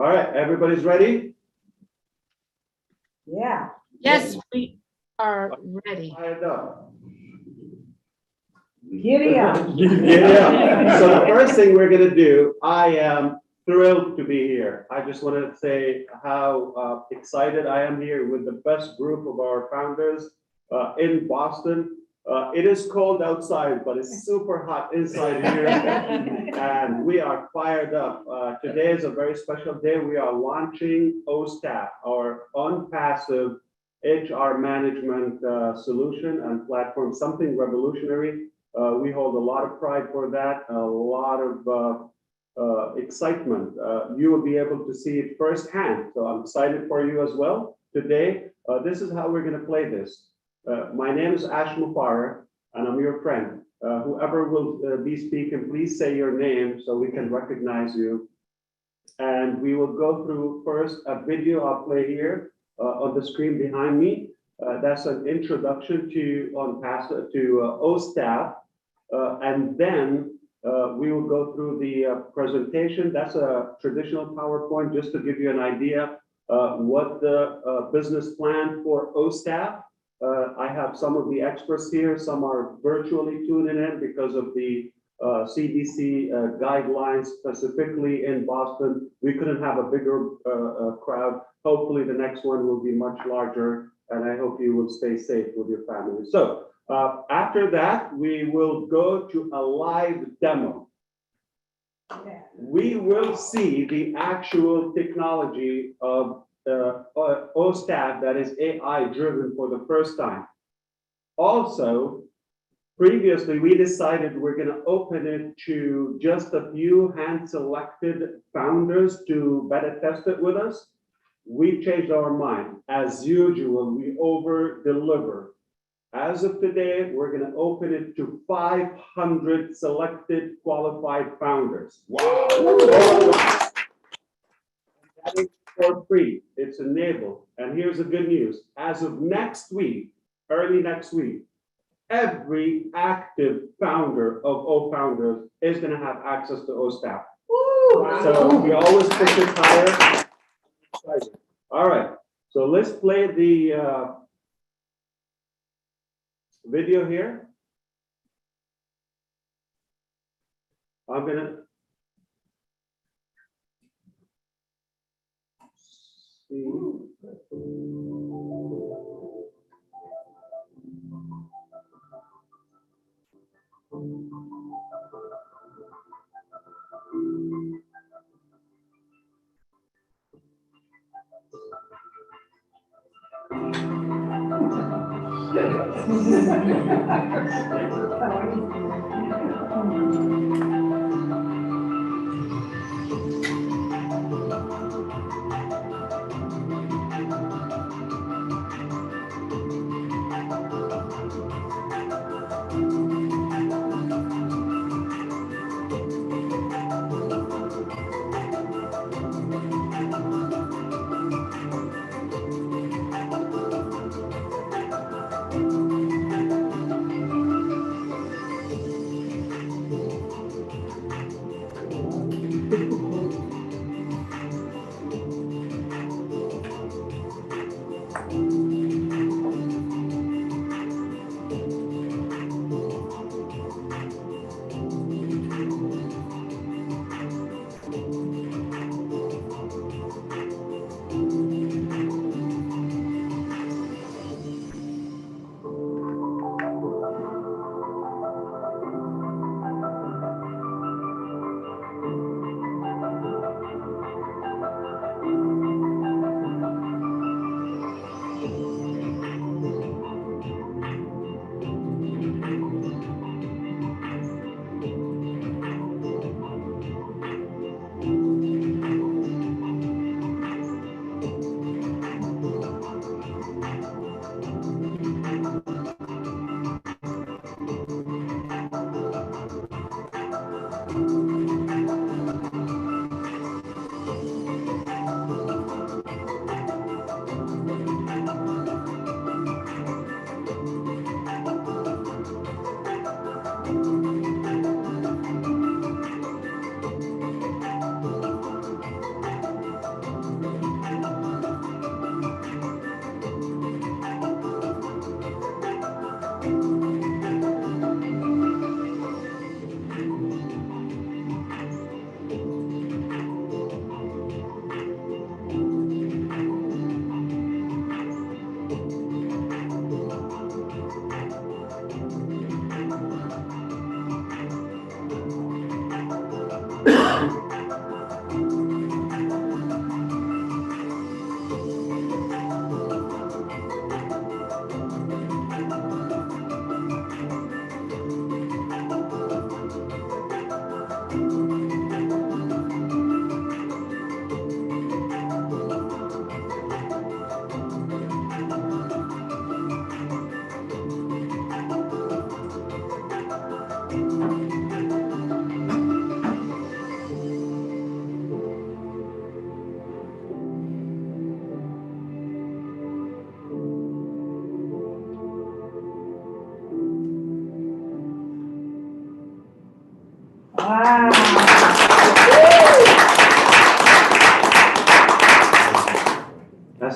All right, everybody's ready? Yeah. Yes, we are ready. Fired up. Giddy up. Yeah. So the first thing we're going to do, I am thrilled to be here. I just want to say how excited I am here with the best group of our founders in Boston. It is cold outside, but it's super hot inside here. And we are fired up. Today is a very special day. We are launching Ostaff, our OnPassive HR management solution and platform, something revolutionary. We hold a lot of pride for that, a lot of excitement. You will be able to see it firsthand. So I'm excited for you as well today. This is how we're going to play this. My name is Ash Mufareh, and I'm your friend. Whoever will be speaking, please say your name so we can recognize you. And we will go through first a video I'll play here on the screen behind me. That's an introduction to Ostaff. And then we will go through the presentation. That's a traditional PowerPoint, just to give you an idea what the business plan for Ostaff. I have some of the experts here. Some are virtually tuning in because of the CDC guidelines, specifically in Boston. We couldn't have a bigger crowd. Hopefully the next one will be much larger, and I hope you will stay safe with your family. So after that, we will go to a live demo. We will see the actual technology of Ostaff that is AI driven for the first time. Also, previously we decided we're going to open it to just a few hand-selected founders to beta test it with us. We changed our mind. As usual, we over-deliver. As of today, we're going to open it to 500 selected qualified founders. Wow! That is for free. It's enabled. And here's the good news. As of next week, early next week, every active founder of OFounders is going to have access to Ostaff. Wow. So we always push it higher. All right. So let's play the video here. I'm going to see.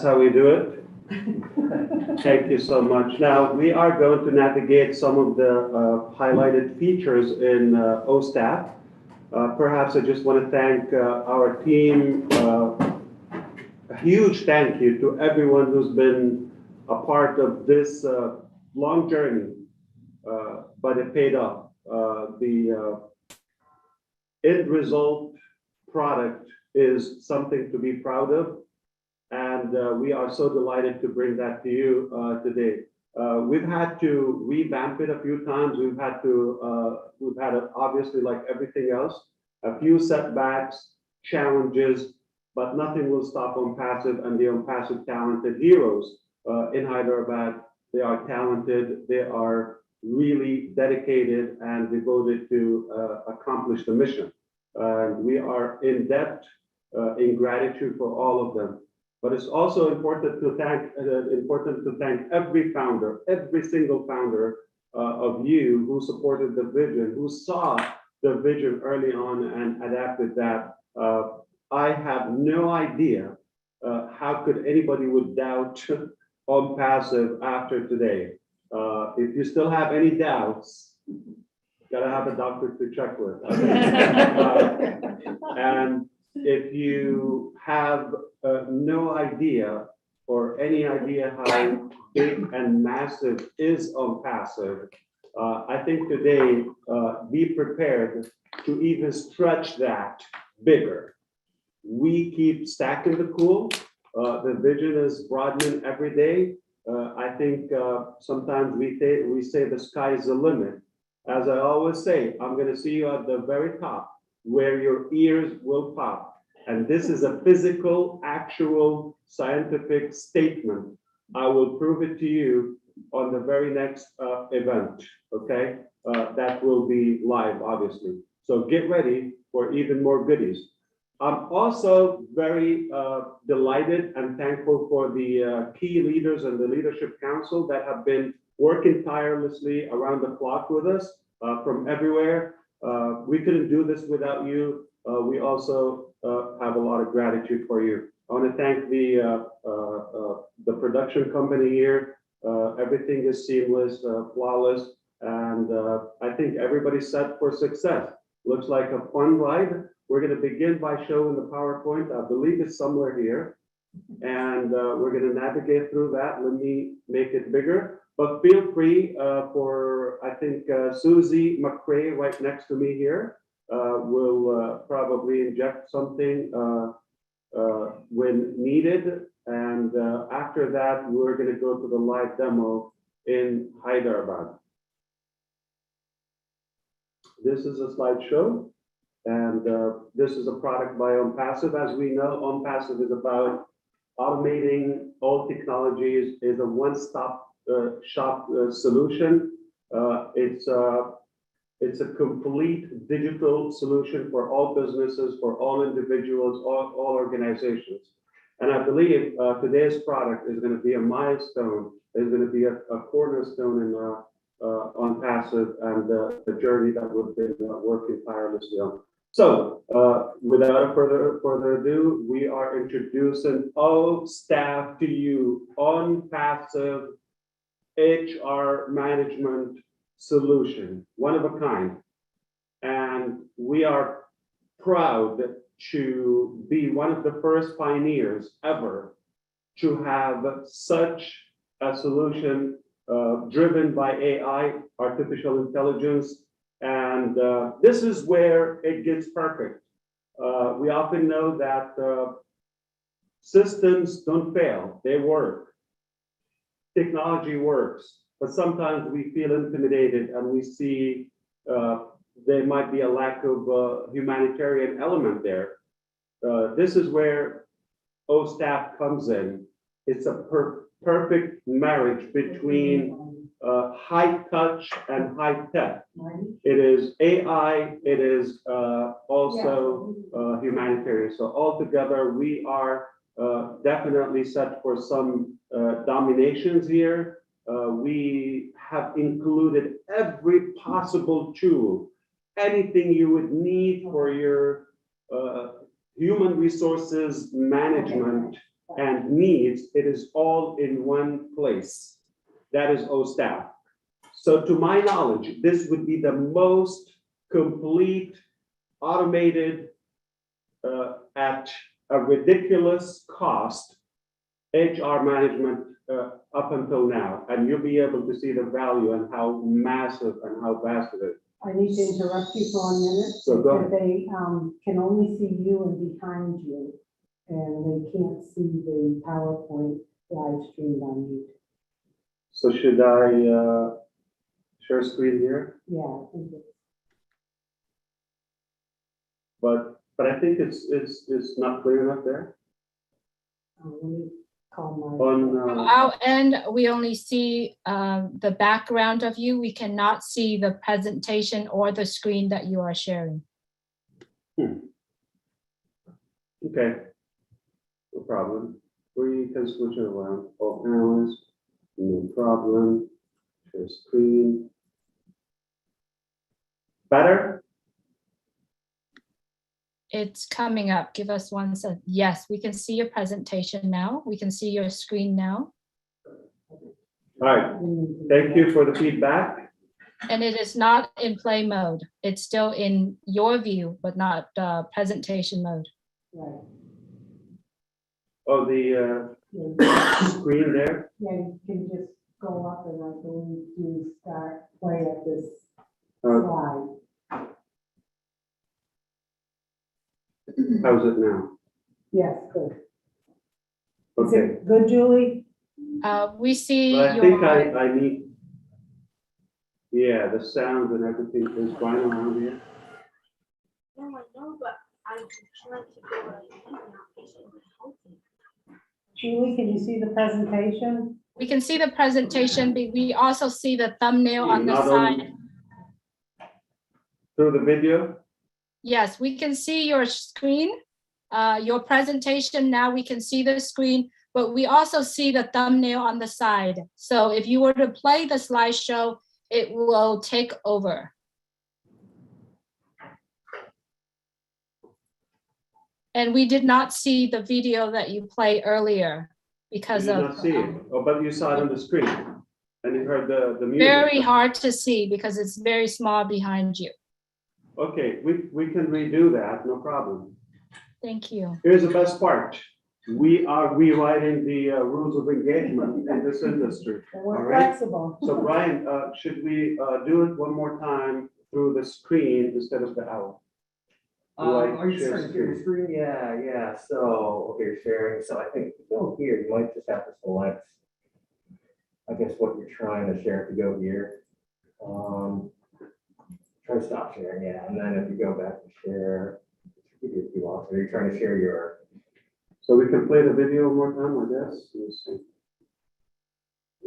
how we do it. Thank you so much. Now, we are going to navigate some of the highlighted features in Ostaff. Perhaps I just want to thank our team. A huge thank you to everyone who's been a part of this long journey, but it paid off. The end result product is something to be proud of, and we are so delighted to bring that to you today. We've had to revamp it a few times. We've had obviously, like everything else, a few setbacks, challenges, but nothing will stop OnPassive and the OnPassive talented heroes in Hyderabad. They are talented, they are really dedicated and devoted to accomplish the mission. We are in debt, in gratitude for all of them. But it's also important to thank every founder, every single founder of you who supported the vision, who saw the vision early on and adapted that. I have no idea how could anybody would doubt OnPassive after today. If you still have any doubts, gotta have a doctor to check with. And if you have no idea or any idea how big and massive is OnPassive, I think today, be prepared to even stretch that bigger. We keep stacking the cool. The vision is broadening every day. I think sometimes we say the sky is the limit. As I always say, I'm going to see you at the very top where your ears will pop. And this is a physical, actual, scientific statement. I will prove it to you on the very next event, okay? That will be live, obviously. So get ready for even more goodies. I'm also very delighted and thankful for the key leaders and the Leadership Council that have been working tirelessly around the clock with us from everywhere. We couldn't do this without you. We also have a lot of gratitude for you. I want to thank the production company here. Everything is seamless, flawless, and I think everybody's set for success. Looks like a fun ride. We're going to begin by showing the PowerPoint. I believe it's somewhere here. And we're going to navigate through that. Let me make it bigger. But feel free for, I think, Susie McRae right next to me here will probably inject something when needed. And after that, we're going to go to the live demo in Hyderabad. This is a slideshow. And this is a product by OnPassive. As we know, OnPassive is about automating all technologies, is a one-stop shop solution. It's a complete digital solution for all businesses, for all individuals, all organizations. And I believe today's product is going to be a milestone, is going to be a cornerstone in OnPassive and the journey that we've been working tirelessly on. So, without further ado, we are introducing Ostaff to you, OnPassive HR management solution, one of a kind. And we are proud to be one of the first pioneers ever to have such a solution driven by AI, artificial intelligence. And this is where it gets perfect. We often know that systems don't fail, they work. Technology works, but sometimes we feel intimidated and we see there might be a lack of humanitarian element there. This is where Ostaff comes in. It's a perfect marriage between high touch and high tech. It is AI, it is also humanitarian. So altogether, we are definitely set for some dominations here. We have included every possible tool, anything you would need for your human resources management and needs, it is all in one place. That is Ostaff. So to my knowledge, this would be the most complete automated at a ridiculous cost HR management up until now. And you'll be able to see the value and how massive and how vast it is. I need to interrupt you for a minute. So go because they can only see you and behind you, and they can't see the PowerPoint live streamed on YouTube. So should I share screen here? Yeah, I think it's, But I think it's not clear enough there. let me call my. From our end, we only see the background of you. We cannot see the presentation or the screen that you are sharing. Okay, no problem. We can switch it around. All panels, no problem. Share screen. Better? It's coming up. Give us 1 second. Yes, we can see your presentation now. We can see your screen now. All right, thank you for the feedback. And it is not in play mode. It's still in your view, but not presentation mode. Right. Oh, the screen there? Yeah, you can just go up and I believe you start play at this slide. How's it now? Yes, good. Is Okay, it good, Julie? We see but I your. think I need, yeah, the sound and everything is fine around here. No, I know, but I'm trying to go out. Julie, can you see the presentation? We can see the presentation, but we also see the thumbnail on the Not side. only through the video? Yes, we can see your screen, your presentation. Now we can see the screen, but we also see the thumbnail on the side. So if you were to play the slideshow, it will take over. And we did not see the video that you played earlier because You did of not see it, oh, but you saw it on the screen and you heard the music. very hard to see because it's very small behind you. Okay, we can redo that, no problem. Thank you. Here's the best part. We are rewriting the rules of engagement in this industry. And All we're right. flexible. So Brian, should we do it one more time through the screen instead of the owl? Are you trying to share your screen? Yeah. So, okay, you're sharing. So I think to go here, you might just have to select, I guess, what you're trying to share to go here. Try to stop sharing, yeah. And then if you go back to share, if you want, so you're trying to share your. So we can play the video one more time, I guess. Let's see.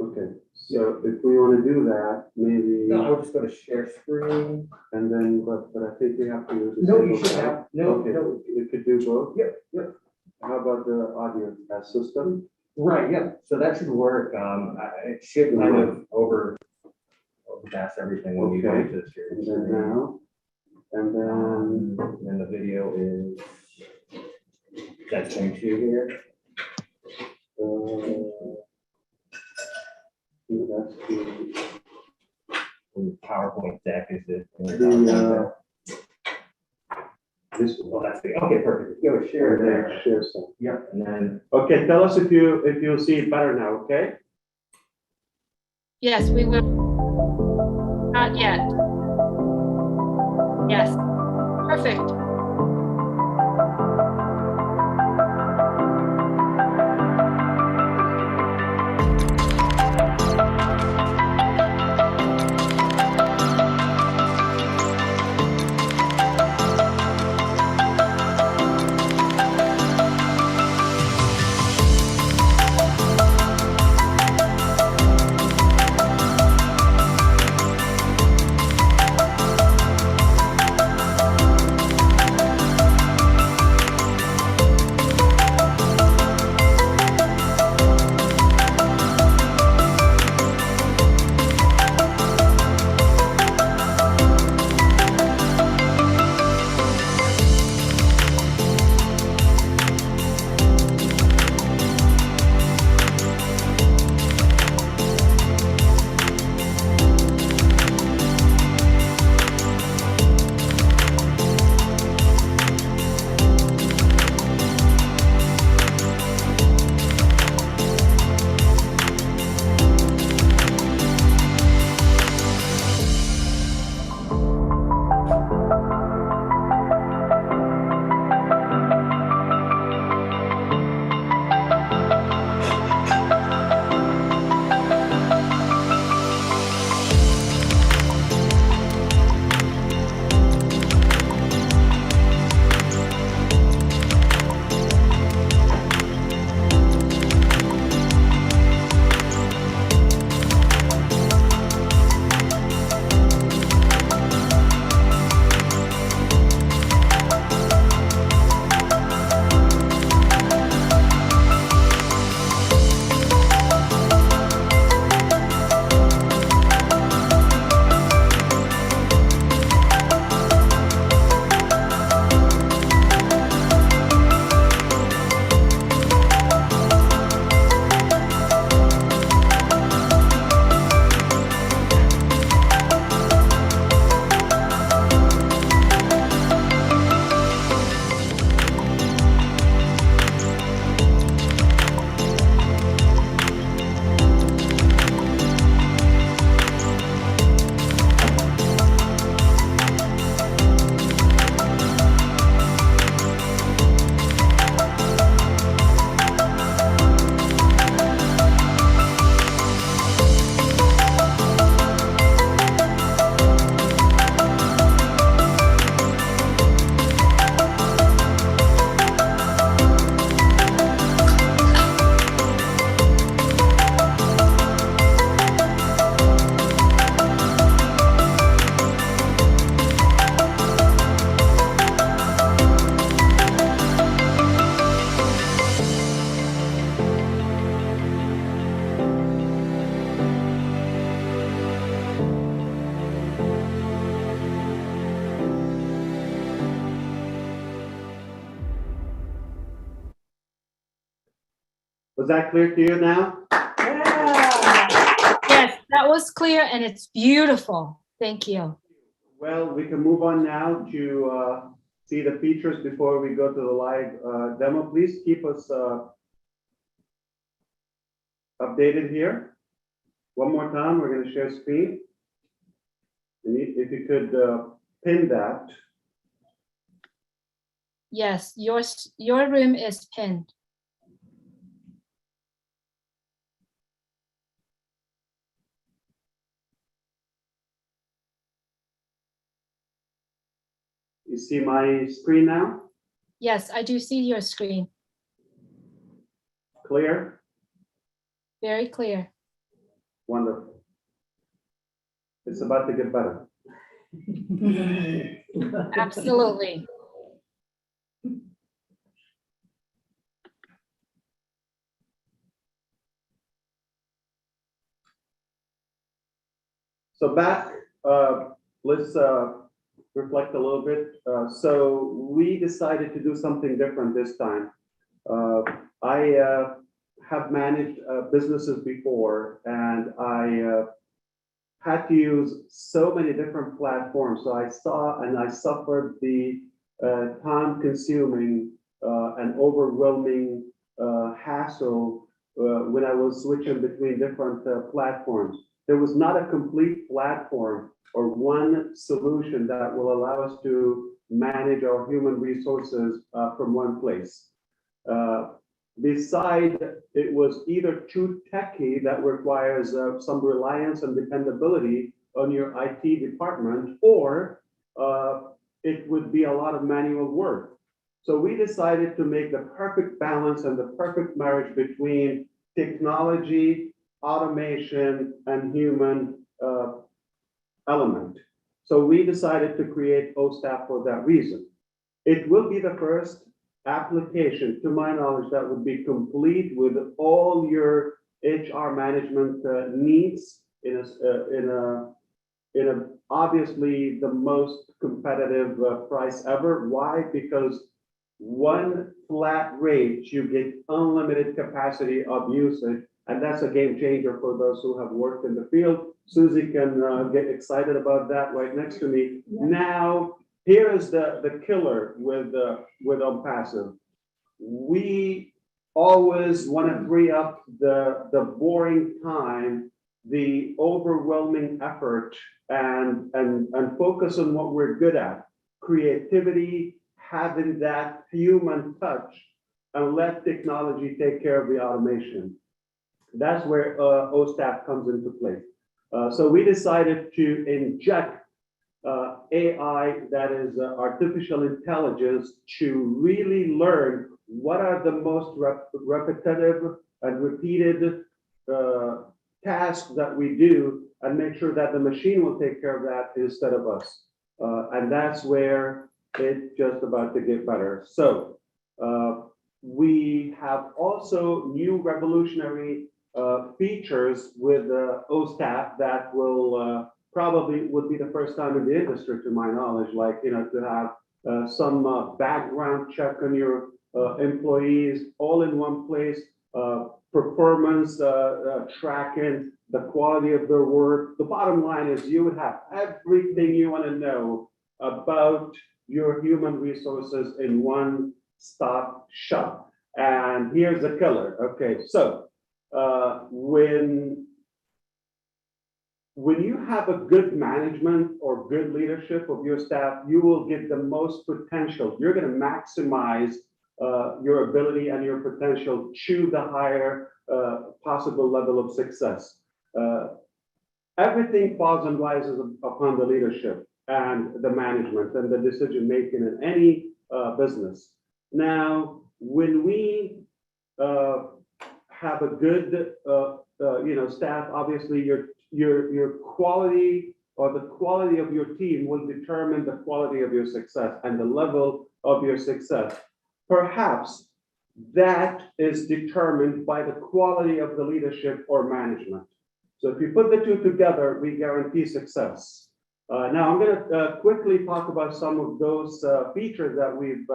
Okay, so if we want to do that, maybe, No, I would just go to share screen. and then, but I think we have to. No, you disable should that. have, no, Okay, no. we could do both. Yep. How about the audio system? Right, yep. So that should work. It should kind of overpass everything when you go Okay. into the share And then screen. now, and then, And the video is, that's going to here. that's the, The PowerPoint deck is it? this Well, one. that's the, okay, perfect. Go share there. Share some. Yep, and then, Okay, tell us if you see it better now, okay? Yes, we will. Not yet. Yes, perfect. Was that clear to you now? Yes, that was clear and it's beautiful. Thank you. Well, we can move on now to see the features before we go to the live demo. Please keep us updated here. One more time, we're going to share screen. And if you could pin that. Yes, your room is pinned. You see my screen now? Yes, I do see your screen. Clear? Very clear. Wonderful. It's about to get better. Absolutely. So back, let's reflect a little bit. So we decided to do something different this time. I have managed businesses before, and I had to use so many different platforms. So I saw and I suffered the time-consuming and overwhelming hassle when I was switching between different platforms. There was not a complete platform or one solution that will allow us to manage our human resources from one place. Beside, it was either too techy that requires some reliance and dependability on your IT department, or it would be a lot of manual work. So we decided to make the perfect balance and the perfect marriage between technology, automation, and human element. So we decided to create Ostaff for that reason. It will be the first application, to my knowledge, that would be complete with all your HR management needs in a obviously the most competitive price ever. Why? Because one flat rate, you get unlimited capacity of usage, and that's a game changer for those who have worked in the field. Susie can get excited about that right next to me. Yeah. Now, here is the killer with OnPassive. We always want to free up the boring time, the overwhelming effort, and focus on what we're good at: creativity, having that human touch, and let technology take care of the automation. That's where Ostaff comes into play. So we decided to inject AI, that is artificial intelligence, to really learn what are the most repetitive and repeated tasks that we do, and make sure that the machine will take care of that instead of us. And that's where it's just about to get better. So we have also new revolutionary features with Ostaff that will probably would be the first time in the industry, to my knowledge, like, you know, to have some background check on your employees all in one place, performance tracking, the quality of their work. The bottom line is you would have everything you want to know about your human resources in one stop shop. And here's the killer. Okay, so when you have a good management or good leadership of your staff, you will get the most potential. You're going to maximize your ability and your potential to the higher possible level of success. Everything falls and rises upon the leadership and the management and the decision making in any business. Now, when we have a good staff, obviously your quality or the quality of your team will determine the quality of your success and the level of your success. Perhaps that is determined by the quality of the leadership or management. So if you put the two together, we guarantee success. Now I'm going to quickly talk about some of those features that we've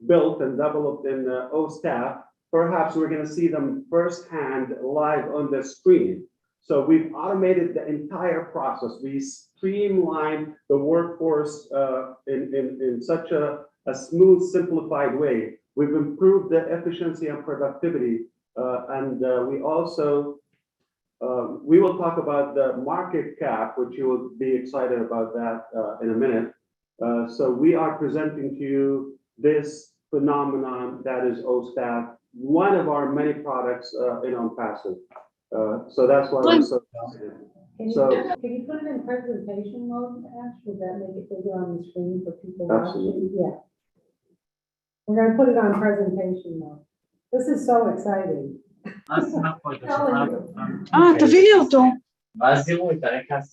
built and developed in Ostaff. perhaps we're going to see them firsthand live on the screen. So we've automated the entire process. We streamlined the workforce in such a smooth, simplified way. We've improved the efficiency and productivity. And we also, we will talk about the market cap, which you will be excited about that in a minute. So we are presenting to you this phenomenon that is Ostaff, one of our many products in OnPassive. So that's why we're so excited. Can you put it in presentation mode, Ash? Would that make it bigger on the screen for people Absolutely. watching? Yeah. We're gonna put it on presentation mode. This is so exciting. תביא לי אותו.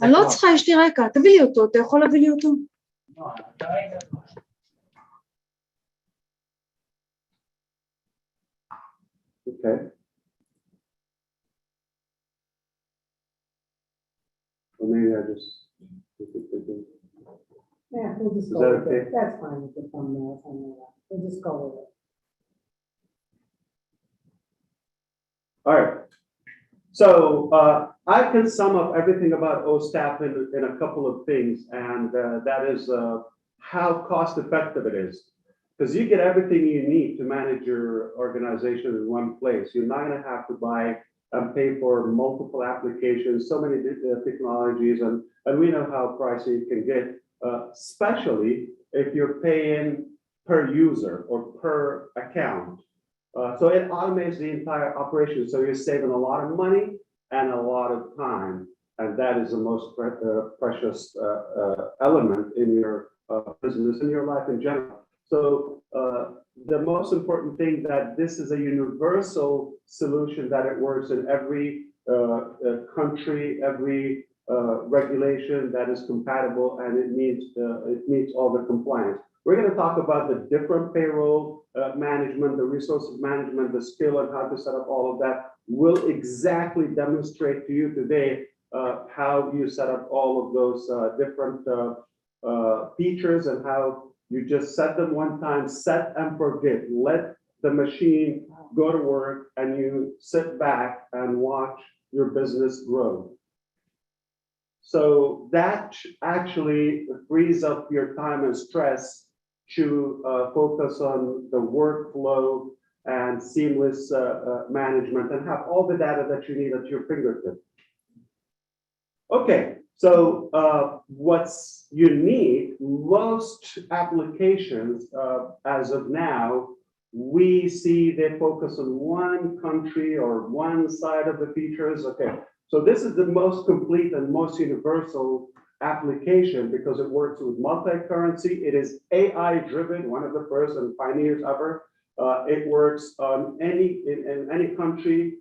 אני לא צריכה, יש לי רקע, תביא לי אותו, אתה יכול להביא לי אותו? Okay. Or maybe I just. Yeah, we'll just Is go that with okay? it. That's fine with the thumbnails. I know that. We'll just go with it. All right. So I can sum up everything about Ostaff in a couple of things, and that is how cost effective it is. Because you get everything you need to manage your organization in one place. You're not going to have to buy and pay for multiple applications, so many technologies, and we know how pricey it can get, especially if you're paying per user or per account. So it automates the entire operation. So you're saving a lot of money and a lot of time. And that is the most precious element in your business, in your life in general. So the most important thing that this is a universal solution, that it works in every country, every regulation that is compatible, and it meets all the compliance. We're going to talk about the different payroll management, the resources management, the skill, and how to set up all of that. We'll exactly demonstrate to you today how you set up all of those different features, and how you just set them one time, set and forget. Let the machine go to work, and you sit back and watch your business grow. So that actually frees up your time and stress to focus on the workflow and seamless management, and have all the data that you need at your fingertips. Okay, so what's unique, most applications as of now, we see they focus on one country or one side of the features. Okay, so this is the most complete and most universal application because it works with multi-currency. It is AI driven, one of the first and pioneers ever. It works on in any country,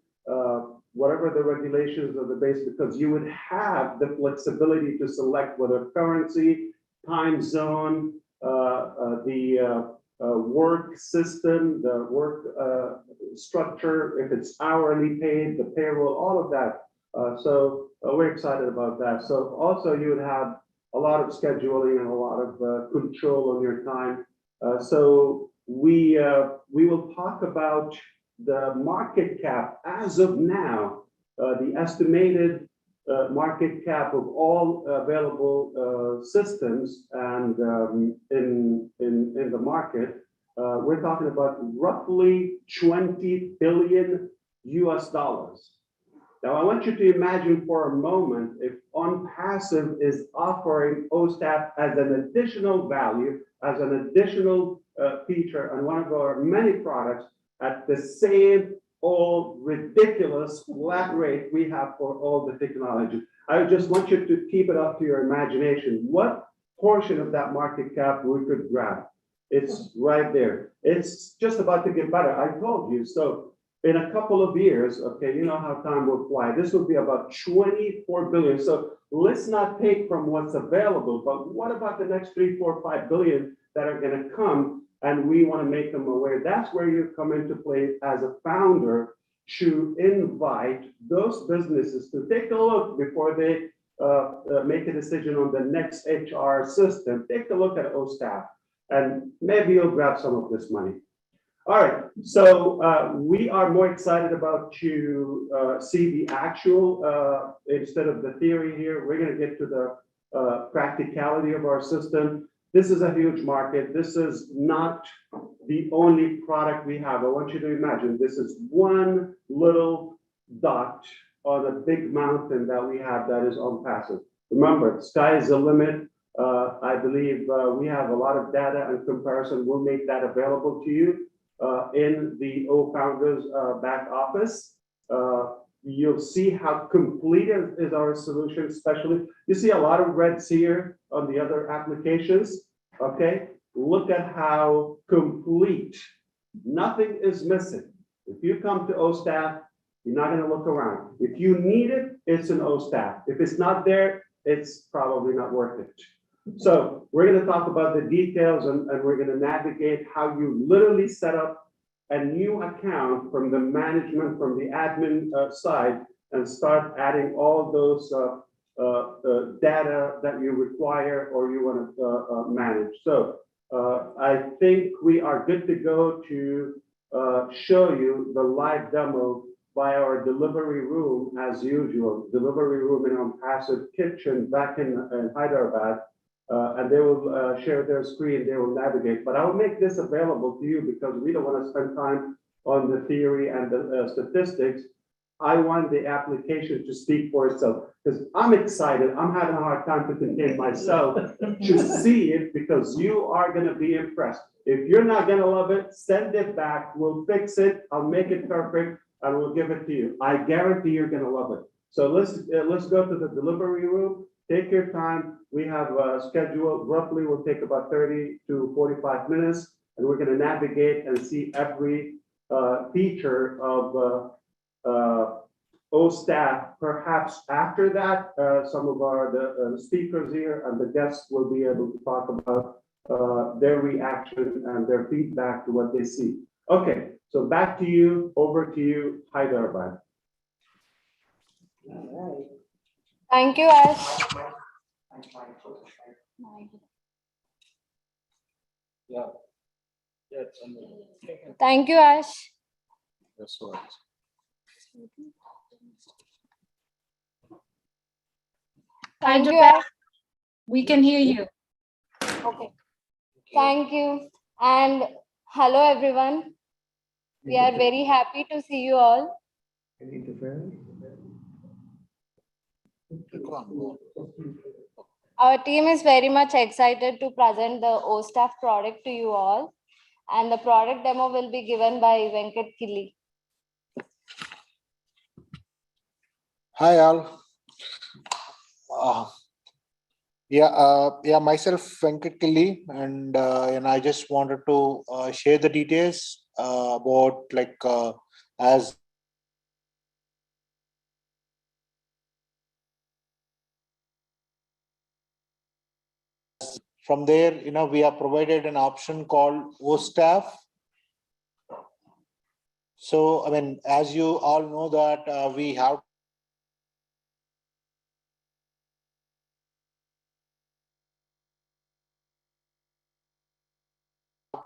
whatever the regulations of the base, because you would have the flexibility to select whether currency, time zone, the work system, the work structure, if it's hourly paid, the payroll, all of that. So we're excited about that. So also you would have a lot of scheduling and a lot of control on your time. So we will talk about the market cap as of now, the estimated market cap of all available systems and in the market. We're talking about roughly $20 billion US. Now, I want you to imagine for a moment if OnPassive is offering Ostaff as an additional value, as an additional feature, and one of our many products at the same old ridiculous flat rate we have for all the technology. I just want you to keep it up to your imagination. What portion of that market cap we could grab? It's right there. It's just about to get better. I told you. So in a couple of years, okay, you know how time will fly. This will be about 24 billion. So let's not take from what's available, but what about the next 3, 4, 5 billion that are going to come? And we want to make them aware. That's where you come into play as a founder, to invite those businesses to take a look before they make a decision on the next HR system. Take a look at Ostaff, and maybe you'll grab some of this money. All right, so we are more excited about to see the actual instead of the theory here. We're going to get to the practicality of our system. This is a huge market. This is not the only product we have. I want you to imagine this is one little dot on a big mountain that we have that is OnPassive. Remember, sky is the limit. I believe we have a lot of data and comparison. We'll make that available to you in the O-Founders back office. You'll see how complete is our solution, especially. You see a lot of reds here on the other applications, okay? Look at how complete, nothing is missing. If you come to Ostaff, you're not gonna look around. If you need it, it's an Ostaff. If it's not there, it's probably not worth it. So we're gonna talk about the details and we're gonna navigate how you literally set up a new account from the management, from the admin side, and start adding all those data that you require or you want to manage. So I think we are good to go to show you the live demo by our delivery room as usual. Delivery room in OnPassive kitchen back in Hyderabad. And they will share their screen, they will navigate. But I'll make this available to you because we don't want to spend time on the theory and the statistics. I want the application to speak for itself because I'm excited. I'm having a hard time to contain myself to see it because you are going to be impressed. If you're not going to love it, send it back. We'll fix it. I'll make it perfect and we'll give it to you. I guarantee you're going to love it. So let's go to the delivery room. Take your time. We have a schedule, roughly will take about 30 to 45 minutes, and we're going to navigate and see every feature of Ostaff. Perhaps after that, some of the speakers here and the guests will be able to talk about their reaction and their feedback to what they see. Okay, so back to you, over to you, Hyderabad. All right. Thank you, Ash. Thank you, Ash. Thank you, Ash. We can hear you. Okay. Thank you. And hello, everyone. We are very happy to see you all. Our team is very much excited to present the Ostaff product to you all. And the product demo will be given by Venkat Killi. Hi all. Myself Venkat Killi, and I just wanted to share the details about as from there, we are provided an option called Ostaff. So, I mean, as you all know that we have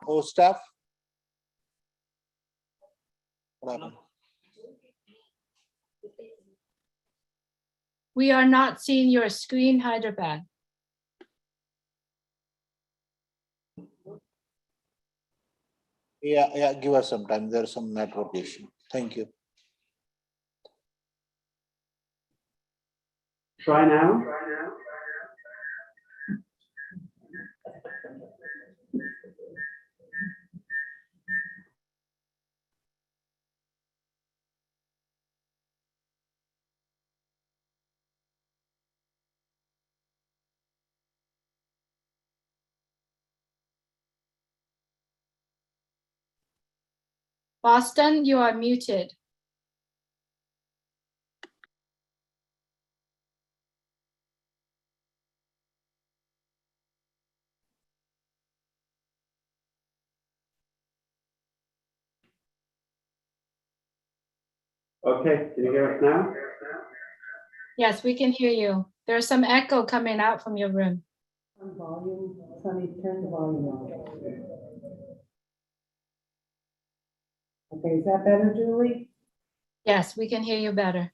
Ostaff. What happened? We are not seeing your screen, Hyderabad. Yeah, give us some time. There's some network issue. Thank you. Try now. Boston, you are muted. Okay, can you hear us now? Yes, we can hear you. There's some echo coming out from your room. Volume, Sunny, turn the volume on. Okay, is that better, Julie? Yes, we can hear you better.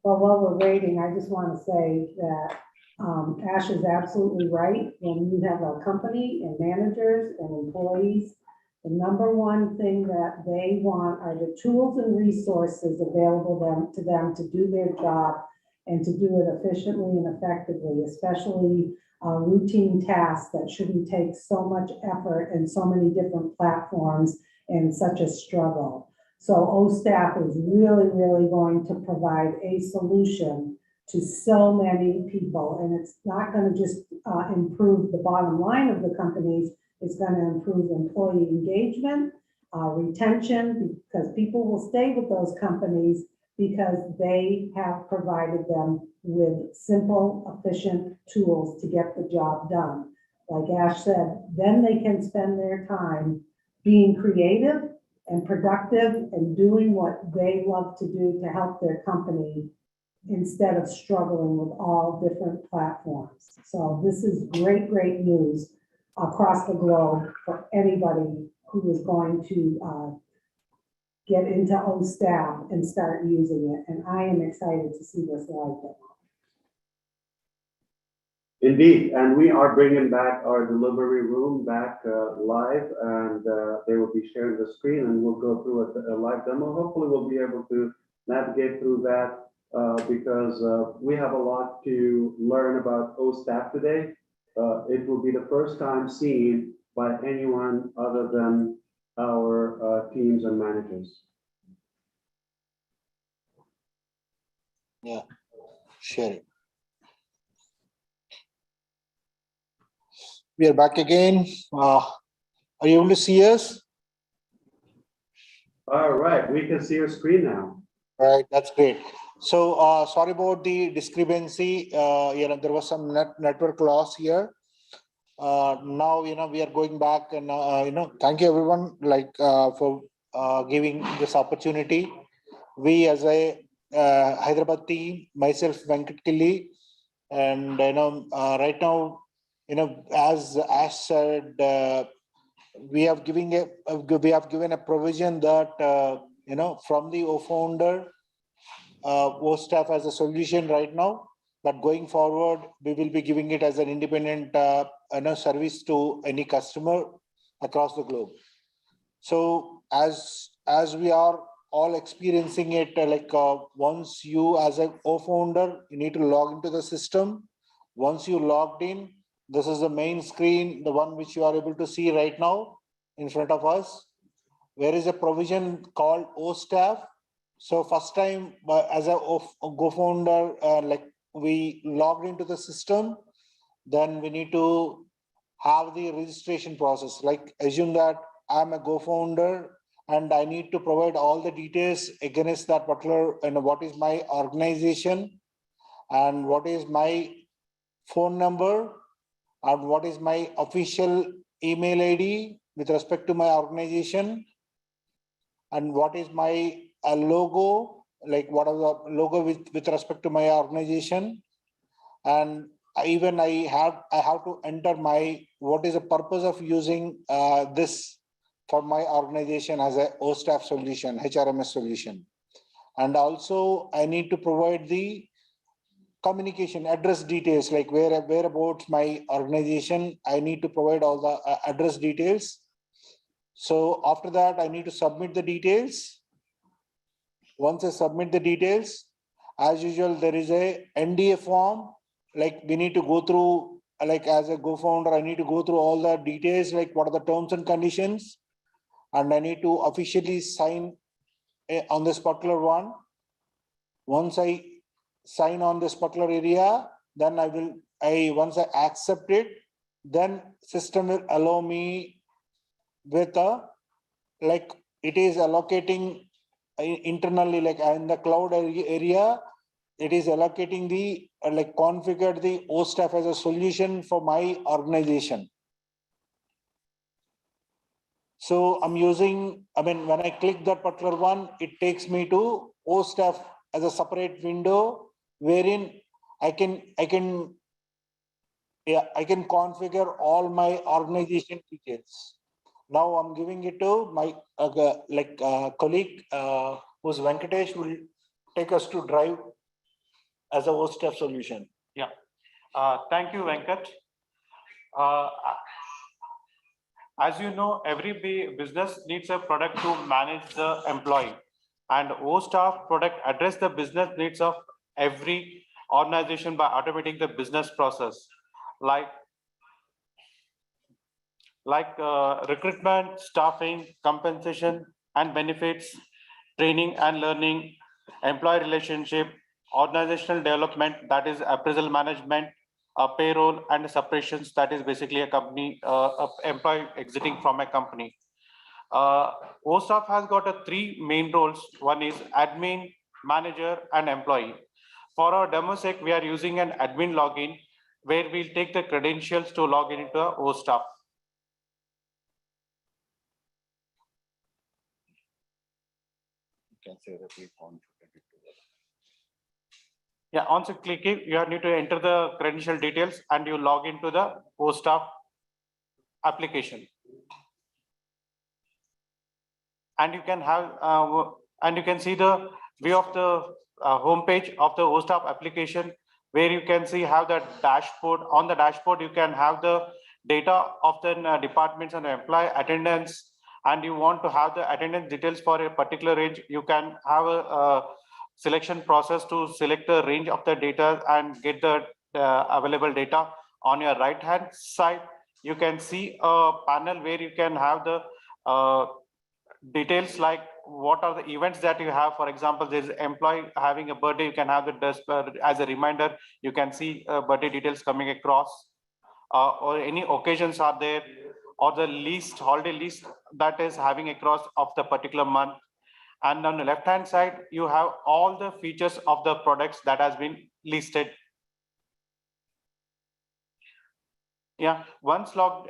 Well, while we're waiting, I just want to say that Ash is absolutely right. When you have a company and managers and employees, the number one thing that they want are the tools and resources available to them to do their job and to do it efficiently and effectively, especially routine tasks that shouldn't take so much effort and so many different platforms and such a struggle. So Ostaff is really, really going to provide a solution to so many people. And it's not going to just improve the bottom line of the companies, it's going to improve employee engagement, retention, because people will stay with those companies because they have provided them with simple, efficient tools to get the job done. Like Ash said, then they can spend their time being creative and productive and doing what they love to do to help their company instead of struggling with all different platforms. So this is great, great news across the globe for anybody who is going to get into Ostaff and start using it. And I am excited to see this live demo. Indeed, and we are bringing back our delivery room back live, and they will be sharing the screen, and we'll go through a live demo. Hopefully, we'll be able to navigate through that because we have a lot to learn about Ostaff today. It will be the first time seen by anyone other than our teams and managers. Yeah, share it. We are back again. Are you able to see us? All right, we can see your screen now. All right, that's great. So sorry about the discrepancy. There was some network loss here. Now, we are going back and, thank you everyone for giving this opportunity. We as a Hyderabad team, myself, Venkat Killi, and, right now, as Ash said, we have given a provision that, from the founder, Ostaff as a solution right now, but going forward, we will be giving it as an independent service to any customer across the globe. So as we are all experiencing it, once you as a co-founder, you need to log into the system. Once you logged in, this is the main screen, the one which you are able to see right now in front of us. There is a provision called Ostaff. So first time as a co-founder, we logged into the system, then we need to have the registration process. Like assume that I'm a co-founder and I need to provide all the details against that particular, what is my organization and what is my phone number and what is my official email ID with respect to my organization and what is my logo, like what is the logo with respect to my organization. And even I have to enter what is the purpose of using this for my organization as a Ostaff solution, HRMS solution. And also I need to provide the communication address details, like whereabouts my organization, I need to provide all the address details. So after that, I need to submit the details. Once I submit the details, as usual, there is a NDA form, like we need to go through, like as a co-founder, I need to go through all the details, like what are the terms and conditions, and I need to officially sign on this particular one. Once I sign on this particular area, then once I accept it, then system will allow me with like it is allocating internally, like in the cloud area, it is allocating the like configure the Ostaff as a solution for my organization. So I'm using, I mean, when I click that particular one, it takes me to Ostaff as a separate window wherein I can configure all my organization details. Now I'm giving it to my colleague, who's Venkatesh, will take us to drive as a Ostaff solution. Yeah. Thank you, Venkat. As you know, every business needs a product to manage the employee, and Ostaff product address the business needs of every organization by automating the business process, like recruitment, staffing, compensation and benefits, training and learning, employee relationship, organizational development, that is appraisal management, payroll and separations, that is basically a company, employee exiting from a company. Ostaff has got three main roles. One is admin, manager and employee. For our demo sake, we are using an admin login where we'll take the credentials to log into Ostaff. Can say repeat on. Yeah, once you click it, you need to enter the credential details and you log into the Ostaff application. And you can have, and you can see the view of the homepage of the Ostaff application, where you can see how the dashboard. On the dashboard, you can have the data of the departments and employee attendance. And you want to have the attendance details for a particular range, you can have a selection process to select the range of the data and get the available data. On your right hand side, you can see a panel where you can have the details like what are the events that you have. For example, there's an employee having a birthday, you can have the as a reminder, you can see birthday details coming across, or any occasions are there, or the list, holiday list that is having across of the particular month. And on the left hand side, you have all the features of the products that has been listed. Yeah, once logged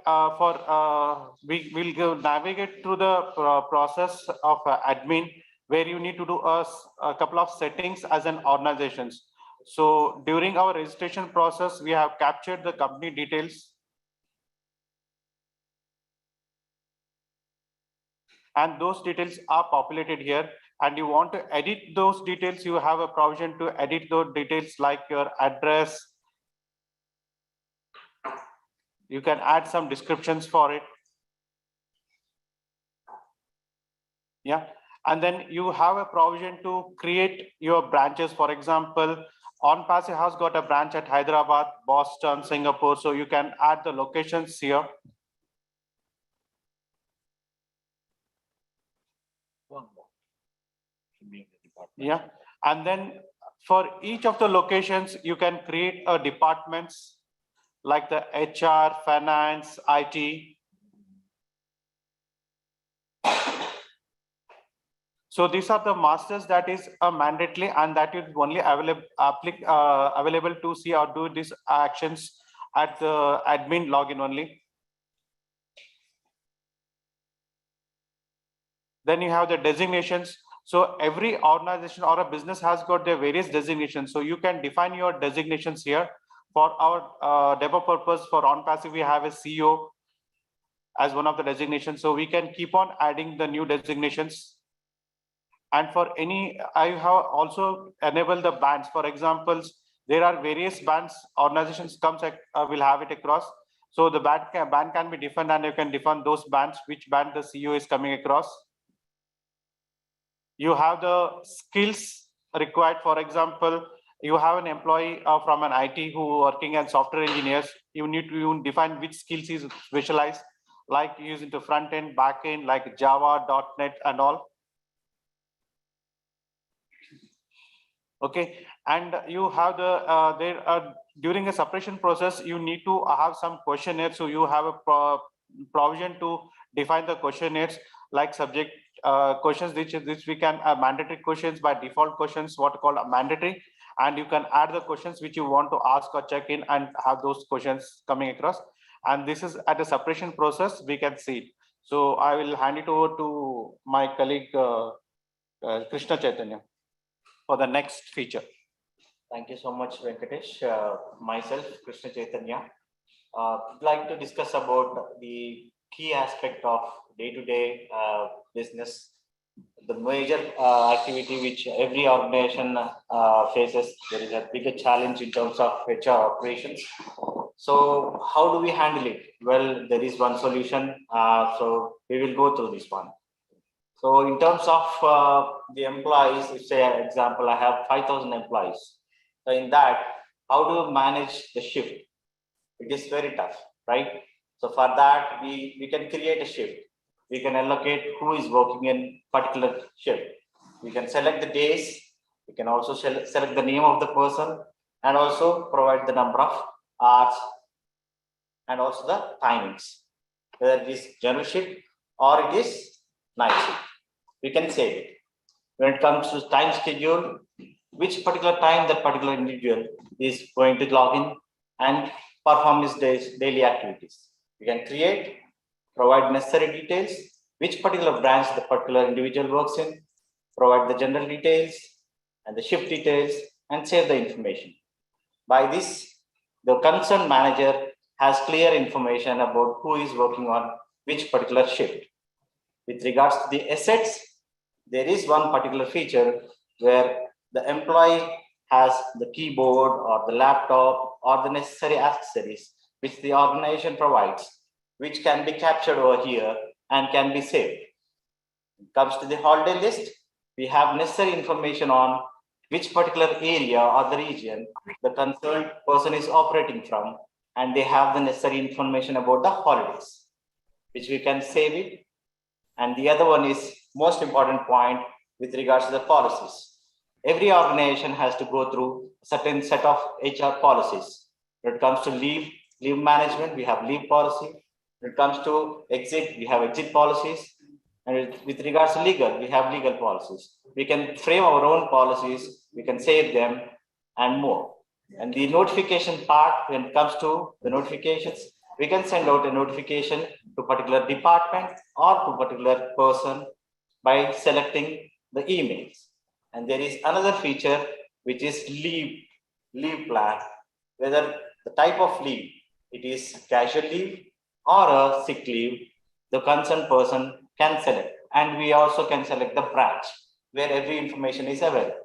we will go navigate through the process of admin, where you need to do a couple of settings as an organizations. So during our registration process, we have captured the company details. And those details are populated here, and you want to edit those details, you have a provision to edit those details like your address. You can add some descriptions for it. Yeah, and then you have a provision to create your branches. For example, OnPassive has got a branch at Hyderabad, Boston, Singapore, so you can add the locations here. Yeah, and then for each of the locations, you can create a departments like the HR, finance, IT. So these are the masters that is mandatory, and that is only available to see or do these actions at the admin login only. Then you have the designations. So every organization or a business has got their various designations. So you can define your designations here. For our demo purpose for OnPassive, we have a CEO as one of the designations. So we can keep on adding the new designations. And for any, I have also enabled the bands. For examples, there are various bands organizations will have it across. So the band can be defined, and you can define those bands, which band the CEO is coming across. You have the skills required. For example, you have an employee from an IT who working as software engineers. You need to define which skills is specialized, like using the front end, back end, like Java, .NET and all. Okay, and you have the during a separation process, you need to have some questionnaires. So you have a provision to define the questionnaires like subject questions, which we can mandatory questions by default questions, what called mandatory, and you can add the questions which you want to ask or check in and have those questions coming across. And this is at a separation process, we can see it. So I will hand it over to my colleague, Krishna Chaitanya, for the next feature. Thank you so much, Venkatesh. Myself, Krishna Chaitanya, would like to discuss about the key aspect of day-to-day business, the major activity which every organization faces. There is a bigger challenge in terms of HR operations. So how do we handle it? Well, there is one solution. So we will go through this one. So in terms of the employees, if say example, I have 5,000 employees. So in that, how do you manage the shift? It is very tough, right? So for that, we can create a shift. We can allocate who is working in particular shift. We can select the days. We can also select the name of the person and also provide the number of hours and also the timings, whether it is general shift or it is night shift. We can save it. When it comes to time schedule, which particular time that particular individual is going to log in and perform his daily activities. We can create, provide necessary details, which particular branch the particular individual works in, provide the general details and the shift details, and save the information. By this, the concerned manager has clear information about who is working on which particular shift. With regards to the assets, there is one particular feature where the employee has the keyboard or the laptop or the necessary accessories which the organization provides, which can be captured over here and can be saved. When it comes to the holiday list, we have necessary information on which particular area or the region the concerned person is operating from, and they have the necessary information about the holidays, which we can save it. And the other one is most important point with regards to the policies. Every organization has to go through a certain set of HR policies. When it comes to leave management, we have leave policy. When it comes to exit, we have exit policies. And with regards to legal, we have legal policies. We can frame our own policies, we can save them and more. And the notification part, when it comes to the notifications, we can send out a notification to a particular department or to a particular person by selecting the emails. And there is another feature which is leave plan, whether the type of leave, it is casual leave or a sick leave, the concerned person can select. And we also can select the branch where every information is available.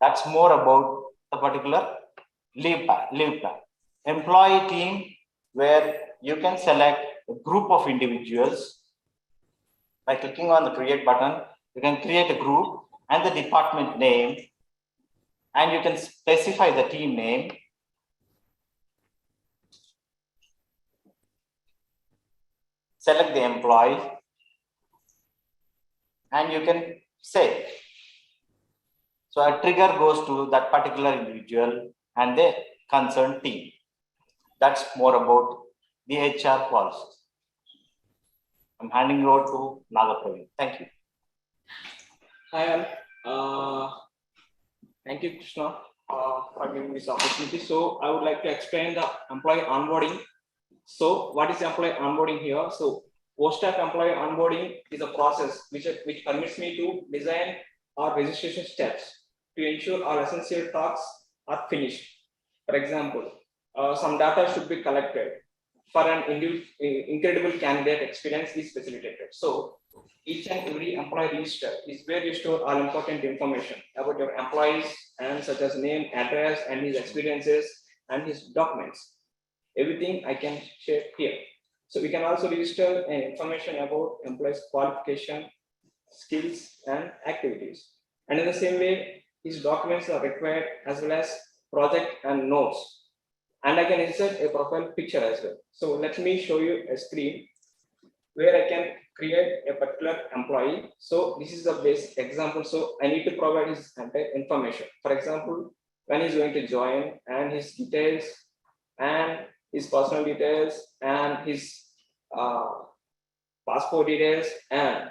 That's more about the particular leave plan. Employee team, where you can select a group of individuals. By clicking on the create button, you can create a group and the department name, and you can specify the team name. Select the employee, and you can save. So a trigger goes to that particular individual and the concerned team. That's more about the HR policies. I'm handing over to Nagapraveen. Thank you. Hi all. Thank you, Krishna, for giving this opportunity. So I would like to explain the employee onboarding. So what is employee onboarding here? So Ostaff employee onboarding is a process which permits me to design our registration steps to ensure all essential tasks are finished. For example, some data should be collected for an incredible candidate experience is facilitated. So each and every employee register is where you store all important information about your employees, and such as name, address, and his experiences and his documents. Everything I can share here. So we can also register information about employees' qualification, skills, and activities. And in the same way, his documents are required as well as project and notes. And I can insert a profile picture as well. So let me show you a screen where I can create a particular employee. So this is the basic example. So I need to provide his entire information. For example, when he's going to join and his details and his personal details and his passport details. And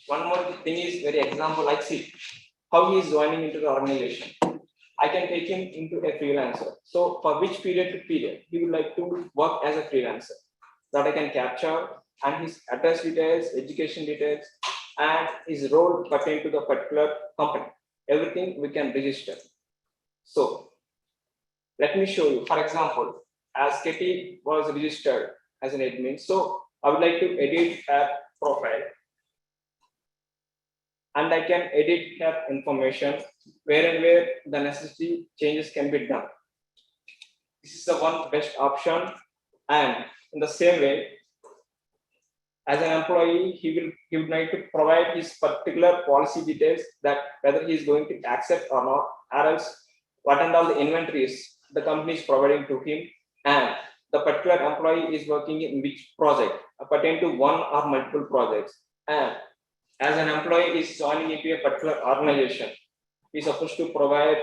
one more thing is very example, like see how he is joining into the organization. I can take him into a freelancer. So for which period to period he would like to work as a freelancer, that I can capture, and his address details, education details, and his role pertain to the particular company. Everything we can register. So let me show you. For example, as Katie was registered as an admin, so I would like to edit her profile, and I can edit her information where and where the necessary changes can be done. This is the one best option. And in the same way, as an employee, he would like to provide his particular policy details, that whether he is going to accept or not, or else what and all the inventories the company is providing to him, and the particular employee is working in which project, pertain to one or multiple projects. And as an employee is joining into a particular organization, he is supposed to provide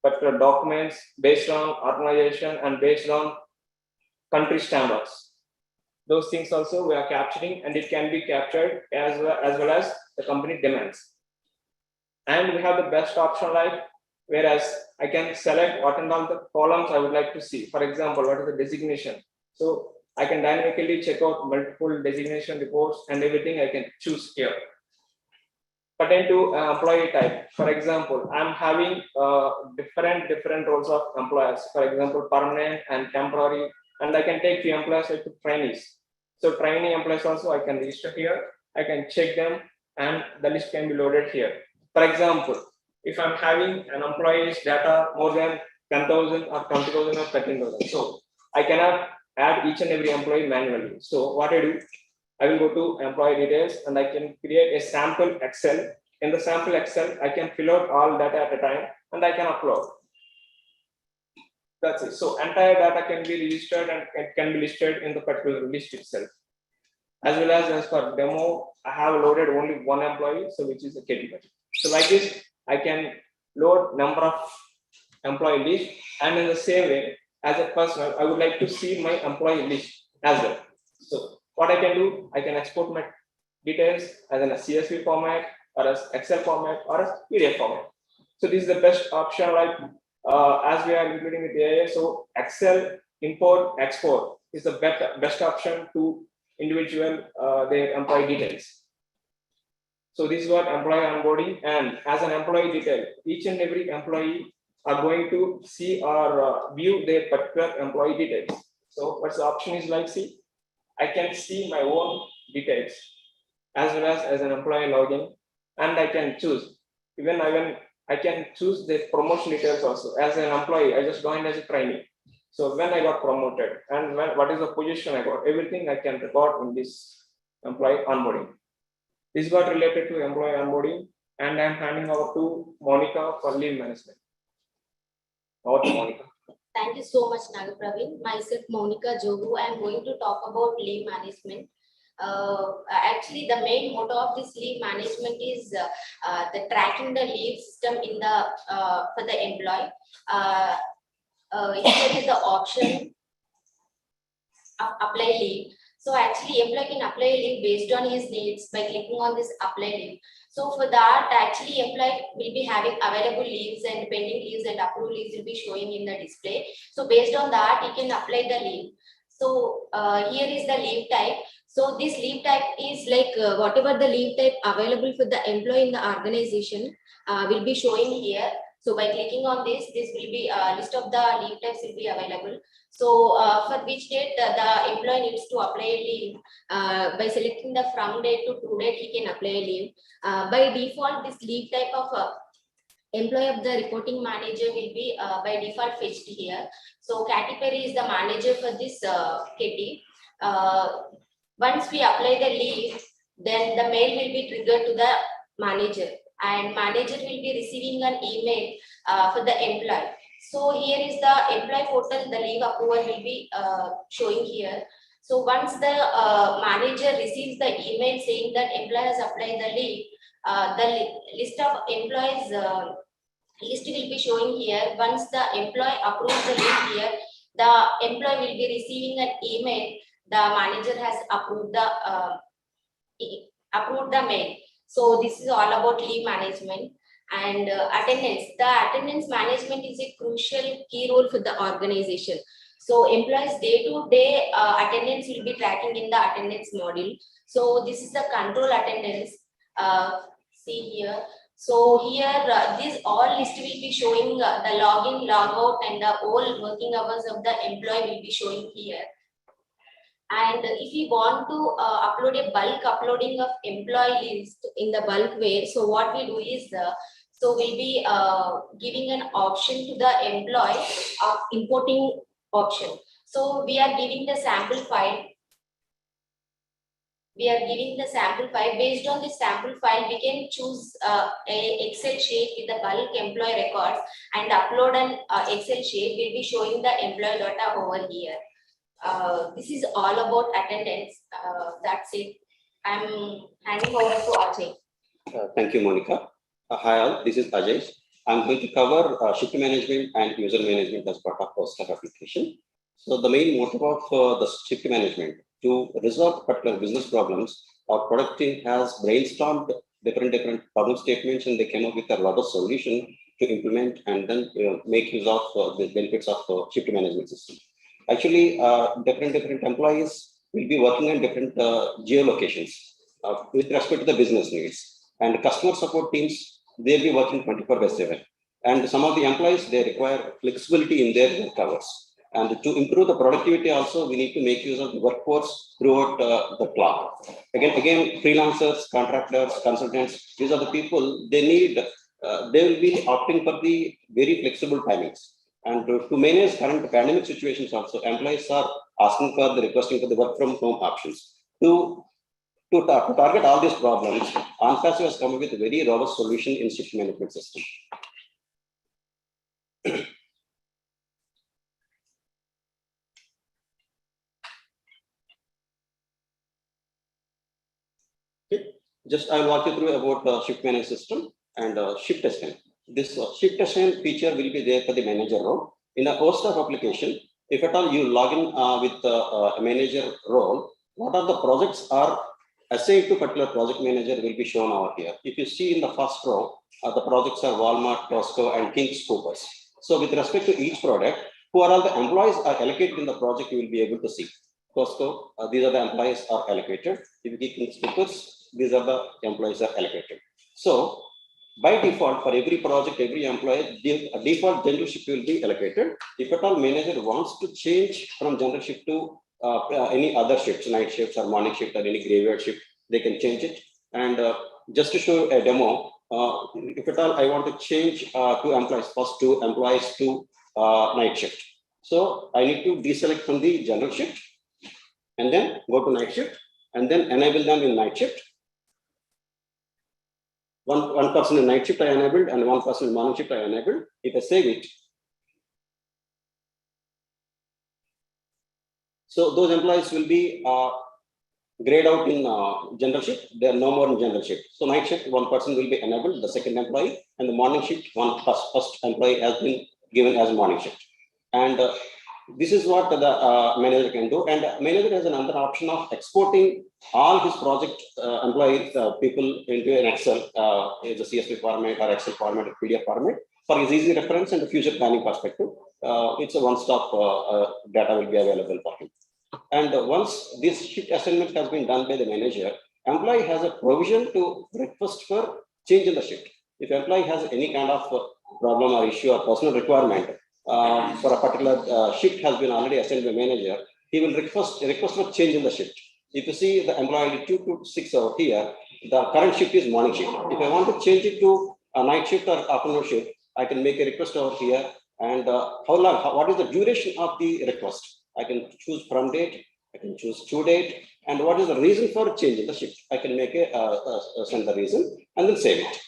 particular documents based on organization and based on country standards. Those things also we are capturing, and it can be captured as well as the company demands. And we have the best option, like whereas I can select what and all the columns I would like to see. For example, what is the designation? So I can dynamically check out multiple designation reports and everything I can choose here. Pertain to employee type. For example, I'm having different roles of employers. For example, permanent and temporary, and I can take few employees to trainees. So trainee employees also I can register here. I can check them, and the list can be loaded here. For example, if I'm having an employee's data more than 10,000 or 20,000 or 13,000, so I cannot add each and every employee manually. So what I do, I will go to employee details, and I can create a sample Excel. In the sample Excel, I can fill out all data at a time, and I can upload. That's it. So entire data can be registered and it can be listed in the particular list itself. As well as for demo, I have loaded only one employee, so which is a category. So like this, I can load number of employee list, and in the same way, as a personal, I would like to see my employee list as well. So what I can do, I can export my details as in a CSV format, or as Excel format, or as PDF format. So this is the best option, like as we are including with AI. So Excel import export is the best option to individual their employee details. So this is what employee onboarding, and as an employee detail, each and every employee are going to see or view their particular employee details. So what's the option is like, see, I can see my own details as well as an employee login, and I can choose. Even I can choose the promotion details also. As an employee, I just joined as a trainee. So when I got promoted, and what is the position I got, everything I can record in this employee onboarding. This got related to employee onboarding, and I'm handing over to Monica for leave management. Over to Monica. Thank you so much, Nagapraveen. Myself, Monica Jogu. I am going to talk about leave management. Actually, the main motto of this leave management is the tracking the leave system in the for the employee. Here is the option of apply leave. So actually, employee can apply leave based on his needs by clicking on this apply leave. So for that, actually, employee will be having available leaves and pending leaves and approved leaves will be showing in the display. So based on that, he can apply the leave. So here is the leave type. So this leave type is like whatever the leave type available for the employee in the organization will be showing here. So by clicking on this will be a list of the leave types will be available. So for which date the employee needs to apply a leave, by selecting the from date to to date, he can apply a leave. By default, this leave type of employee of the reporting manager will be by default fetched here. So Katy Perry is the manager for this Katy. Once we apply the leave, then the mail will be triggered to the manager, and manager will be receiving an email for the employee. So here is the employee portal, the leave approval will be showing here. So once the manager receives the email saying that employee has applied the leave, the list of employees list will be showing here. Once the employee approves the leave here, the employee will be receiving an email. The manager has approved the mail. So this is all about leave management. And attendance. The attendance management is a crucial key role for the organization. So employees day-to-day attendance will be tracking in the attendance module. So this is the control attendance. See here. So here, this all list will be showing the login, logout, and the all working hours of the employee will be showing here. And if we want to upload a bulk uploading of employee list in the bulk way, so what we do is, so we'll be giving an option to the employee of importing option. So we are giving the sample file. Based on this sample file, we can choose a Excel sheet with the bulk employee records and upload an Excel sheet. We'll be showing the employee data over here. This is all about attendance. That's it. I'm handing over to Ajay. Thank you, Monica. Hi all, this is Ajay. I'm going to cover shift management and user management as part of Ostaff application. So the main motive of the shift management to resolve particular business problems, our product team has brainstormed different problem statements, and they came up with a robust solution to implement and then make use of the benefits of shift management system. Actually, different employees will be working on different geolocations with respect to the business needs. And customer support teams, they'll be working 24/7. And some of the employees, they require flexibility in their work hours. And to improve the productivity also, we need to make use of the workforce throughout the clock. Again, freelancers, contractors, consultants, these are the people, they will be opting for the very flexible timings. And to manage current pandemic situations also, employees are requesting for the work from home options. To target all these problems, OnPassive has come up with a very robust solution in shift management system. Okay. Just I'll walk you through about the shift management system and shift assign. This shift assign feature will be there for the manager role. In a Ostaff application, if at all you log in with a manager role, what are the projects are assigned to particular project manager will be shown over here. If you see in the first row, the projects are Walmart, Costco, and King's Coopers. So with respect to each product, who are all the employees are allocated in the project, you will be able to see. Costco, these are the employees are allocated. If you keep King's Coopers, these are the employees are allocated. So by default, for every project, every employee, a default general shift will be allocated. If at all manager wants to change from general shift to any other shifts, night shifts or morning shift or any graveyard shift, they can change it. And just to show a demo, if at all I want to change two employees, first two employees to night shift. So I need to deselect from the general shift and then go to night shift and then enable them in night shift. One person in night shift I enabled and one person in morning shift I enabled. If I save it, so those employees will be grayed out in general shift. They are no more in general shift. So night shift, one person will be enabled, the second employee, and the morning shift, first employee has been given as morning shift. And this is what the manager can do. And manager has another option of exporting all his project employee people into an Excel, as a CSV format or Excel format or PDF format for his easy reference and the future planning perspective. It's a one-stop data will be available for him. And once this shift assignment has been done by the manager, employee has a provision to request for change in the shift. If employee has any kind of problem or issue or personal requirement for a particular shift has been already assigned by manager, he will request for change in the shift. If you see the employee 2 to 6 over here, the current shift is morning shift. If I want to change it to a night shift or afternoon shift, I can make a request over here. And what is the duration of the request? I can choose from date, I can choose to date, and what is the reason for changing the shift? I can make send the reason and then save it.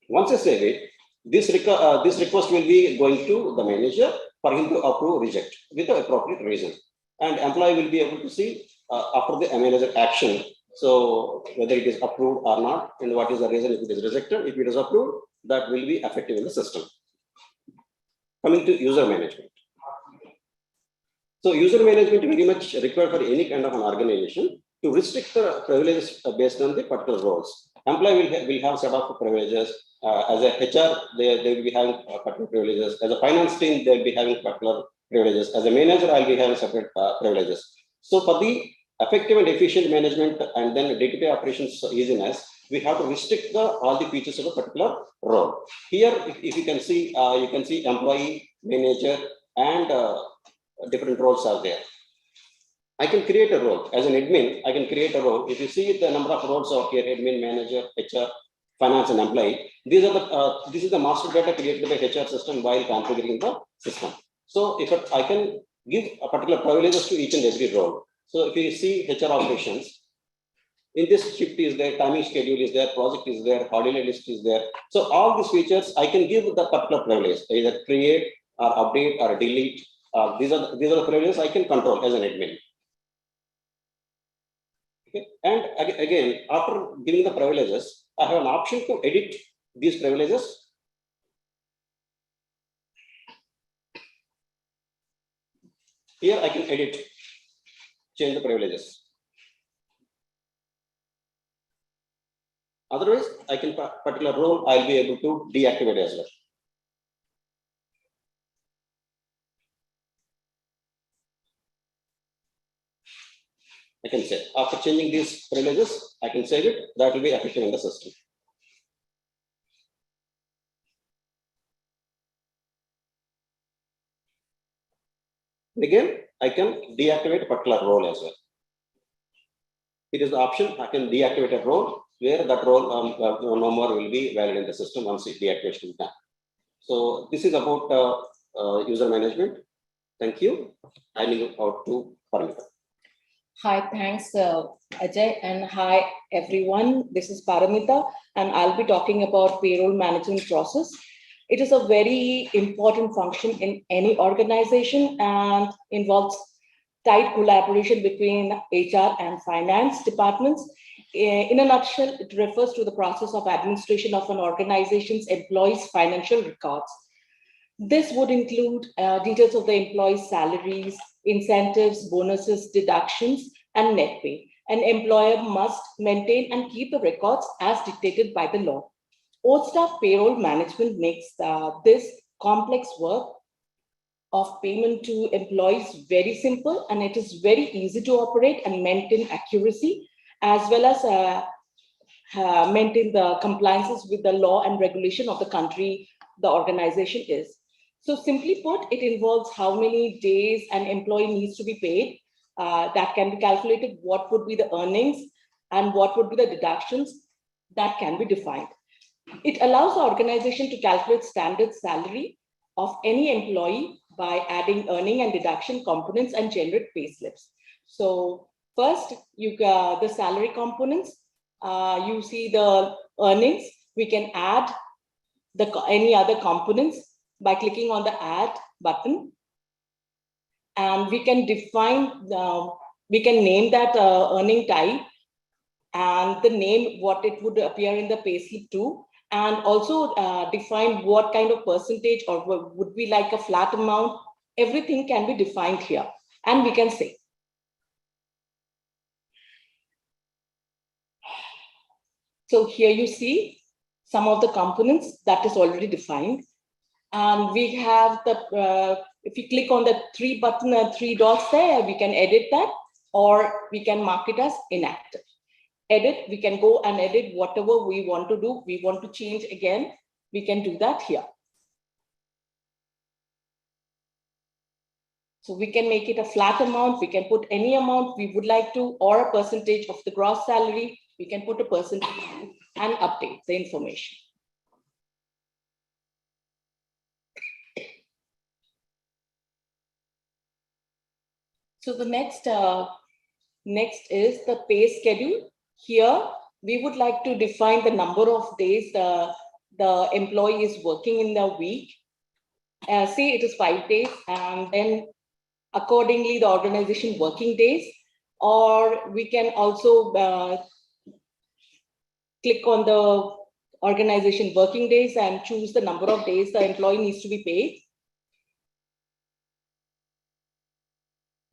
Once I save it, this request will be going to the manager for him to approve, reject with the appropriate reason. And employee will be able to see after the manager action, so whether it is approved or not, and what is the reason if it is rejected. If it is approved, that will be effective in the system. Coming to user management. So user management very much required for any kind of an organization to restrict the privileges based on the particular roles. Employee will have set of privileges, as a HR, they will be having particular privileges. As a finance team, they'll be having particular privileges. As a manager, I'll be having separate privileges. So for the effective and efficient management and then day-to-day operations easiness, we have to restrict all the features of a particular role. Here, if you can see employee, manager, and different roles are there. I can create a role as an admin. I can create a role. If you see the number of roles of here, admin, manager, HR, finance, and employee. These are the this is the master data created by HR system while configuring the system. So if I can give a particular privileges to each and every role. So if you see HR operations, in this shift is there, timing schedule is there, project is there, holiday list is there. So all these features I can give the particular privilege, either create or update or delete. These are the privileges I can control as an admin. Okay. And again, after giving the privileges, I have an option to edit these privileges. Here I can edit, change the privileges. Otherwise, I can particular role I'll be able to deactivate as well. I can say after changing these privileges, I can save it. That will be effective in the system. Again, I can deactivate a particular role as well. It is the option I can deactivate a role where that role no more will be valid in the system once the deactivation is done. So this is about user management. Thank you. I leave out to Paramita. Hi, thanks Ajay, and hi everyone. This is Paramita, and I'll be talking about payroll management process. It is a very important function in any organization and involves tight collaboration between HR and finance departments. In a nutshell, it refers to the process of administration of an organization's employees' financial records. This would include details of the employees' salaries, incentives, bonuses, deductions, and net pay. An employer must maintain and keep the records as dictated by the law. Ostaff payroll management makes this complex work of payment to employees very simple, and it is very easy to operate and maintain accuracy, as well as maintain the compliances with the law and regulation of the country the organization is. So simply put, it involves how many days an employee needs to be paid. That can be calculated, what would be the earnings and what would be the deductions that can be defined. It allows the organization to calculate standard salary of any employee by adding earning and deduction components and generate pay slips. So first, the salary components, you see the earnings. We can add any other components by clicking on the add button, and we can define we can name that earning type and the name what it would appear in the payslip too, and also define what kind of percentage or would be like a flat amount. Everything can be defined here, and we can say. So here you see some of the components that is already defined. And we have the, if you click on the three dots there, we can edit that, or we can mark it as inactive. Edit, we can go and edit whatever we want to do. We want to change again, we can do that here. So we can make it a flat amount. We can put any amount we would like to, or a percentage of the gross salary. We can put a percentage and update the information. So the next is the pay schedule. Here, we would like to define the number of days the employee is working in the week. Say it is 5 days, and then accordingly the organization working days, or we can also click on the organization working days and choose the number of days the employee needs to be paid.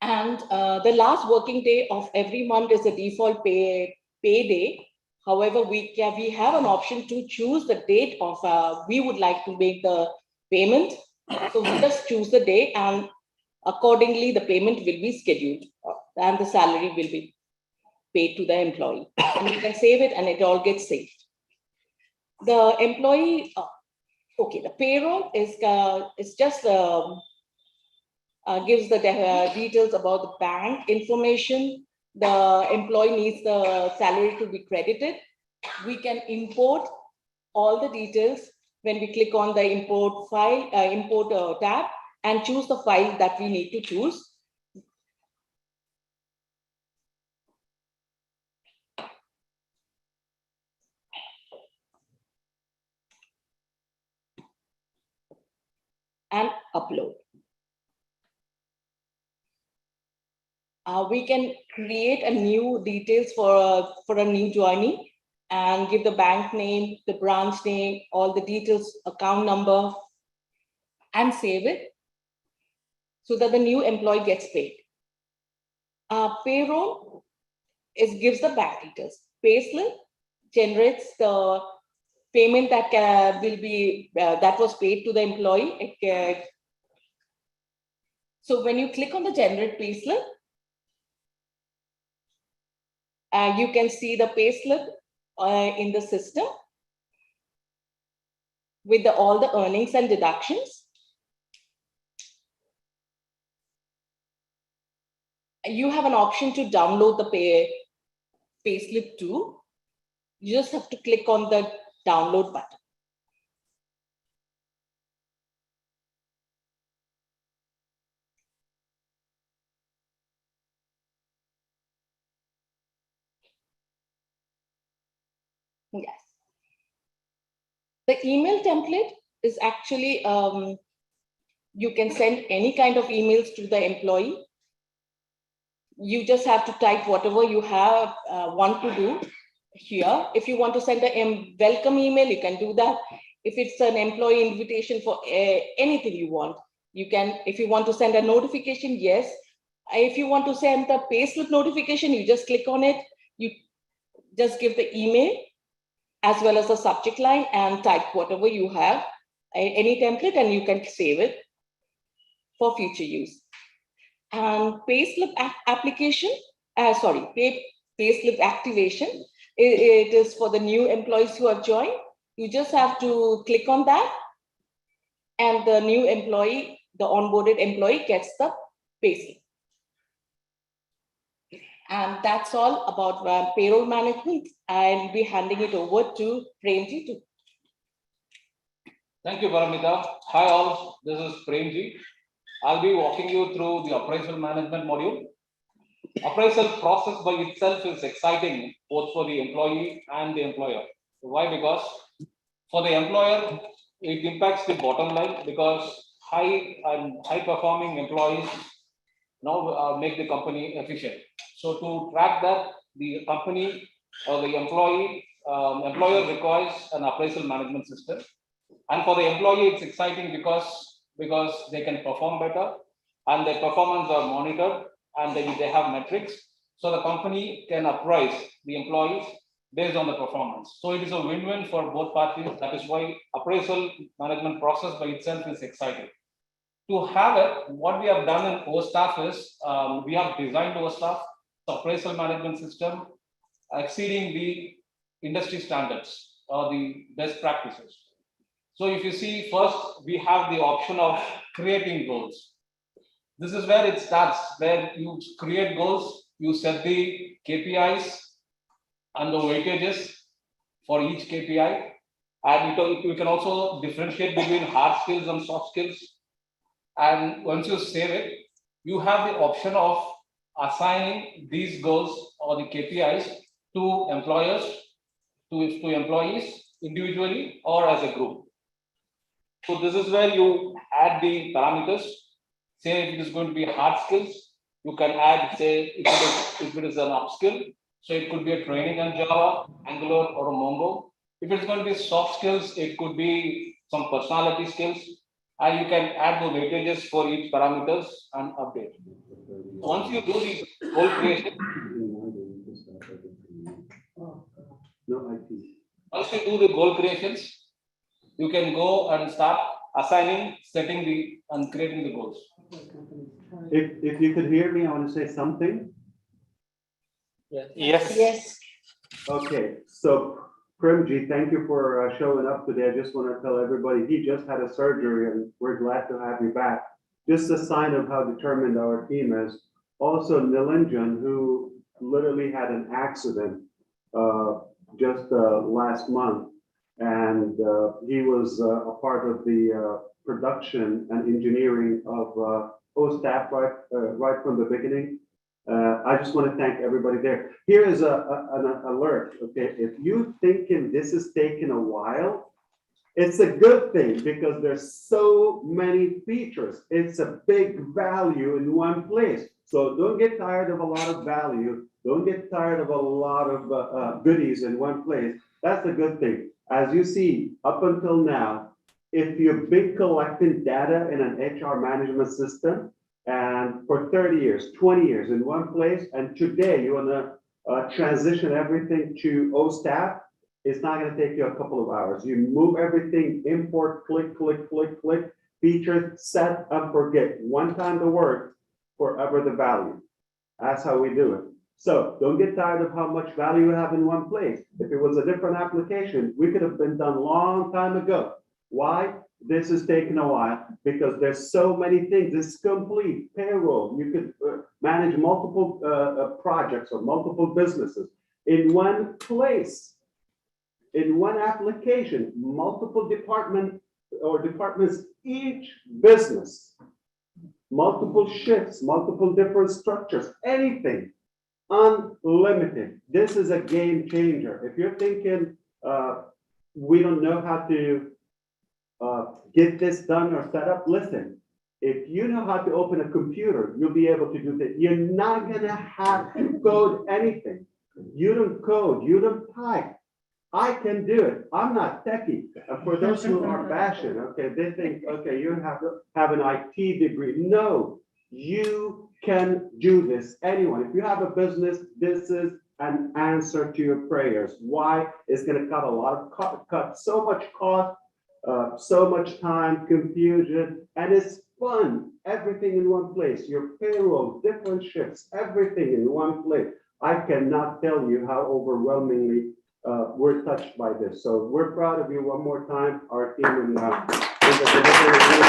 And the last working day of every month is the default pay day. However, we have an option to choose the date of we would like to make the payment. So we just choose the date, and accordingly the payment will be scheduled and the salary will be paid to the employee. And you can save it and it all gets saved. The employee, okay, the payroll is just gives the details about the bank information. The employee needs the salary to be credited. We can import all the details when we click on the import file, import tab, and choose the file that we need to choose. And upload. We can create a new details for a new joinee and give the bank name, the branch name, all the details, account number, and save it so that the new employee gets paid. Payroll gives the bank details. Payslip generates the payment that will be that was paid to the employee. So when you click on the generate payslip, you can see the payslip in the system with all the earnings and deductions. You have an option to download the payslip too. You just have to click on the download button. Yes. The email template is actually, you can send any kind of emails to the employee. You just have to type whatever you have want to do here. If you want to send a welcome email, you can do that. If it's an employee invitation for anything you want, you can. If you want to send a notification, yes. If you want to send the payslip notification, you just click on it. You just give the email as well as the subject line and type whatever you have, any template, and you can save it for future use. And payslip application, payslip activation, it is for the new employees who have joined. You just have to click on that, and the new employee, the onboarded employee, gets the payslip. And that's all about payroll management. I'll be handing it over to Premji too. Thank you, Paramita. Hi all, this is Premji. I'll be walking you through the appraisal management module. Appraisal process by itself is exciting both for the employee and the employer. Why? Because for the employer, it impacts the bottom line because high performing employees now make the company efficient. So to track that, the company or the employer requires an appraisal management system. And for the employee, it's exciting because they can perform better and their performance are monitored and they have metrics. So the company can appraise the employees based on the performance. So it is a win-win for both parties. That is why appraisal management process by itself is exciting. To have it, what we have done in Ostaff is we have designed Ostaff appraisal management system exceeding the industry standards or the best practices. So if you see, first, we have the option of creating goals. This is where it starts, where you create goals, you set the KPIs and the weightages for each KPI. And you can also differentiate between hard skills and soft skills. And once you save it, you have the option of assigning these goals or the KPIs to employers, to employees individually or as a group. So this is where you add the parameters. Say if it is going to be hard skills, you can add, say, if it is an upskill, so it could be a training on Java, Angular, or a Mongo. If it's going to be soft skills, it could be some personality skills, and you can add the weightages for each parameters and update. Once you do the goal creation, No, we do the goal creations, you can go and start assigning, setting and creating the goals. If you could hear me, I want to say something. Yes. Yes. Okay, so Premji, thank you for showing up today. I just want to tell everybody, he just had a surgery and we're glad to have you back. Just a sign of how determined our team is. Also, Nilanjan, who literally had an accident just last month. And he was a part of the production and engineering of Ostaff right from the beginning. I just want to thank everybody there. Here is an alert, okay? If you thinking this is taking a while, it's a good thing because there's so many features. It's a big value in one place. So don't get tired of a lot of value. Don't get tired of a lot of goodies in one place. That's a good thing. As you see, up until now, if you've been collecting data in an HR management system, and for 30 years, 20 years in one place, and today you want to transition everything to Ostaff, it's not going to take you a couple of hours. You move everything, import, click, click, click, click, features, set, and forget. One time the work, forever the value. That's how we do it. So don't get tired of how much value you have in one place. If it was a different application, we could have been done a long time ago. Why? This is taking a while because there's so many things. It's complete payroll. You could manage multiple projects or multiple businesses in one place, in one application, multiple departments, each business, multiple shifts, multiple different structures, anything, unlimited. This is a game changer. If you're thinking we don't know how to get this done or set up, listen, if you know how to open a computer, you'll be able to do that. You're not gonna have to code anything. You don't code, you don't type. I can do it. I'm not techie. For those who are bashing, okay, they think, okay, you have to have an IT degree. No, you can do this. Anyone, if you have a business, this is an answer to your prayers. Why? It's gonna cut a lot of cut so much cost, so much time, confusion, and it's fun. Everything in one place, your payroll, different shifts, everything in one place. I cannot tell you how overwhelmingly we're touched by this. So we're proud of you one more time, our team in the delivery group.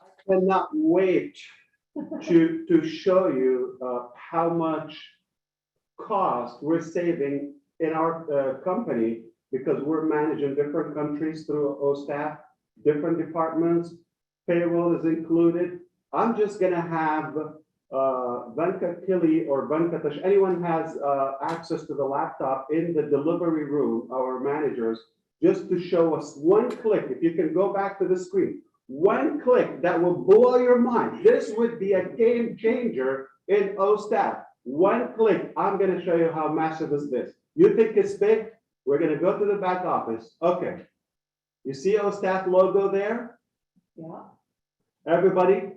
I cannot wait to show you how much cost we're saving in our company because we're managing different countries through Ostaff, different departments, payroll is included. I'm just gonna have Venkat Kili or Venkatash, anyone has access to the laptop in the delivery room, our managers, just to show us one click. If you can go back to the screen, one click that will blow your mind. This would be a game changer in Ostaff. One click, I'm gonna show you how massive is this. You think it's big? We're gonna go to the back office. Okay. You see Ostaff logo there? Yeah. Everybody,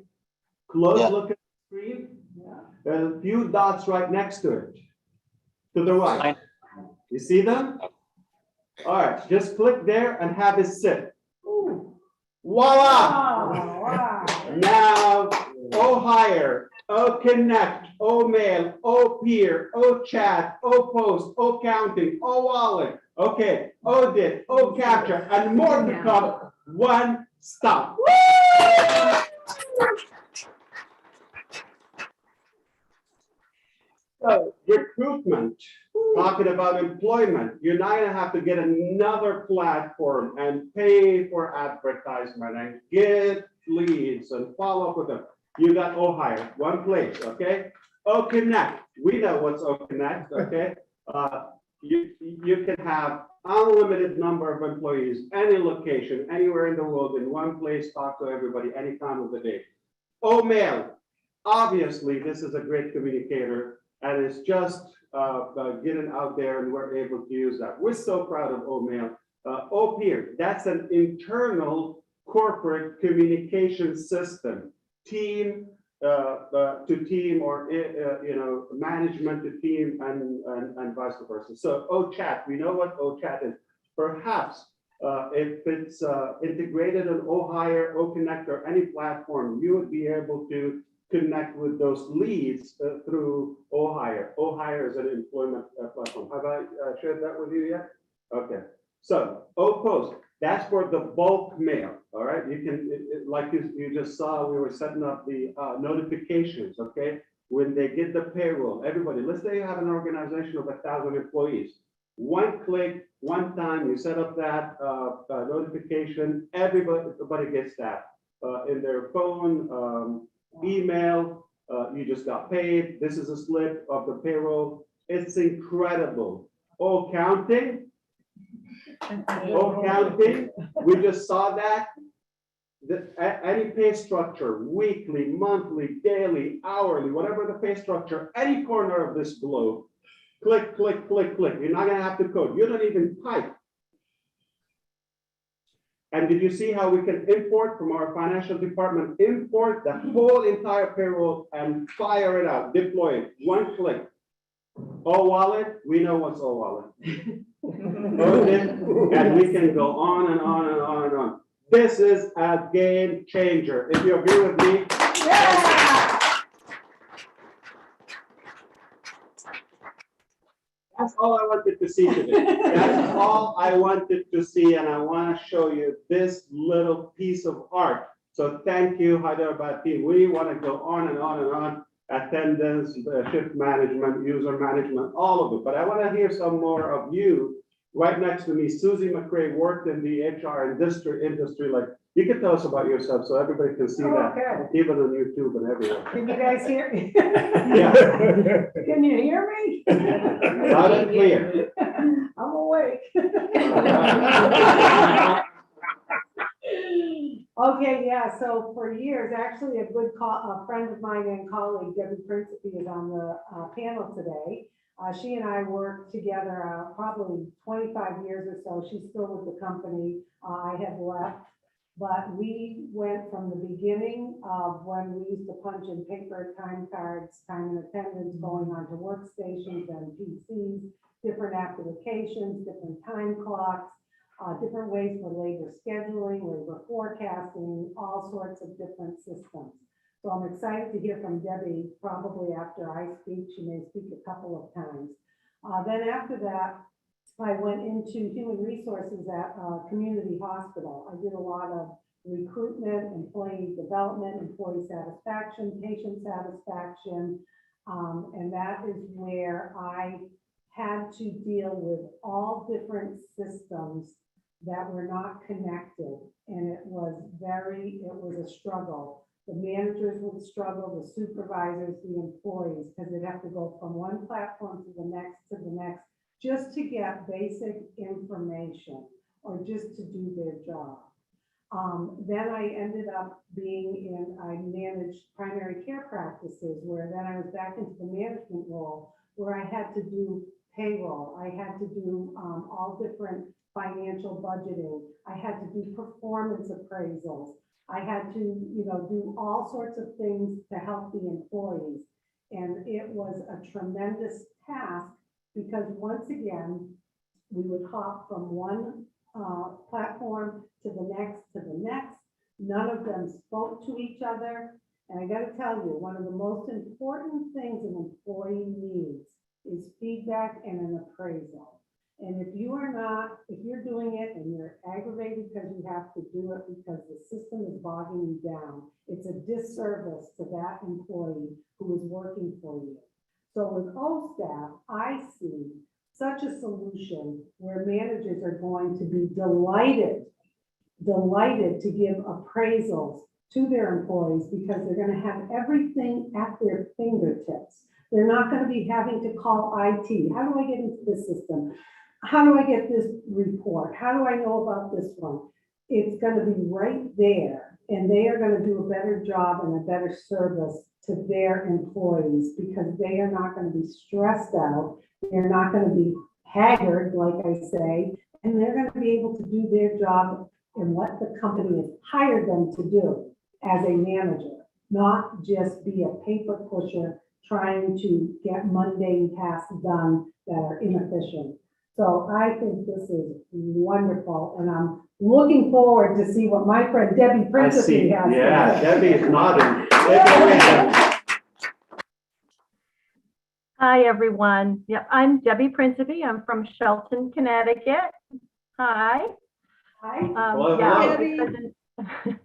close Yeah. look at the screen. Yeah. There's a few dots right next to it. To the right. You see them? All right, just click there and have it sit. Ooh. Voila! Wow. Now, O hire, O connect, O mail, O peer, O chat, O post, O counting, O wallet. Okay, O dit, O capture, and more to come. One stop. So recruitment, talking about employment, you're not gonna have to get another platform and pay for advertisement and get leads and follow up with them. You got OHire, one place, okay? OConnect, we know what's OConnect, okay? You can have unlimited number of employees, any location, anywhere in the world, in one place, talk to everybody, any time of the day. OMail, obviously, this is a great communicator, and it's just getting out there and we're able to use that. We're so proud of OMail. OPeer, that's an internal corporate communication system. Team to team or, management to team and vice versa. So OChat, we know what OChat is. Perhaps if it's integrated on OHire, OConnect, or any platform, you would be able to connect with those leads through OHire. OHire is an employment platform. Have I shared that with you yet? Okay. So OPost, that's for the bulk mail. All right. You can, like you just saw, we were setting up the notifications. Okay. When they get the payroll, everybody, let's say you have an organization of 1,000 employees. One click, one time, you set up that notification. Everybody gets that in their phone, email. You just got paid. This is a slip of the payroll. It's incredible. Oh, counting. Oh, counting. We just saw that. Any pay structure, weekly, monthly, daily, hourly, whatever the pay structure, any corner of this globe. Click, click, click, click. You're not going to have to code. You don't even type. And did you see how we can import from our financial department, import the whole entire payroll and fire it out, deploy it, one click. O-Wallet, we know what's O-Wallet. Okay? And we can go on and on and on and on. This is a game changer. If you agree with me, yeah. That's all I wanted to see today. That's all I wanted to see, and I want to show you this little piece of art. So thank you, Hyderabad team. We want to go on and on and on. Attendance, shift management, user management, all of it. But I want to hear some more of you. Right next to me, Susie McRae worked in the HR industry. Like, you can tell us about yourself so everybody can see that, even on YouTube and everywhere. Can you guys hear me? Yeah. Can you hear me? Loud and clear. I'm awake. Okay, yeah, so for years, actually a friend of mine and colleague, Debbie Principe, is on the panel today. She and I worked together probably 25 years or so. She's still with the company. I have left, but we went from the beginning of when we used to punch in paper time cards, time and attendance, going onto workstations and PCs, different applications, different time clocks, different ways for labor scheduling, labor forecasting, all sorts of different systems. So I'm excited to hear from Debbie. Probably after I speak, she may speak a couple of times. Then after that, I went into human resources at a community hospital. I did a lot of recruitment, employee development, employee satisfaction, patient satisfaction, and that is where I had to deal with all different systems that were not connected, and it was a struggle. The managers would struggle, the supervisors, the employees, because they'd have to go from one platform to the next, just to get basic information or just to do their job. Then I ended up I managed primary care practices, where then I was back into the management role, where I had to do payroll. I had to do all different financial budgeting. I had to do performance appraisals. I had to, do all sorts of things to help the employees. And it was a tremendous task because once again, we would hop from one platform to the next. None of them spoke to each other. And I got to tell you, one of the most important things an employee needs is feedback and an appraisal. And if you're doing it and you're aggravated because you have to do it because the system is bogging you down, it's a disservice to that employee who is working for you. So with Ostaff, I see such a solution where managers are going to be delighted to give appraisals to their employees because they're going to have everything at their fingertips. They're not going to be having to call IT. How do I get into the system? How do I get this report? How do I know about this one? It's going to be right there, and they are going to do a better job and a better service to their employees because they are not going to be stressed out. They're not going to be haggard, like I say, and they're going to be able to do their job and what the company has hired them to do as a manager. not just be a paper pusher trying to get mundane tasks done that are inefficient. So I think this is wonderful, and I'm looking forward to see what my friend Debbie I Principe see, has. to yeah, say. Debbie is nodding. Debbie, Hi, everyone. Yep, I'm Debbie Principe. I'm from Shelton, Connecticut. Hi. Hi. Hello, Yeah, hello. I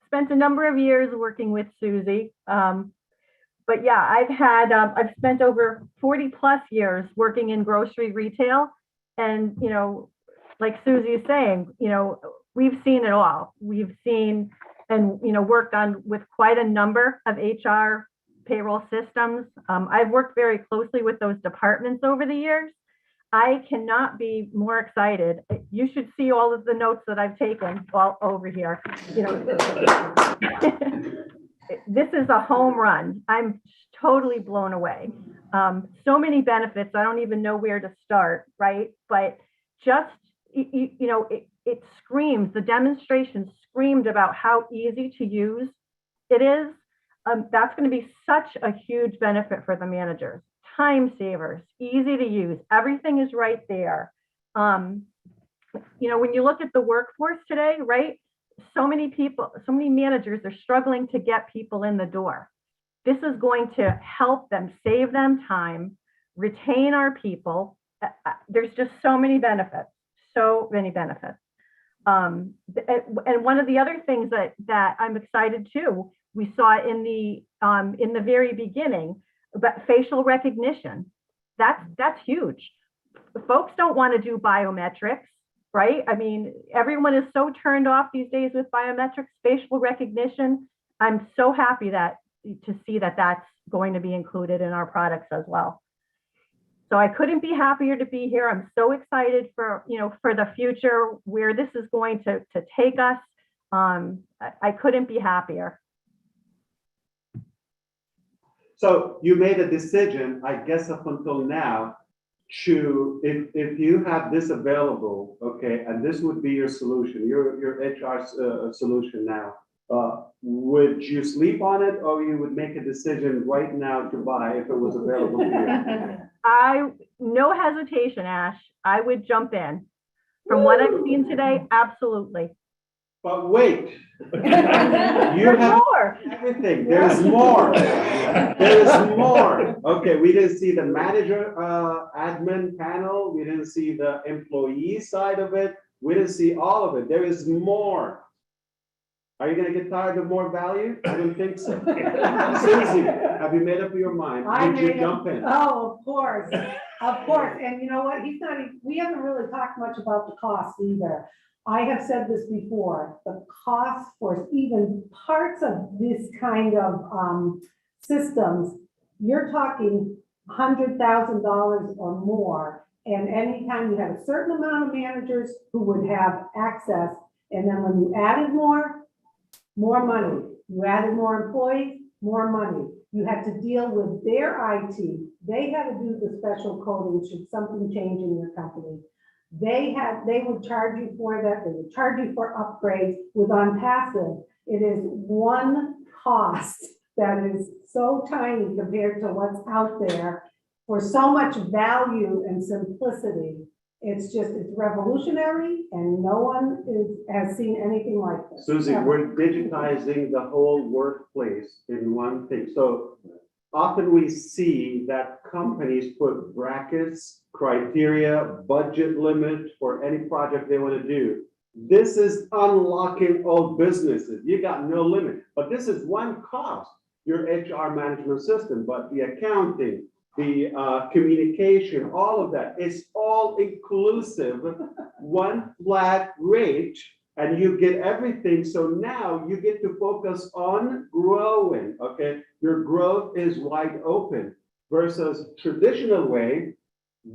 spent a number of years working with Susie. But yeah, I've spent over 40 plus years working in grocery retail. And, you know, like Susie is saying, you know, we've seen it all. We've seen and, you know, worked on with quite a number of HR payroll systems. I've worked very closely with those departments over the years. I cannot be more excited. You should see all of the notes that I've taken all over here. You know, this is a home run. I'm totally blown away. So many benefits. I don't even know where to start, right? But just, you know, it screams, the demonstration screamed about how easy to use it is. That's going to be such a huge benefit for the managers. Time savers, easy to use. Everything is right there. You know, when you look at the workforce today, right? So many people, so many managers are struggling to get people in the door. This is going to help them, save them time, retain our people. There's just so many benefits, so many benefits. And one of the other things that I'm excited too, we saw in the very beginning, but facial recognition, that's huge. Folks don't want to do biometrics, right? I mean, everyone is so turned off these days with biometrics, facial recognition. I'm so happy to see that that's going to be included in our products as well. So I couldn't be happier to be here. I'm so excited for, you know, for the future where this is going to take us. I couldn't be happier. So you made a decision, I guess up until now, to, if you have this available, okay, and this would be your solution, your HR solution now, would you sleep on it, or you would make a decision right now to buy if it was available to you? No hesitation, Ash. I would jump in. From what I've seen today, absolutely. But wait, you There's have more. everything. There's more. There is more. Okay, we didn't see the manager admin panel. We didn't see the employee side of it. We didn't see all of it. There is more. Are you going to get tired of more value? I don't think so. Susie, have you made up your mind? Did you jump in? Oh, of course. Of course. And you know what? We haven't really talked much about the cost either. I have said this before, the cost for even parts of this kind of systems, you're talking $100,000 or more. And anytime you have a certain amount of managers who would have access, and then when you added more money. You added more employees, more money. You had to deal with their IT. They had to do the special coding should something change in your company. They would charge you for that. They would charge you for upgrades. With OnPassive, it is one cost that is so tiny compared to what's out there for so much value and simplicity. It's revolutionary, and no one has seen anything like this. Susie, we're digitizing the whole workplace in one thing. So often we see that companies put brackets, criteria, budget limit for any project they want to do. This is unlocking all businesses. You got no limit, but this is one cost, your HR management system, but the accounting, the communication, all of that, it's all inclusive, one flat rate, and you get everything. So now you get to focus on growing, okay? Your growth is wide open versus traditional way,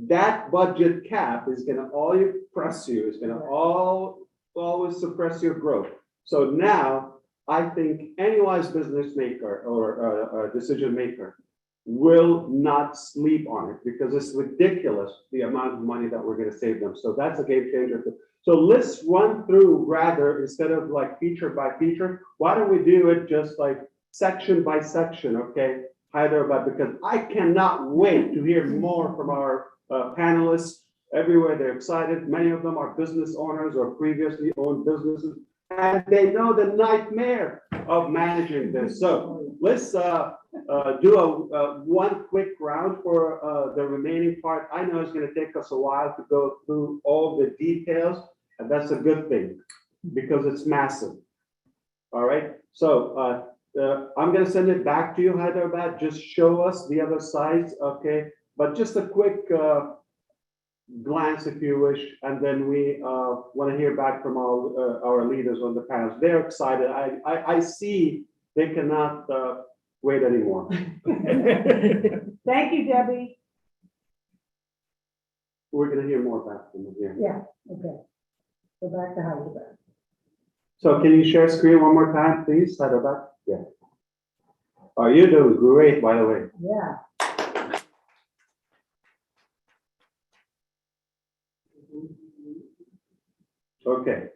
that budget cap is gonna always press you, it's gonna always suppress your growth. So now I think any wise business maker or decision maker will not sleep on it because it's ridiculous the amount of money that we're going to save them. So that's a game changer. So let's run through rather instead of like feature by feature. Why don't we do it just like section by section, okay, Hyderabad, because I cannot wait to hear more from our panelists everywhere. They're excited. Many of them are business owners or previously owned businesses, and they know the nightmare of managing this. So let's do one quick round for the remaining part. I know it's going to take us a while to go through all the details, and that's a good thing because it's massive. All right, so I'm going to send it back to you, Hyderabad. Just show us the other sides, okay? But just a quick glance, if you wish, and then we want to hear back from our leaders on the panels. They're excited. I see they cannot wait anymore. Thank you, Debbie. We're going to hear more back from them here. Yeah, okay. Go back to Hyderabad. So can you share screen one more time, please, Hyderabad? Yeah. Oh, you're doing great, by the way. Yeah. Okay.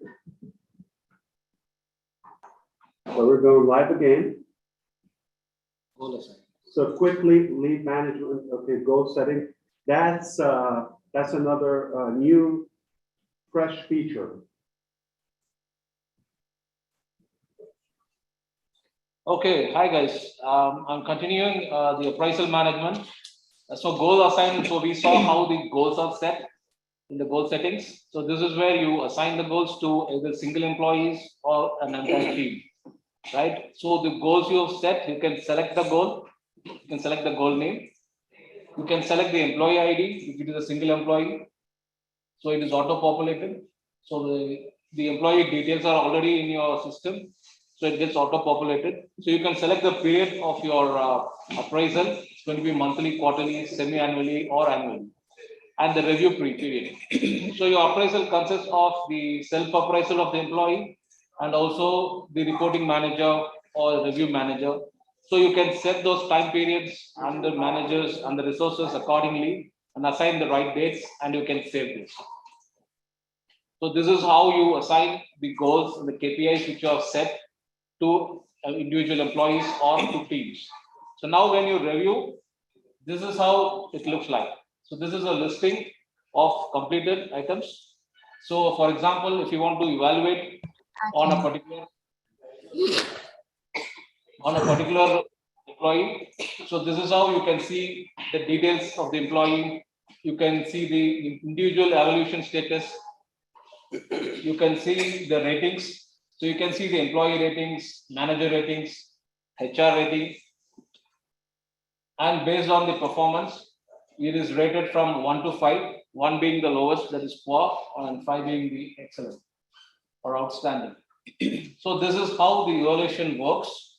So we're going live again. So quickly, lead management, okay, goal setting. That's another new, fresh feature. Okay, hi guys. I'm continuing the appraisal management. So goal assignment. So we saw how the goals are set in the goal settings. So this is where you assign the goals to either single employees or an entire team, right? So the goals you have set, you can select the goal. You can select the goal name. You can select the employee ID if it is a single employee. So it is auto-populated. So the employee details are already in your system. So it gets auto-populated. So you can select the period of your appraisal. It's going to be monthly, quarterly, semi-annually, or annually. And the review period. So your appraisal consists of the self-appraisal of the employee and also the reporting manager or review manager. So you can set those time periods and the managers and the resources accordingly and assign the right dates, and you can save this. So this is how you assign the goals and the KPIs which you have set to individual employees or to teams. So now when you review, this is how it looks like. So this is a listing of completed items. So for example, if you want to evaluate on a particular employee, so this is how you can see the details of the employee. You can see the individual evaluation status. You can see the ratings. So you can see the employee ratings, manager ratings, HR rating. And based on the performance, it is rated from 1 to 5, 1 being the lowest, that is poor, and 5 being the excellent or outstanding. So this is how the evaluation works.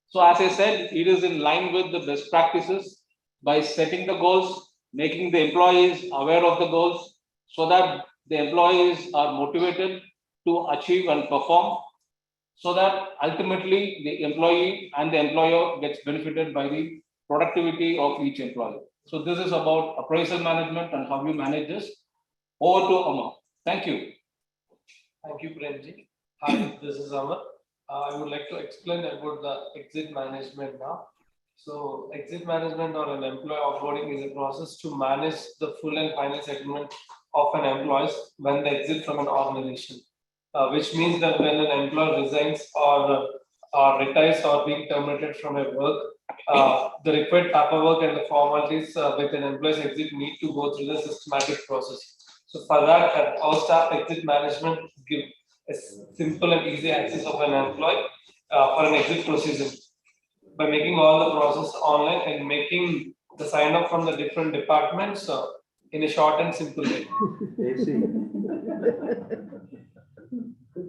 So as I said, it is in line with the best practices by setting the goals, making the employees aware of the goals so that the employees are motivated to achieve and perform, so that ultimately the employee and the employer gets benefited by the productivity of each employee. So this is about appraisal management and how you manage this. Over to Amar. Thank you. Thank you, Premji. Hi, this is Amar. I would like to explain about the exit management now. So exit management or an employee offboarding is a process to manage the full and final settlement of an employee when they exit from an organization, which means that when an employee resigns or retires or being terminated from a work, the required paperwork and the formalities with an employee's exit need to go through the systematic process. So for that, at Ostaff, exit management give a simple and easy access of an employee for an exit procedure by making all the process online and making the sign up from the different departments in a short and simple way.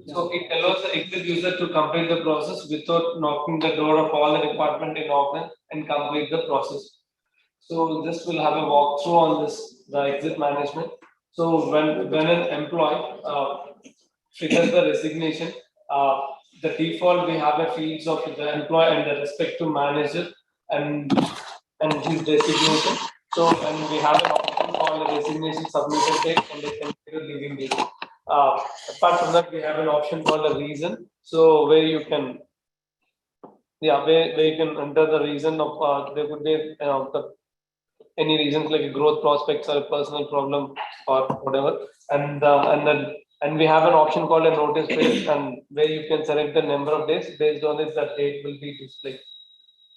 So it allows the exit user to complete the process without knocking the door of all the department in open and complete the process. So this will have a walkthrough on this, the exit management. So when an employee triggers the resignation, the default we have a fields of the employee and the respective manager and his designation. So when we have an option called the resignation submitted date and the considered leaving date. Apart from that, we have an option called a reason. So where you can Yeah, where you can enter the reason of there could be any reasons like growth prospects or a personal problem or whatever, and we have an option called a notice period, and where you can select the number of days. Based on it, that date will be displayed.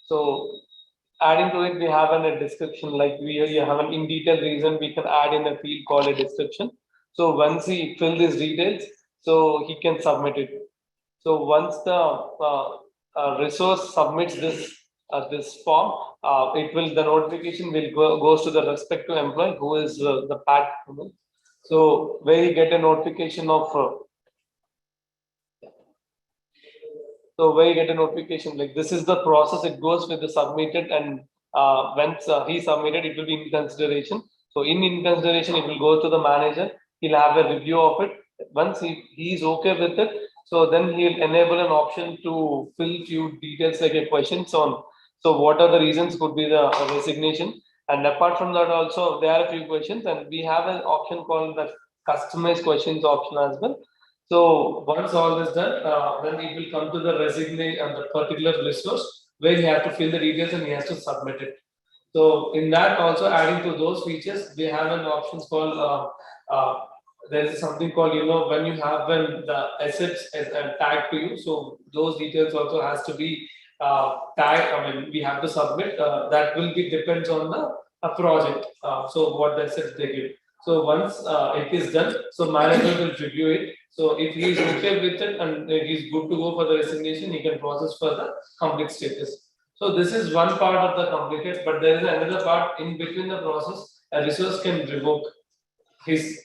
So adding to it, we have a description, like we have an in detail reason, we can add in a field called a description. So once he fill these details, so he can submit it. So once the resource submits this form, the notification will goes to the respective employee who is the PAT. So where you get a notification of like this is the process. It goes with the submitted, and once he submitted, it will be in consideration. So in consideration, it will go to the manager. He'll have a review of it. Once he is okay with it, so then he'll enable an option to fill few details like a questions on. So what are the reasons could be the resignation, and apart from that also there are a few questions, and we have an option called the customized questions option as well. So once all is done, then it will come to the resignation and the particular resource where he has to fill the details and he has to submit it. So in that also adding to those features, we have an options called there is something called, when you have the assets as tagged to you. So those details also has to be tagged. I mean, we have to submit. That will be depends on the project. So what the assets they give. So once it is done, so manager will review it. So if he is okay with it and he is good to go for the resignation, he can process for the complete status. So this is one part of the completed, but there is another part in between the process. A resource can revoke his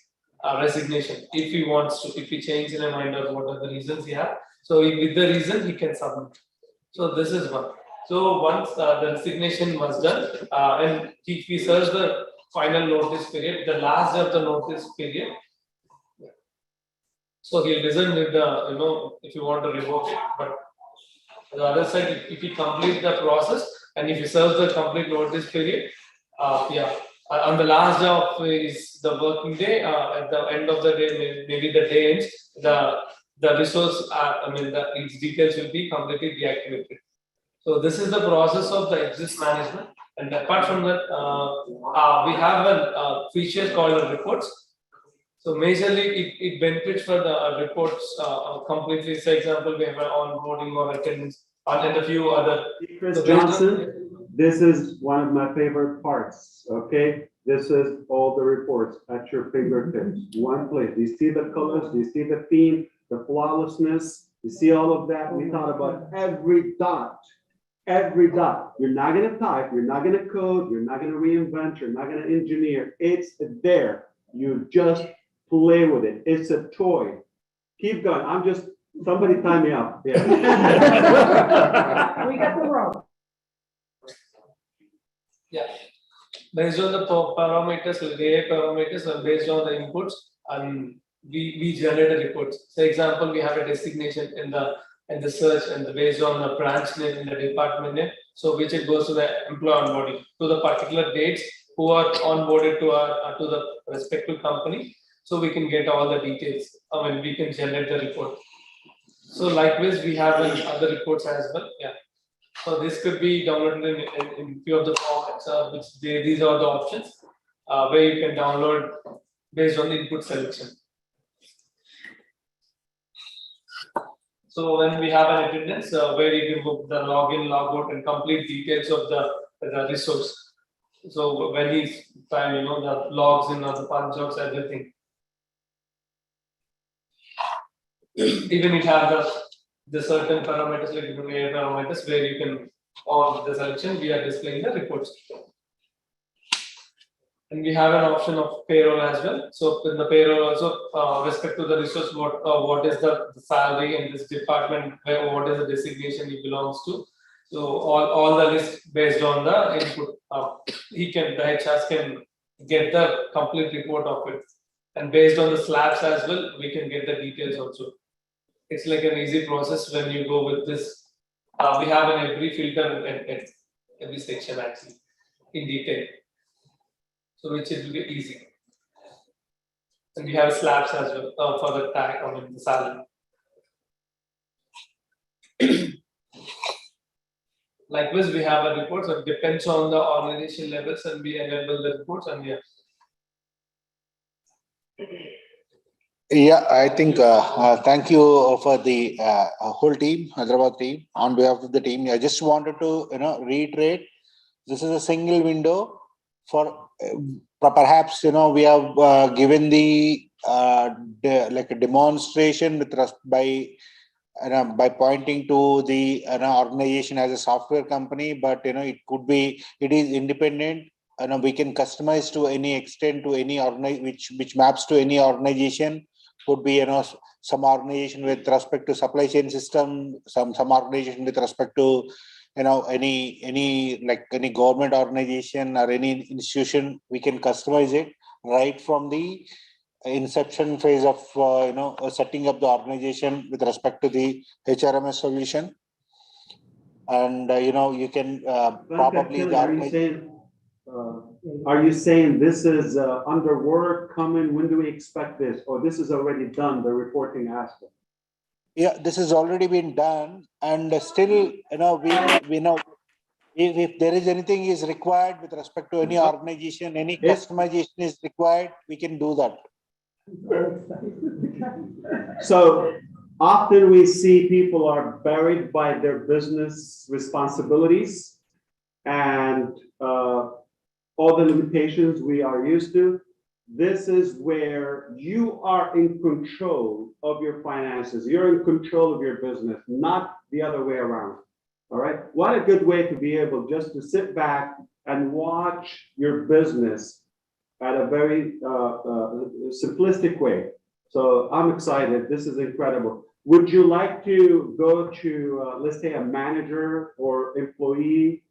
resignation if he wants to, if he changes in a mind or what are the reasons he have. So with the reason he can submit. So this is one. So once the resignation was done, and he serves the final notice period, the last day of the notice period. So he'll resign with the, if you want to revoke it, but on the other side, if he complete the process and if he serves the complete notice period, on the last day of the working day, at the end of the day, maybe the day ends, the resource, its details will be completely deactivated. So this is the process of the exist management. And apart from that, we have a feature called reports. So majorly, it benefits for the reports completely. For example, we have an onboarding or attendance, and a few other. Chris Johnson, this is one of my favorite parts. Okay, this is all the reports at your fingertips. One place. Do you see the colors? Do you see the theme? The flawlessness? You see all of that? We thought about every dot. Every dot. You're not going to type. You're not going to code. You're not going to reinvent. You're not going to engineer. It's there. You just play with it. It's a toy. Keep going. Somebody tie me up. Yeah. We got the rope. Yeah. Based on the parameters, AI parameters, and based on the inputs, and we generate the reports. So example, we have a designation in the search, and based on the branch name in the department name, so which it goes to the employee onboarding to the particular dates who are onboarded to the respective company. So we can get all the details. We can generate the report. So likewise, we have other reports as well. Yeah. So this could be downloaded in few of the formats, these are the options where you can download based on the input selection. So when we have an attendance, where you can book the login, logout, and complete details of the resource. So when he's trying, the logs in or the punch outs, everything. Even it have the certain parameters like AI parameters where you can on the selection we are displaying the reports. And we have an option of payroll as well. So in the payroll also respect to the resource, what is the salary in this department, what is the designation it belongs to. So all the list based on the input, the HRs can get the complete report of it. And based on the slabs as well, we can get the details also. It's like an easy process when you go with this. We have an every filter at every section actually in detail. So which it will be easy. And we have slabs as well for the tag the salary. Likewise, we have a report, so it depends on the organization levels and we enable the reports and yeah. Yeah, I think, thank you for the whole team, Hyderabad team. On behalf of the team, I just wanted to, reiterate, this is a single window for perhaps, we have given the like a demonstration with by pointing to the organization as a software company, but it could be, it is independent. We can customize to any extent to any which maps to any organization. Could be some organization with respect to supply chain system, some organization with respect to any government organization or any institution. We can customize it right from the inception phase of setting up the organization with respect to the HRMS solution. And you can probably are you saying this is under work coming? When do we expect this? Or this is already done, the reporting aspect? Yeah, this has already been done, and still, we know if there is anything is required with respect to any organization, any customization is required, we can do that. So often we see people are buried by their business responsibilities and all the limitations we are used to. This is where you are in control of your finances. You're in control of your business, not the other way around. All right. What a good way to be able just to sit back and watch your business at a very simplistic way. So I'm excited. This is incredible. Would you like to go to, let's say, a manager or employee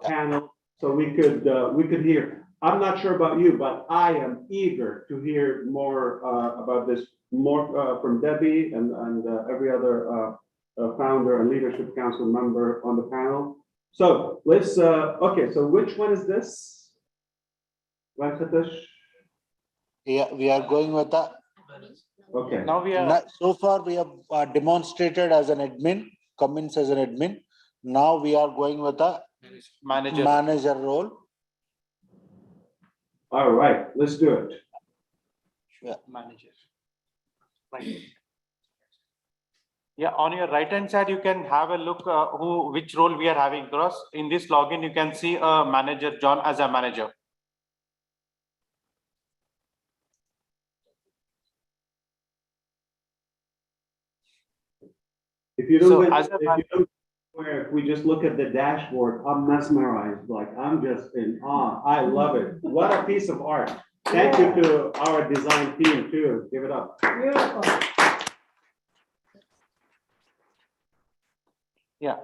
panel so we could hear? I'm not sure about you, but I am eager to hear more about this, more from Debbie and every other founder and leadership council member on the panel. So let's, okay, so which one is this? Yeah, we are going with that. Okay. Now we are. So far, we have demonstrated as an admin, Cummins as an admin. Now we are going with a manager role. All right, let's do it. Yeah, manager. Right. Yeah, on your right hand side, you can have a look which role we are having. Because in this login, you can see a manager, John, as a manager. If you don't, if we just look at the dashboard, I'm mesmerized. Like I'm just in awe. I love it. What a piece of art. Thank you to our design team too. Give it up. Beautiful. Yeah.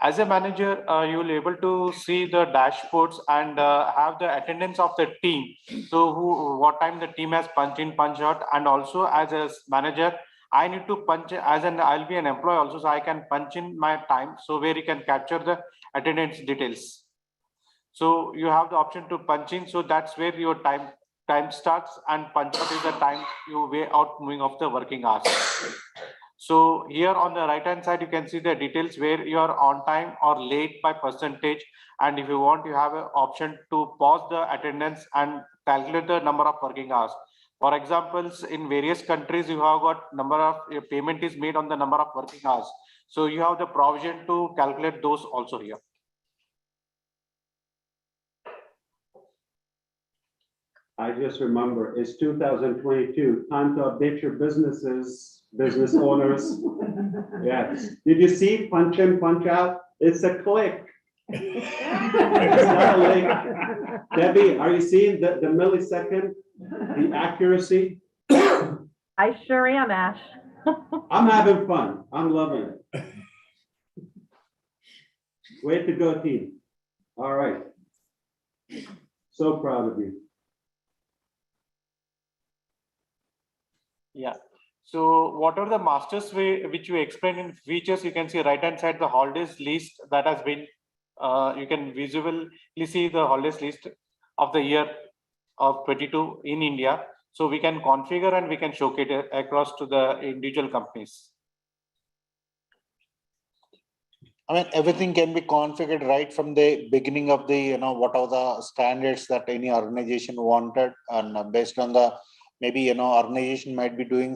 As a manager, you will be able to see the dashboards and have the attendance of the team. So what time the team has punched in, punched out, and also as a manager, I need to punch I'll be an employee also, so I can punch in my time. So where you can capture the attendance details. So you have the option to punch in. So that's where your time starts, and punch out is the time you way out moving of the working hours. So here on the right hand side, you can see the details where you are on time or late by percentage. And if you want, you have an option to pause the attendance and calculate the number of working hours. For examples, in various countries, you have got number of your payment is made on the number of working hours. So you have the provision to calculate those also here. I just remember it's 2022. Time to update your businesses, business owners. Yes. Did you see punch in, punch out? It's a click. It's not a link. Debbie, are you seeing the millisecond, the accuracy? I sure am, Ash. I'm having fun. I'm loving it. Way to go, team. All right. So proud of you. Yeah. So what are the masters way which you explained in features? You can see right hand side the holidays list that has been. You can visually see the holidays list of the year of 22 in India. So we can configure and we can showcase it across to the individual companies. I mean, everything can be configured right from the beginning of the, what are the standards that any organization wanted, and based on the, maybe, organization might be doing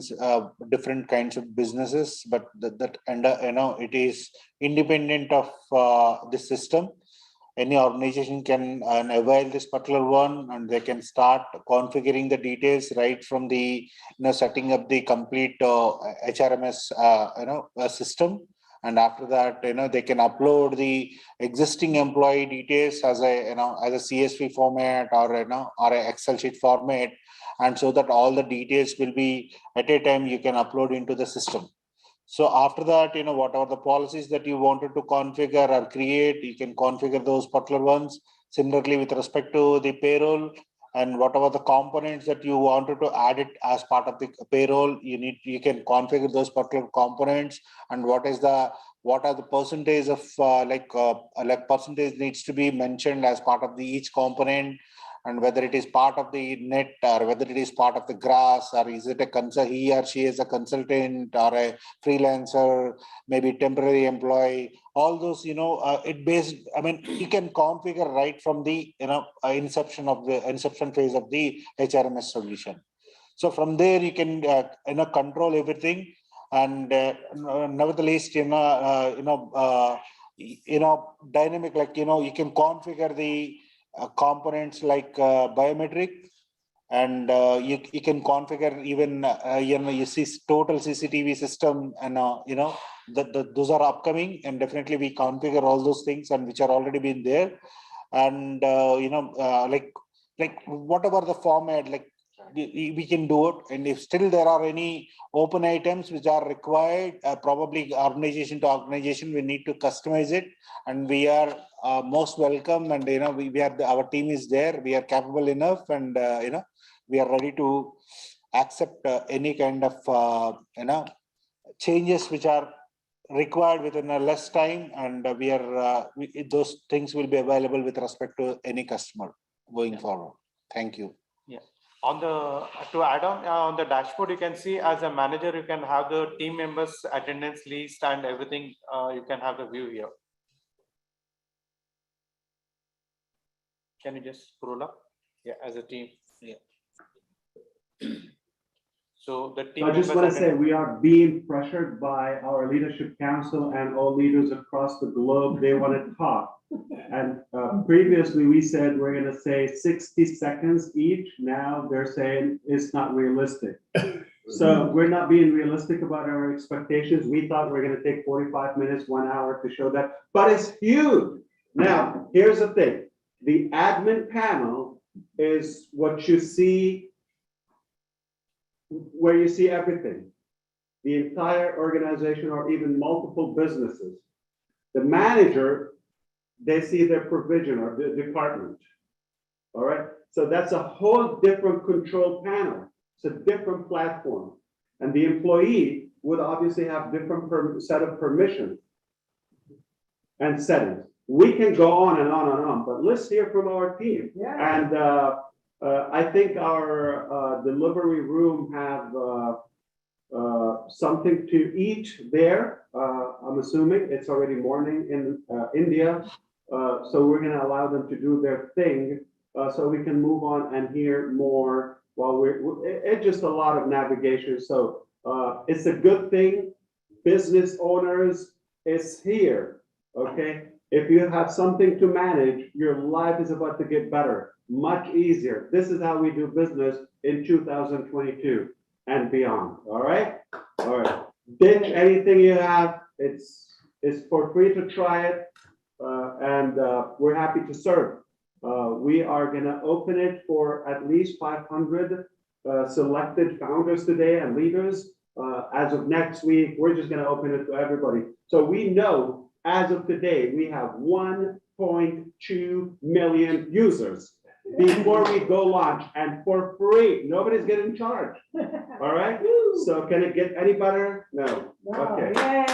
different kinds of businesses, but it is independent of the system. Any organization can avail this particular one, and they can start configuring the details right from the, setting up the complete HRMS, system. And after that, they can upload the existing employee details as a, as a CSV format, or, or a Excel sheet format. And so that all the details will be at a time you can upload into the system. So after that, whatever the policies that you wanted to configure or create, you can configure those particular ones. Similarly, with respect to the payroll, and whatever the components that you wanted to add it as part of the payroll, you can configure those particular components. And what are the percentage of percentage needs to be mentioned as part of the each component, and whether it is part of the net or whether it is part of the grass, or is it he or she is a consultant or a freelancer, maybe temporary employee, all those, it based, I mean, you can configure right from the, inception phase of the HRMS solution. So from there, you can, control everything. And nevertheless, dynamic, like, you can configure the components like biometric, and you can configure even you see total CCTV system, and those are upcoming, and definitely we configure all those things, and which are already been there. And like whatever the format, like we can do it. And if still there are any open items which are required, probably organization to organization, we need to customize it, and we are most welcome. And we are our team is there, we are capable enough, and we are ready to accept any kind of changes which are required within a less time, and we are those things will be available with respect to any customer going forward. Thank you. Yeah. To add on the dashboard, you can see as a manager, you can have the team members attendance list and everything. You can have the view here. Can you just scroll up? Yeah, as a team. Yeah. So the team. I just want to say we are being pressured by our leadership council and all leaders across the globe. They want to talk. And previously we said we're going to say 60 seconds each. Now they're saying it's not realistic. So we're not being realistic about our expectations. We thought we're going to take 45 minutes, 1 hour to show that, but it's huge. Now, here's the thing. The admin panel is what you see, where you see everything, the entire organization or even multiple businesses. The manager, they see their provision or the department. All right. So that's a whole different control panel. It's a different platform. And the employee would obviously have different set of permissions and settings. We can go on and on and on, but let's hear from our team. Yeah. And I think our delivery room have something to eat there. I'm assuming it's already morning in India. So we're going to allow them to do their thing so we can move on and hear more while it's just a lot of navigation. So it's a good thing. Business owners is here. Okay. If you have something to manage, your life is about to get better, much easier. This is how we do business in 2022 and beyond. All right. All right. Then anything you have, it's for free to try it. And we're happy to serve. We are going to open it for at least 500 selected founders today and leaders. As of next week, we're just going to open it to everybody. So we know as of today, we have 1.2 million users before we go launch, and for free. Nobody's getting charged. All right. So can it get any better? No. Okay. Yay.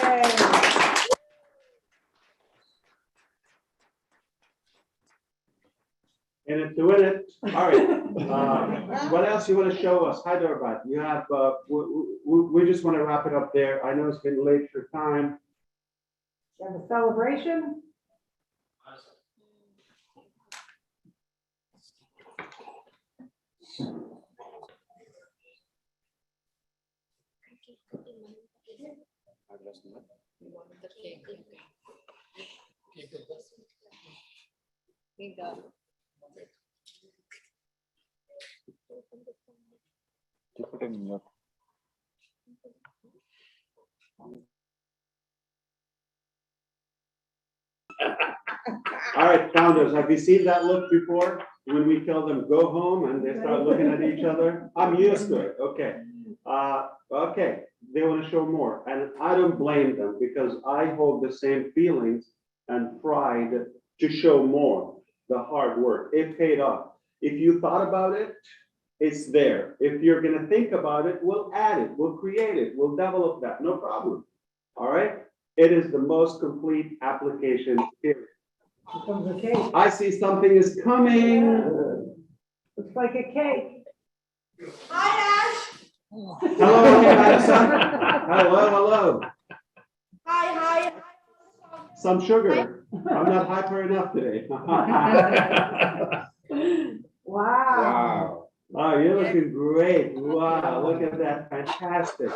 In it to win it. All right. What else you want to show us? Hyderabad. You have. We just want to wrap it up there. I know it's been late for time. Have a celebration? All right, founders, have you seen that look before? When we tell them go home and they start looking at each other? I'm used to it, okay. Okay, they want to show more, and I don't blame them because I hold the same feelings and pride to show more. The hard work, it paid off. If you thought about it, it's there. If you're gonna think about it, we'll add it, we'll create it, we'll develop that, no problem. All right? It is the most complete application period. Here comes a cake. I see something is coming. Looks like a cake. Hi, Ash. Hello, Madison. Hello, hello. Hi. Some sugar. I'm not hyper enough today. Wow. Oh, you're looking great. Wow, look at that. Fantastic.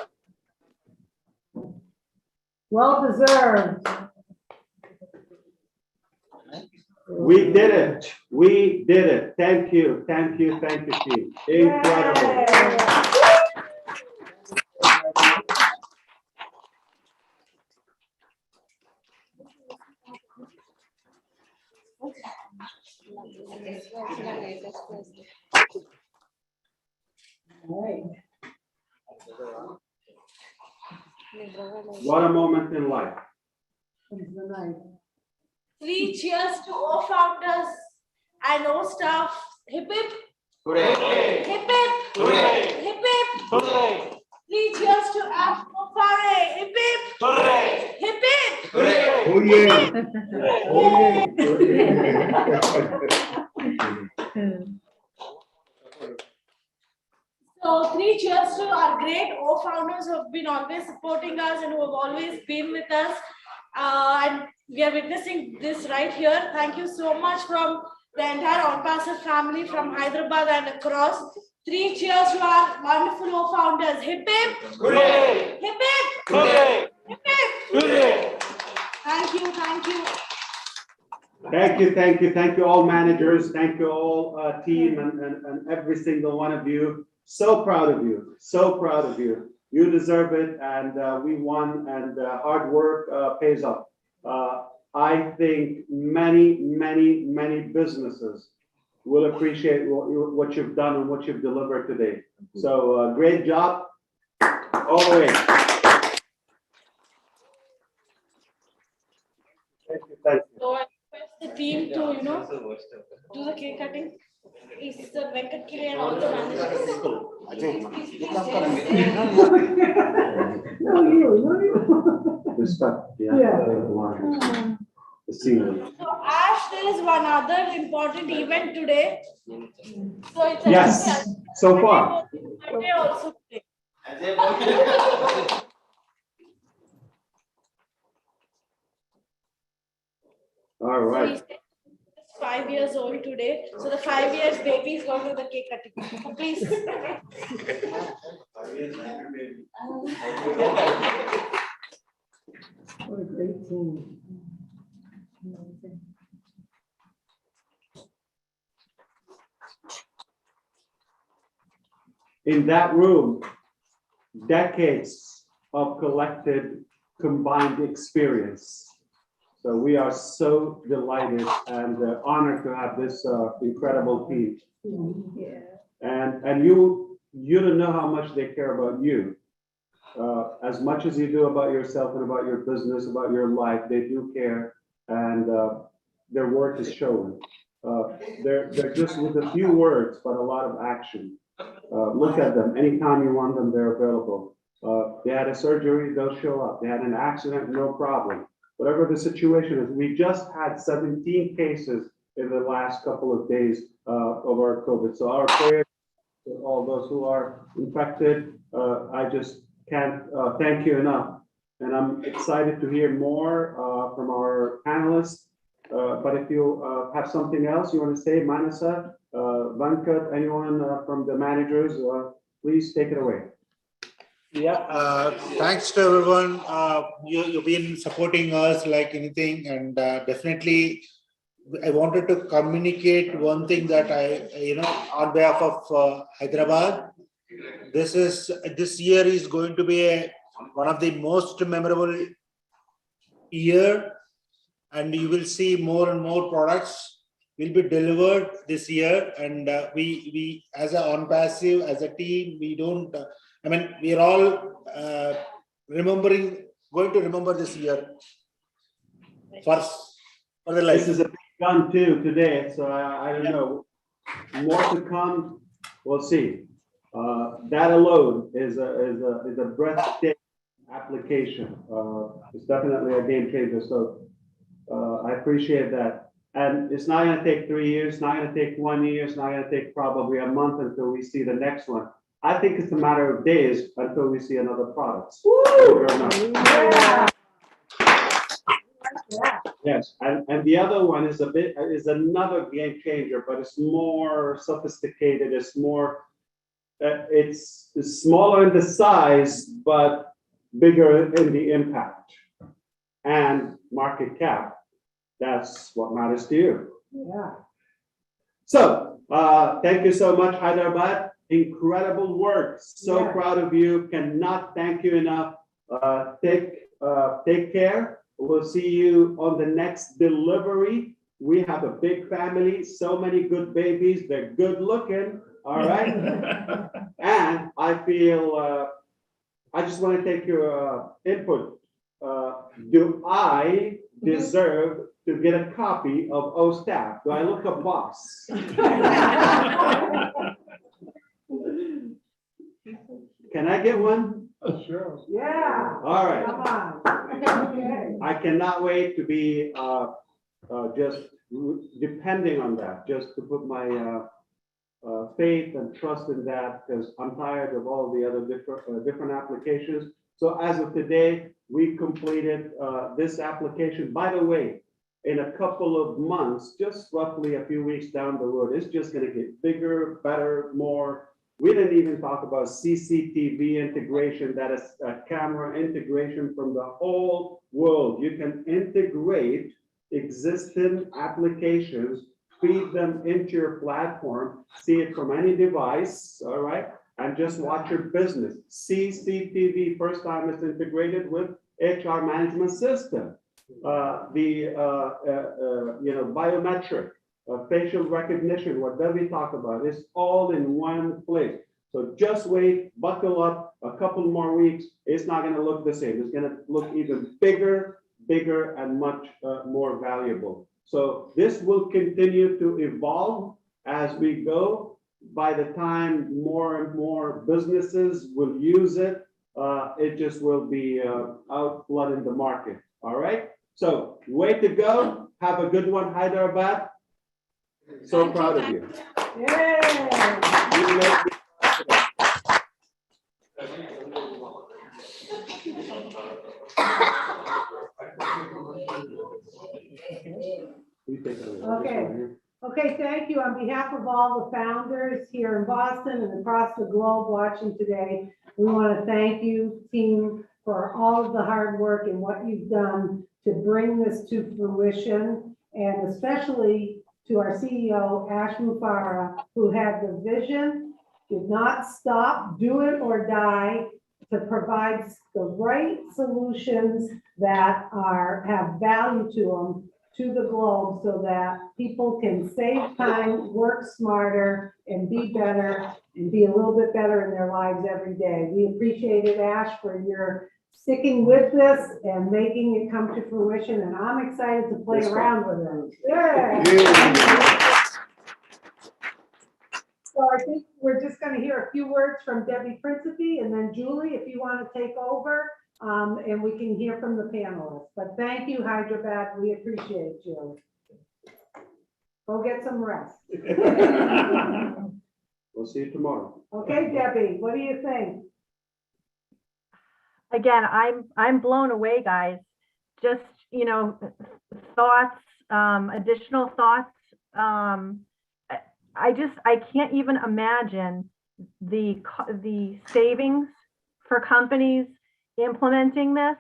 Well deserved. We did it. We did it. Thank you. Thank you. Thank you, team. Incredible. What a moment in life. Three cheers to all founders and Ostaff. Hip hip. Hooray! Hip hip. Hooray! Hip hip. Hooray! Three cheers to Afro-Fare. Hip hip. Hooray! Hip hip. Hooray! Oh yeah. So three cheers to our great founders who have been always supporting us and who have always been with us. And we are witnessing this right here. Thank you so much from the entire OnPassive family from Hyderabad and across. Three cheers to our wonderful founders. Hip hip. Hooray! Hip hip. Hooray! Hip hip. Hooray! Thank you. Thank you. Thank you, thank you, thank you all managers, thank you all team and every single one of you. So proud of you, so proud of you. You deserve it and we won and hard work pays off. I think many businesses will appreciate what you've done and what you've delivered today. So great job all the way. Thank you, thank you. So I request the team to, do the cake cutting. Is the Venkat Kile and all the managers. No, you. Respect, Yeah. The scenery. So Ash, there is one other important event today. So it's Yes, so far. Monday also today. All right. So he's 5 years old today. So the 5 years baby is going to the cake cutting. So please. What a great team. In that room, decades of collected combined experience. So we are so delighted and honored to have this incredible team. Yeah. And you don't know how much they care about you. As much as you do about yourself and about your business, about your life, they do care, and their work is shown. They're just with a few words, but a lot of action. Look at them. Anytime you want them, they're available. They had a surgery, they'll show up. They had an accident, no problem. Whatever the situation is, we just had 17 cases in the last couple of days of our COVID. So our prayers to all those who are infected. I just can't thank you enough and I'm excited to hear more from our panelists. But if you have something else you want to say, Manasa, Venkat, anyone from the managers, please take it away. Yeah, thanks to everyone. You've been supporting us like anything, and definitely I wanted to communicate one thing that on behalf of Hyderabad, this year is going to be one of the most memorable year, and you will see more and more products will be delivered this year. And we as a OnPassive, as a team, we don't. We are all going to remember this year for the life. This is a big gun too today, so I don't know. More to come, we'll see. That alone is a breathtaking application. It's definitely a game changer. So I appreciate that. And it's not going to take 3 years. It's not going to take 1 year. It's not going to take probably a month until we see the next one. I think it's a matter of days until we see another product. Yeah. Yes, and the other one is another game changer, but it's more sophisticated. It's more, it's smaller in the size, but bigger in the impact and market cap. That's what matters to you. Yeah. So thank you so much, Hyderabad. Incredible work. So proud of you. Cannot thank you enough. Take care. We'll see you on the next delivery. We have a big family, so many good babies. They're good looking. All right. And I feel, I just want to take your input. Do I deserve to get a copy of Ostaff? Do I look a boss? Can I get one? Sure. Yeah. All right. Come on. Okay. I cannot wait to be just depending on that, just to put my faith and trust in that, because I'm tired of all the other different applications. So as of today, we completed this application. By the way, in a couple of months, just roughly a few weeks down the road, it's just going to get bigger, better, more. We didn't even talk about CCTV integration, that is a camera integration from the whole world. You can integrate existing applications, feed them into your platform, see it from any device, all right? And just watch your business. CCTV, first time it's integrated with HR management system. Biometric, facial recognition, whatever we talk about, it's all in one place. So just wait, buckle up, a couple more weeks. It's not going to look the same. It's going to look even bigger, and much more valuable. So this will continue to evolve as we go. By the time more and more businesses will use it, it just will be out flooding the market. All right. So way to go. Have a good one, Hyderabad. So proud of you. Yeah. Okay, thank you. On behalf of all the founders here in Boston and across the globe watching today, we want to thank you, team, for all of the hard work and what you've done to bring this to fruition, and especially to our CEO, Ash Mufarah, who had the vision, did not stop, do it or die, to provide the right solutions that have value to them, to the globe, so that people can save time, work smarter, and be better, and be a little bit better in their lives every day. We appreciate it, Ash, for your sticking with this and making it come to fruition, and I'm excited to play around with it. Yeah. So I think we're just going to hear a few words from Debbie Principe, and then Julie, if you want to take over, and we can hear from the panelists. But thank you, Hyderabad. We appreciate you. Go get some rest. We'll see you tomorrow. Okay, Debbie, what do you think? again, I'm blown away, guys. Just, you know, thoughts, additional thoughts. I can't even imagine the savings for companies implementing this.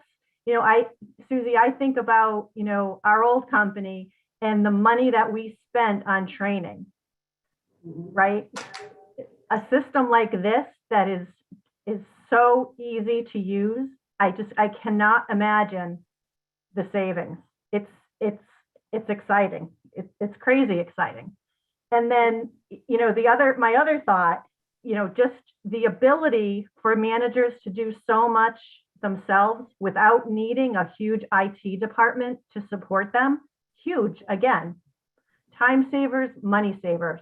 You know, Susie, I think about, you know, our old company and the money that we spent on training, right? A system like this that is so easy to use. I cannot imagine the savings. It's exciting. It's crazy exciting. And then, you know, my other thought, you know, just the ability for managers to do so much themselves without needing a huge IT department to support them. Huge, again, time savers, money savers.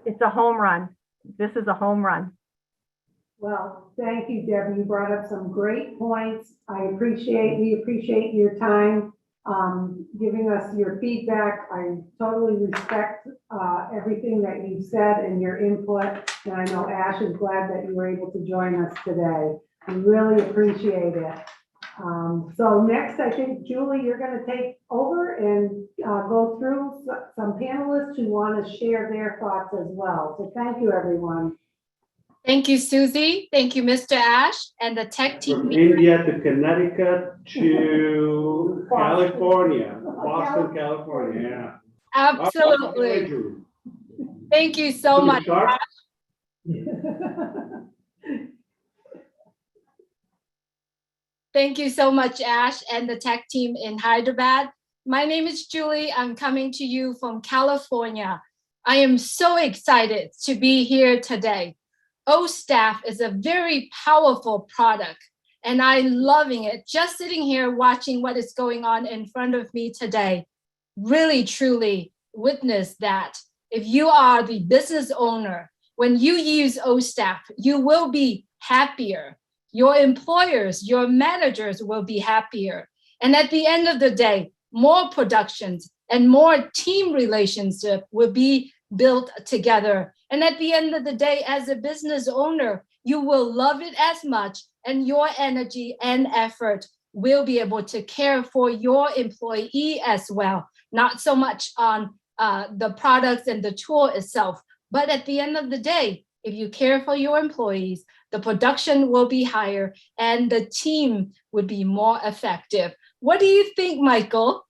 It's a home run. This is a home run. Well, thank you, Debbie. You brought up some great points. We appreciate your time, giving us your feedback. I totally respect everything that you said and your input. And I know Ash is glad that you were able to join us today. We really appreciate it. So next, I think, Julie, you're going to take over and go through some panelists who want to share their thoughts as well. So thank you, everyone. Thank you, Susie. Thank you, Mr. Ash and the tech team. From India to Connecticut to California, Boston, California, yeah. Absolutely. Thank you so much. Thank you so much, Ash and the tech team in Hyderabad. My name is Julie. I'm coming to you from California. I am so excited to be here today. Ostaff is a very powerful product, and I'm loving it. Just sitting here watching what is going on in front of me today, really, truly witness that. If you are the business owner, when you use Ostaff, you will be happier. Your employers, your managers will be happier. And at the end of the day, more productions and more team relationship will be built together. And at the end of the day, as a business owner, you will love it as much, and your energy and effort will be able to care for your employee as well. Not so much on the products and the tool itself, but at the end of the day, if you care for your employees, the production will be higher and the team would be more effective. What do you think, Michael?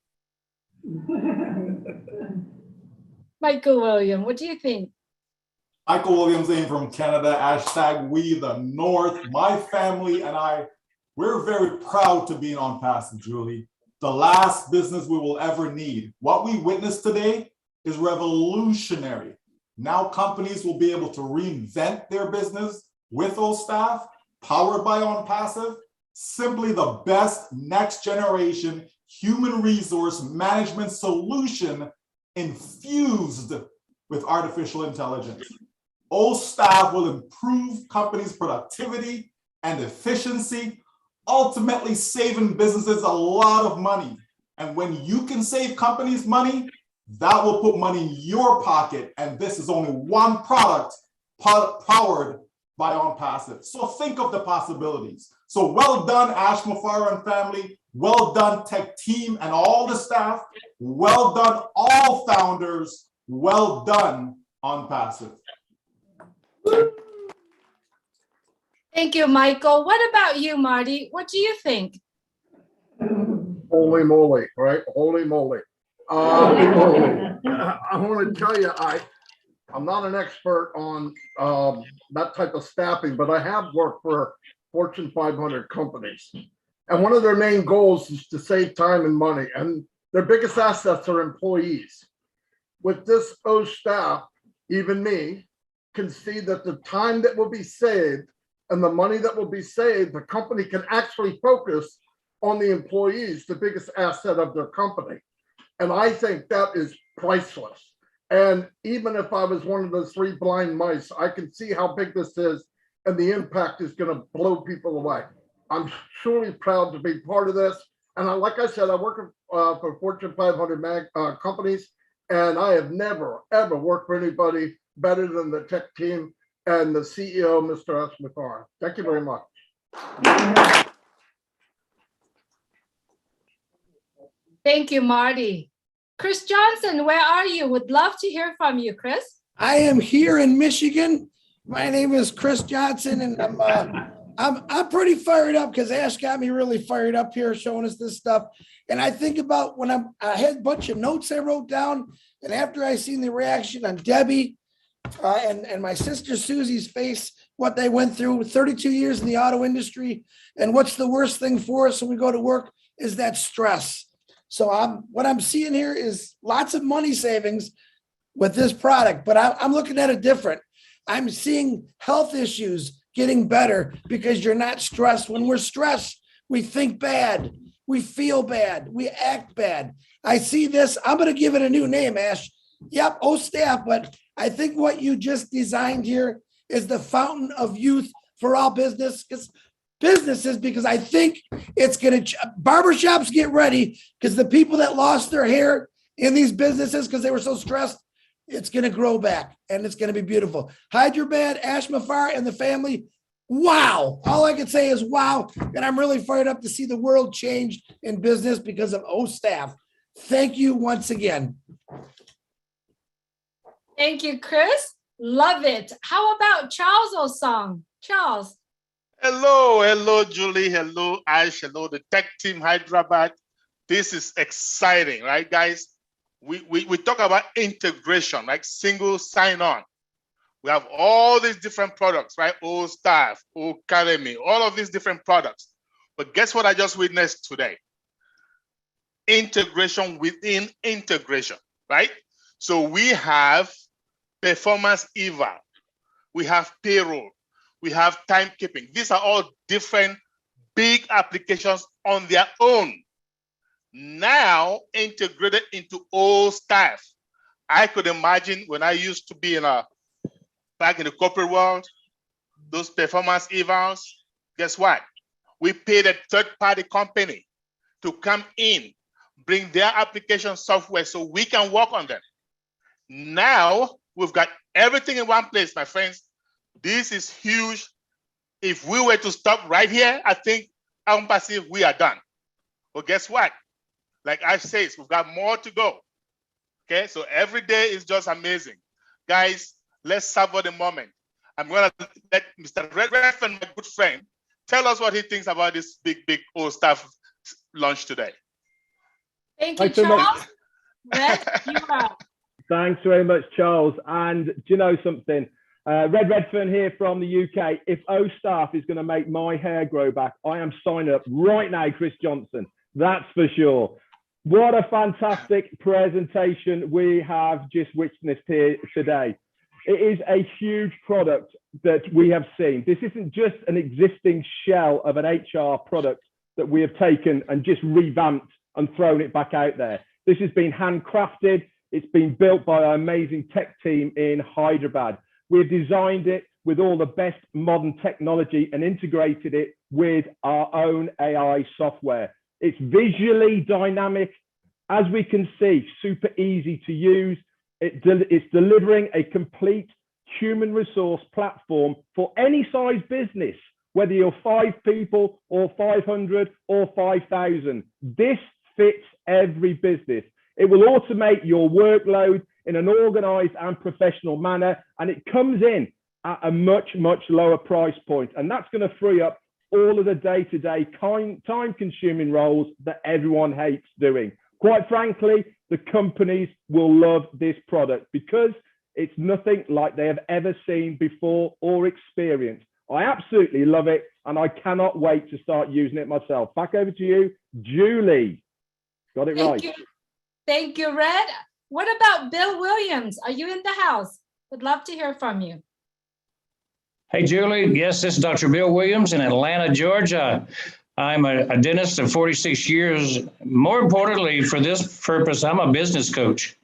Michael William, what do you think? Michael Williams in from Canada, hashtag we the North. My family and I, we're very proud to be in OnPassive, Julie. The last business we will ever need. What we witnessed today is revolutionary. Now companies will be able to reinvent their business with Ostaff, powered by OnPassive, simply the best next generation human resource management solution infused with artificial intelligence. Ostaff will improve companies' productivity and efficiency, ultimately saving businesses a lot of money. And when you can save companies money, that will put money in your pocket. And this is only one product powered by OnPassive. So think of the possibilities. So well done, Ash Mufara and family. Well done, tech team and all the staff. Well done, all founders. Well done, OnPassive. Thank you, Michael. What about you, Marty? What do you think? Holy moly, right? Holy moly. I want to tell you, I'm not an expert on that type of staffing, but I have worked for Fortune 500 companies. And one of their main goals is to save time and money. And their biggest assets are employees. With this Ostaff, even me, can see that the time that will be saved and the money that will be saved, the company can actually focus on the employees, the biggest asset of their company. And I think that is priceless. And even if I was one of the 3 blind mice, I can see how big this is and the impact is going to blow people away. I'm truly proud to be part of this. And like I said, I work for Fortune 500 companies, and I have never, ever worked for anybody better than the tech team and the CEO, Mr. Asmithar. Thank you very much. Thank you, Marty. Chris Johnson, where are you? Would love to hear from you, Chris. I am here in Michigan. My name is Chris Johnson, and I'm pretty fired up because Ash got me really fired up here showing us this stuff. And I think about when I had a bunch of notes I wrote down, and after I seen the reaction on Debbie and my sister Susie's face, what they went through, 32 years in the auto industry, and what's the worst thing for us when we go to work is that stress. So what I'm seeing here is lots of money savings with this product, but I'm looking at it different. I'm seeing health issues getting better because you're not stressed. When we're stressed, we think bad, we feel bad, we act bad. I see this, I'm gonna give it a new name, Ash. Yep, Ostaff, but I think what you just designed here is the fountain of youth for all businesses, because I think it's gonna, barbershops get ready, because the people that lost their hair in these businesses because they were so stressed, it's gonna grow back and it's gonna be beautiful. Hyderabad, Ash Mafar and the family, wow. All I can say is wow. And I'm really fired up to see the world change in business because of Ostaff. Thank you once again. Thank you, Chris. Love it. How about Charles Osong? Charles. Hello, Julie. Hello, Ash. Hello, the tech team, Hyderabad. This is exciting, right, guys? We talk about integration, like single sign-on. We have all these different products, right? Ostaff, Academy, all of these different products. But guess what I just witnessed today? Integration within integration, right? So we have performance eval, we have payroll, we have timekeeping. These are all different big applications on their own, now integrated into Ostaff. I could imagine when I used to be back in the corporate world, those performance evals, guess what? We paid a third-party company to come in, bring their application software so we can work on them. Now we've got everything in one place, my friends. This is huge. If we were to stop right here, I think OnPassive, we are done. But guess what? Like Ash says, we've got more to go. Okay, so every day is just amazing. Guys, let's savor the moment. I'm gonna let Mr. Redfern, my good friend, tell us what he thinks about this big Ostaff launch today. Thank you, Charles. Red, you are. Thanks very much, Charles. And do you know something? Redfern here from the UK. If Ostaff is going to make my hair grow back, I am signing up right now, Chris Johnson. That's for sure. What a fantastic presentation we have just witnessed here today. It is a huge product that we have seen. This isn't just an existing shell of an HR product that we have taken and just revamped and thrown it back out there. This has been handcrafted. It's been built by our amazing tech team in Hyderabad. We've designed it with all the best modern technology and integrated it with our own AI software. It's visually dynamic. As we can see, super easy to use. It's delivering a complete human resource platform for any size business, whether you're 5 people or 500 or 5,000. This fits every business. It will automate your workload in an organized and professional manner, and it comes in at a much lower price point. And that's going to free up all of the day-to-day time-consuming roles that everyone hates doing. Quite frankly, the companies will love this product because it's nothing like they have ever seen before or experienced. I absolutely love it, and I cannot wait to start using it myself. Back over to you, Julie. Got it right. Thank you, Red. What about Bill Williams? Are you in the house? Would love to hear from you. Hey, Julie. Yes, this is Dr. Bill Williams in Atlanta, Georgia. I'm a dentist of 46 years. More importantly, for this purpose, I'm a business coach.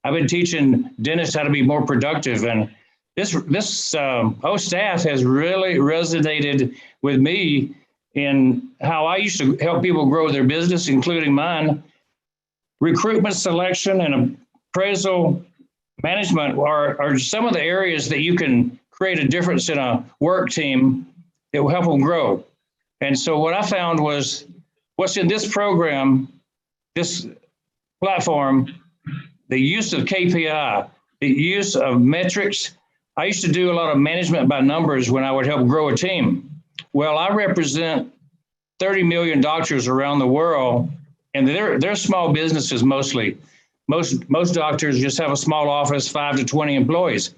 I've been teaching dentists how to be more productive. And this Ostaff has really resonated with me in how I used to help people grow their business, including mine. Recruitment, selection, and appraisal management are some of the areas that you can create a difference in a work team that will help them grow. And so what I found was what's in this program, this platform, the use of KPI, the use of metrics. I used to do a lot of management by numbers when I would help grow a team. Well, I represent 30 million doctors around the world, and they're small businesses mostly. Most doctors just have a small office, 5 to 20 employees.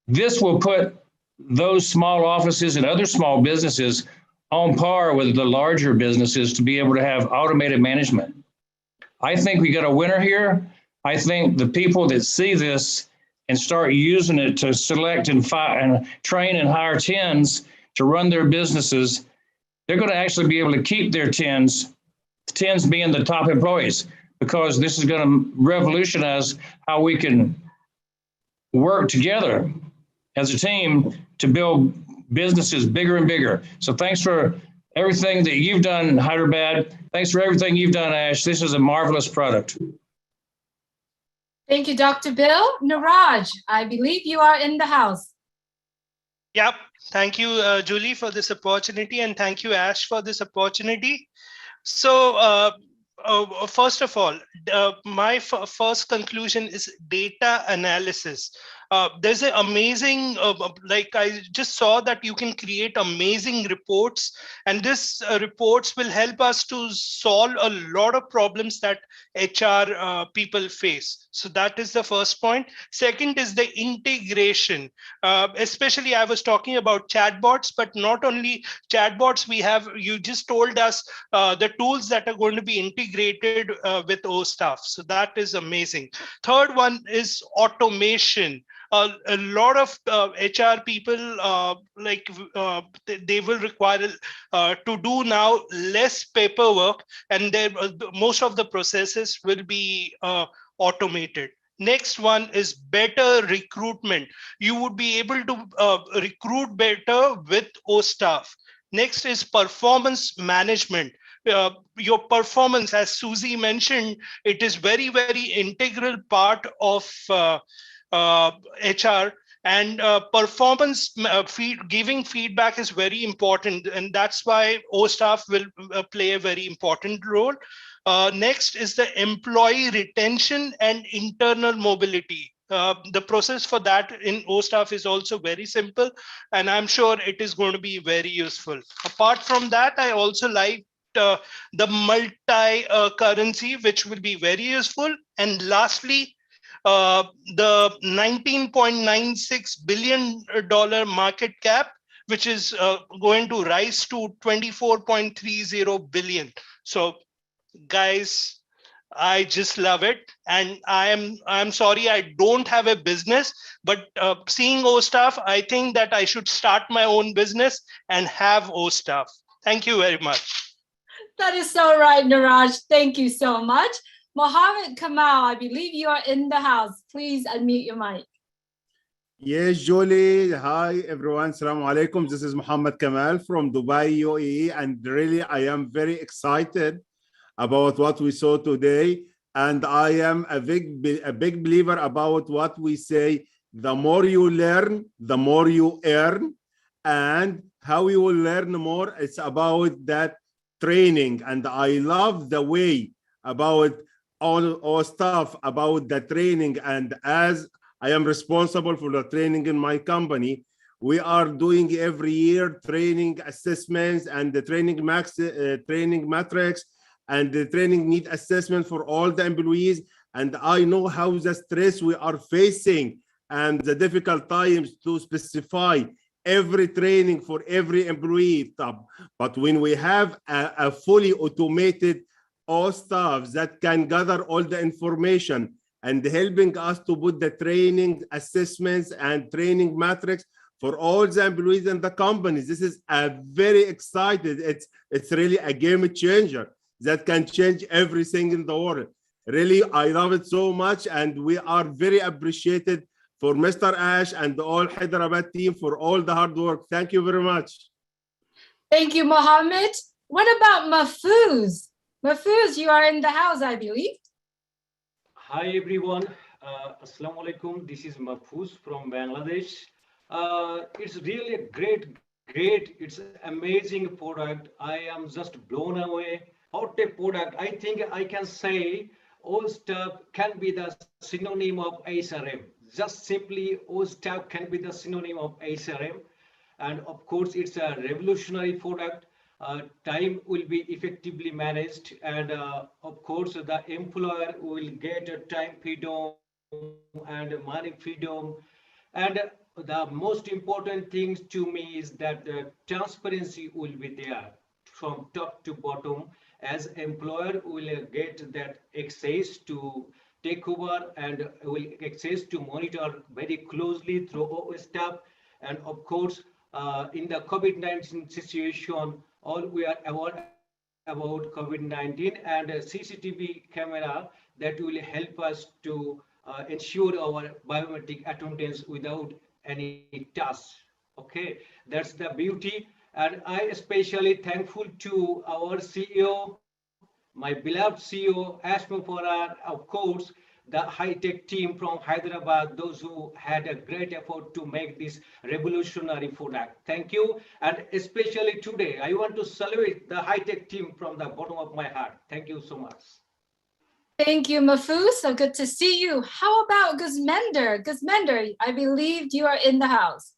This will put those small offices and other small businesses on par with the larger businesses to be able to have automated management. I think we got a winner here. I think the people that see this and start using it to select and train and hire 10s to run their businesses, they're going to actually be able to keep their 10s being the top employees, because this is going to revolutionize how we can work together as a team to build businesses bigger and bigger. So thanks for everything that you've done, Hyderabad. Thanks for everything you've done, Ash. This is a marvelous product. Thank you, Dr. Bill. Niraj, I believe you are in the house. Yep. Thank you, Julie, for this opportunity, and thank you, Ash, for this opportunity. So first of all, my first conclusion is data analysis. There's an amazing, like I just saw that you can create amazing reports, and this reports will help us to solve a lot of problems that HR people face. So that is the first point. Second is the integration. Especially I was talking about chatbots, but not only chatbots, we have, you just told us the tools that are going to be integrated with Ostaff. So that is amazing. Third one is automation. A lot of HR people, they will require to do now less paperwork, and most of the processes will be automated. Next one is better recruitment. You would be able to recruit better with Ostaff. Next is performance management. Your performance, as Susie mentioned, it is very, very integral part of HR, and performance giving feedback is very important, and that's why Ostaff will play a very important role. Next is the employee retention and internal mobility. The process for that in Ostaff is also very simple, and I'm sure it is going to be very useful. Apart from that, I also like the multi-currency, which will be very useful. And lastly, the $19.96 billion market cap, which is going to rise to $24.30 billion. So guys, I just love it. And I'm sorry, I don't have a business, but seeing Ostaff, I think that I should start my own business and have Ostaff. Thank you very much. That is so right, Niraj. Thank you so much. Mohammed Kamal, I believe you are in the house. Please unmute your mic. Yes, Julie. Hi, everyone. Assalamu alaikum. This is Mohammed Kamal from Dubai, UAE. And really, I am very excited about what we saw today. And I am a big believer about what we say. The more you learn, the more you earn. And how you will learn more, it's about that training. And I love the way about all stuff about the training. And as I am responsible for the training in my company, we are doing every year training assessments and the training metrics and the training need assessment for all the employees. And I know how the stress we are facing and the difficult times to specify every training for every employee. But when we have a fully automated Ostaff that can gather all the information and helping us to put the training assessments and training metrics for all the employees in the companies. This is a very excited. It's really a game changer that can change everything in the world. Really, I love it so much, and we are very appreciated for Mr. Ash and the all Hyderabad team for all the hard work. Thank you very much. Thank you, Mohammed. What about Mahfouz? Mahfouz, you are in the house, I believe. Hi, everyone. Assalamu alaikum. This is Mahfouz from Bangladesh. It's really a great great. It's an amazing product. I am just blown away. What a product. I think I can say Ostaff can be the synonym of SRM. Just simply Ostaff can be the synonym of SRM. And of course, it's a revolutionary product. Time will be effectively managed. And of course, the employer will get a time freedom and money freedom. And the most important thing to me is that the transparency will be there from top to bottom, as employer will get that access to take over and will access to monitor very closely through Ostaff. And of course, in the COVID-19 situation, all we are aware about COVID-19 and a CCTV camera that will help us to ensure our biometric attendance without any task. Okay, that's the beauty. And I especially thankful to our CEO, my beloved CEO, Ash Mufarar, of course, the high-tech team from Hyderabad, those who had a great effort to make this revolutionary product. Thank you. And especially today, I want to salute the high-tech team from the bottom of my heart. Thank you so much. Thank you, Mafu. So good to see you. How about Guzmender? Guzmender, I believe you are in the house.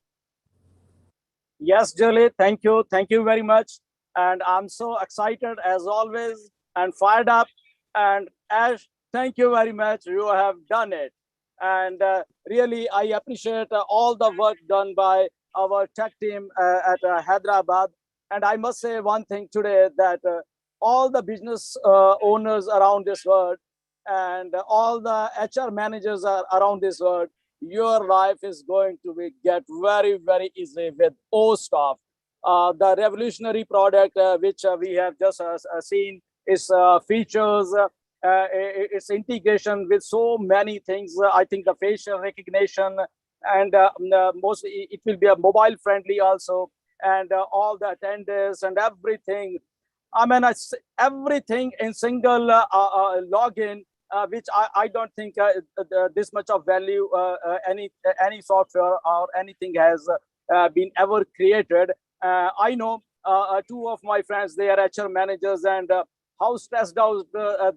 Yes, Julie, thank you. Thank you very much. And I'm so excited as always and fired up. And Ash, thank you very much. You have done it. And really, I appreciate all the work done by our tech team at Hyderabad. And I must say one thing today, that all the business owners around this world and all the HR managers around this world, your life is going to get very, very easy with Ostaff. The revolutionary product which we have just seen is features, its integration with so many things. I think the facial recognition and mostly it will be a mobile friendly also, and all the attendance and everything. I mean, everything in single login, which I don't think this much of value any software or anything has been ever created. I know two of my friends, they are HR managers, and how stressed out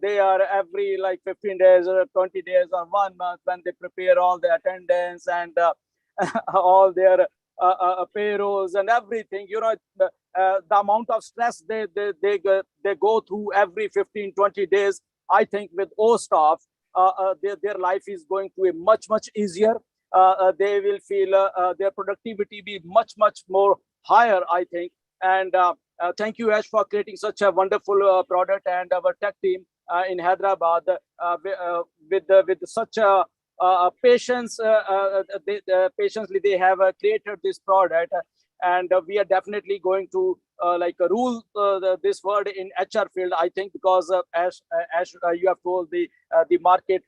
they are every like 15 days or 20 days or 1 month when they prepare all the attendance and all their payrolls and everything. You know, the amount of stress they go through every 15-20 days. I think with Ostaff, their life is going to be much easier. They will feel their productivity be much more higher, I think. And thank you, Ash, for creating such a wonderful product, and our tech team in Hyderabad with such a patience. Patiently they have created this product, and we are definitely going to rule this world in HR field, I think, because as you have told, the market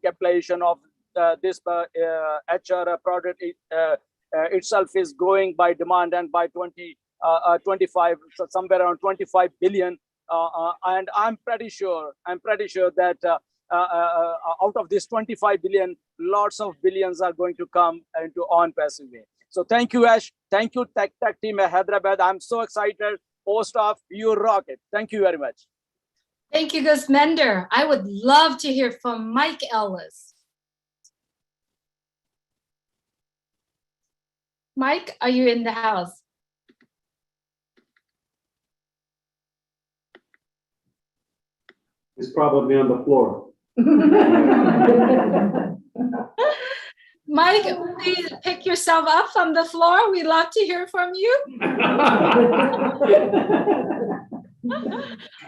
capitalization of this HR product itself is growing by demand, and by 2025, so somewhere around 25 billion. And I'm pretty sure that out of this 25 billion, lots of billions are going to come into OnPassive way. So thank you, Ash. Thank you, tech team at Hyderabad. I'm so excited. Ostaff, you rock it. Thank you very much. Thank you, Guzmender. I would love to hear from Mike Ellis. Mike, are you in the house? He's probably on the floor. Mike, please pick yourself up from the floor. We'd love to hear from you.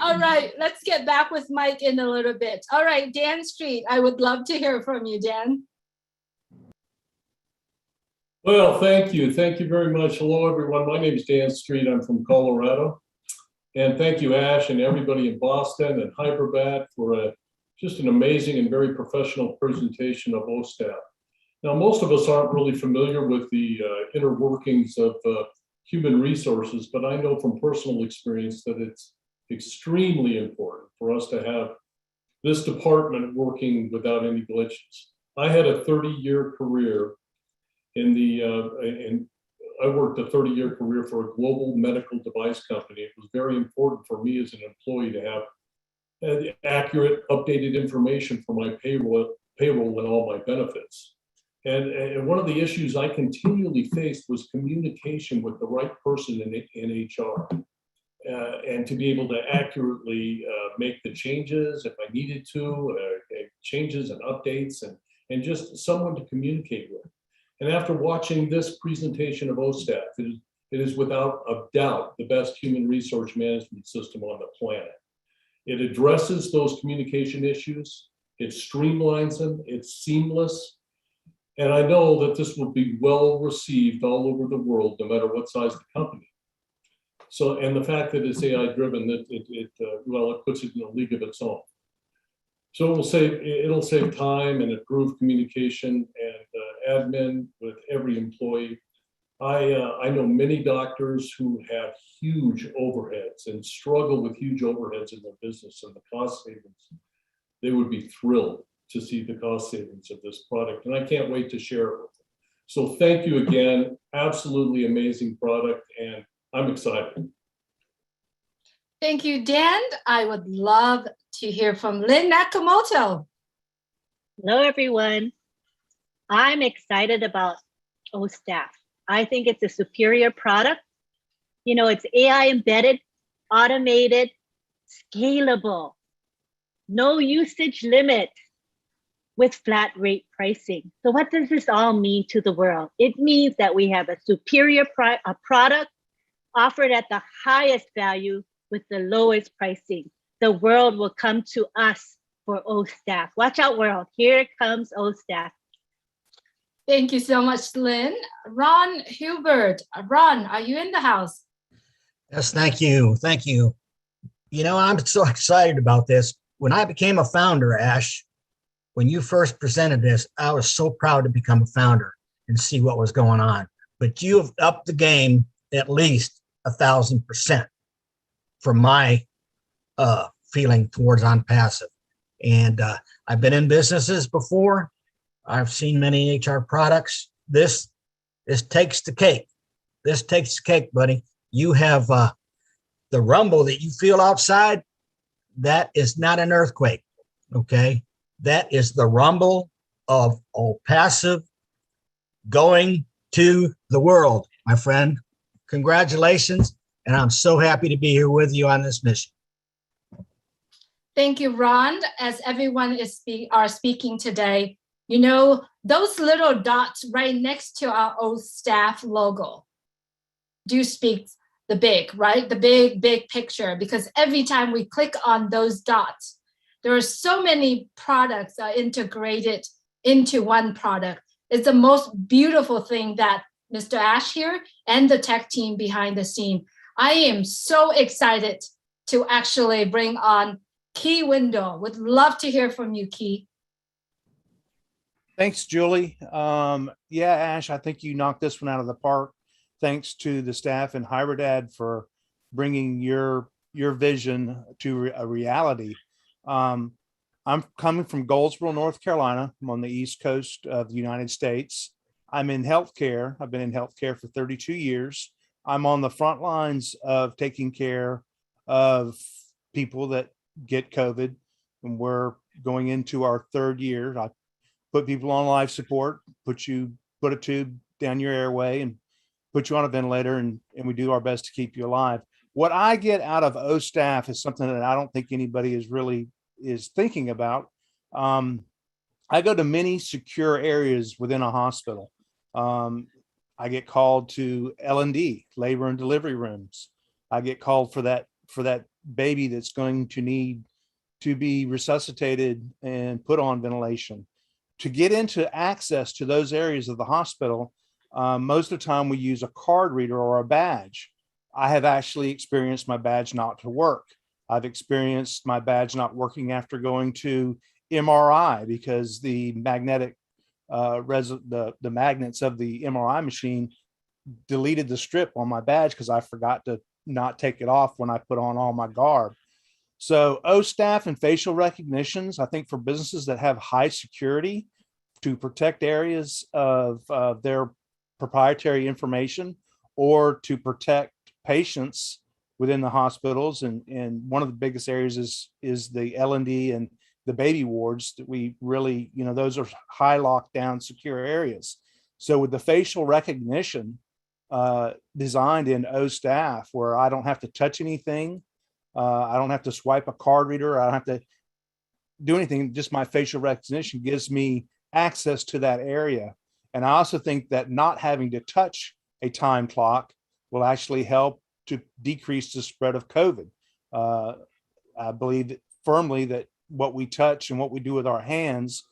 All right, let's get back with Mike in a little bit. All right, Dan Street, I would love to hear from you, Dan. Well, thank you. Thank you very much. Hello, everyone. My name is Dan Street. I'm from Colorado. And thank you, Ash, and everybody in Boston and Hyderabad for just an amazing and very professional presentation of Ostaff. Now, most of us aren't really familiar with the inner workings of human resources, but I know from personal experience that it's extremely important for us to have this department working without any glitches. I had a 30-year career in the I worked a 30-year career for a global medical device company. It was very important for me as an employee to have accurate, updated information for my payroll and all my benefits. And one of the issues I continually faced was communication with the right person in HR. And to be able to accurately make the changes if I needed to, changes and updates, and just someone to communicate with. And after watching this presentation of Ostaff, it is without a doubt the best human resource management system on the planet. It addresses those communication issues, it streamlines them, it's seamless. And I know that this will be well received all over the world, no matter what size the company. So, and the fact that it's AI driven, it puts it in a league of its own. So it'll save time and improve communication and admin with every employee. I know many doctors who have huge overheads and struggle with huge overheads in their business and the cost savings. They would be thrilled to see the cost savings of this product, and I can't wait to share it with them. So thank you again. Absolutely amazing product, and I'm excited. Thank you, Dan. I would love to hear from Lynn Nakamoto. Hello, everyone. I'm excited about Ostaff. I think it's a superior product. You know, it's AI embedded, automated, scalable, no usage limit with flat rate pricing. So what does this all mean to the world? It means that we have a superior product offered at the highest value with the lowest pricing. The world will come to us for Ostaff. Watch out, world. Here comes Ostaff. Thank you so much, Lynn. Ron Hubert. Ron, are you in the house? Yes, thank you. Thank you. You know, I'm so excited about this. When I became a founder, Ash, when you first presented this, I was so proud to become a founder and see what was going on. But you have upped the game at least 1,000% from my feeling towards OnPassive. And I've been in businesses before. I've seen many HR products. This takes the cake. This takes the cake, buddy. You have the rumble that you feel outside. That is not an earthquake, okay? That is the rumble of OnPassive going to the world, my friend. Congratulations, and I'm so happy to be here with you on this mission. Thank you, Ron. As everyone are speaking today, you know, those little dots right next to our Ostaff logo do speak the big, right? The big picture, because every time we click on those dots, there are so many products integrated into one product. It's the most beautiful thing that Mr. Ash here and the tech team behind the scene. I am so excited to actually bring on Key Window. Would love to hear from you, Key. Thanks, Julie. Yeah, Ash, I think you knocked this one out of the park. Thanks to the staff and Hybridad for bringing your vision to a reality. I'm coming from Goldsboro, North Carolina. I'm on the East Coast of the United States. I'm in healthcare. I've been in healthcare for 32 years. I'm on the front lines of taking care of people that get COVID, and we're going into our third year. I put people on life support, put a tube down your airway and put you on a ventilator, and we do our best to keep you alive. What I get out of Ostaff is something that I don't think anybody is thinking about. I go to many secure areas within a hospital. I get called to L&D, labor and delivery rooms. I get called for that baby that's going to need to be resuscitated and put on ventilation. To get into access to those areas of the hospital, most of the time we use a card reader or a badge. I have actually experienced my badge not to work. I've experienced my badge not working after going to MRI because the magnetic the magnets of the MRI machine deleted the strip on my badge because I forgot to not take it off when I put on all my garb. So Ostaff and facial recognitions, I think for businesses that have high security to protect areas of their proprietary information or to protect patients within the hospitals. And one of the biggest areas is the L&D and the baby wards that we really, those are high lockdown, secure areas. So with the facial recognition designed in Ostaff, where I don't have to touch anything, I don't have to swipe a card reader, I don't have to do anything, just my facial recognition gives me access to that area. And I also think that not having to touch a time clock will actually help to decrease the spread of COVID. I believe firmly that what we touch and what we do with our hands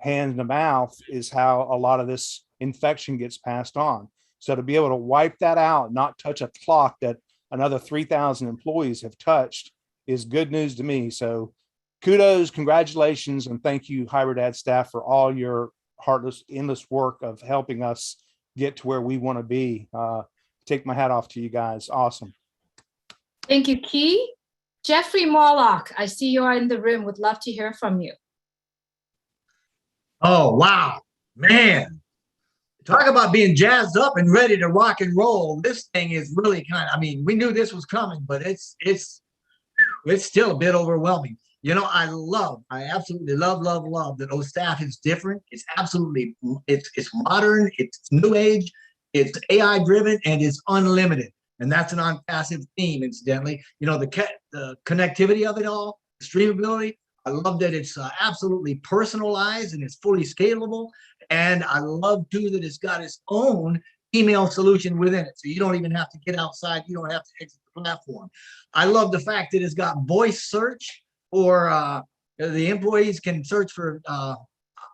to mouth is how a lot of this infection gets passed on. So to be able to wipe that out, not touch a clock that another 3,000 employees have touched is good news to me. So kudos, congratulations, and thank you, Hybrid staff, for all your heartless, endless work of helping us get to where we want to be. Take my hat off to you guys. Awesome. Thank you, Key. Jeffrey Morlock, I see you are in the room. Would love to hear from you. Oh, wow, man. Talk about being jazzed up and ready to rock and roll. This thing is really we knew this was coming, but it's still a bit overwhelming. I absolutely love that Ostaff is different. It's absolutely, it's modern, it's new age, it's AI driven, and it's unlimited. And that's an OnPassive theme, incidentally. The connectivity of it all, streamability. I love that it's absolutely personalized and it's fully scalable. And I love too that it's got its own email solution within it. So you don't even have to get outside. You don't have to exit the platform. I love the fact that it's got voice search, or the employees can search for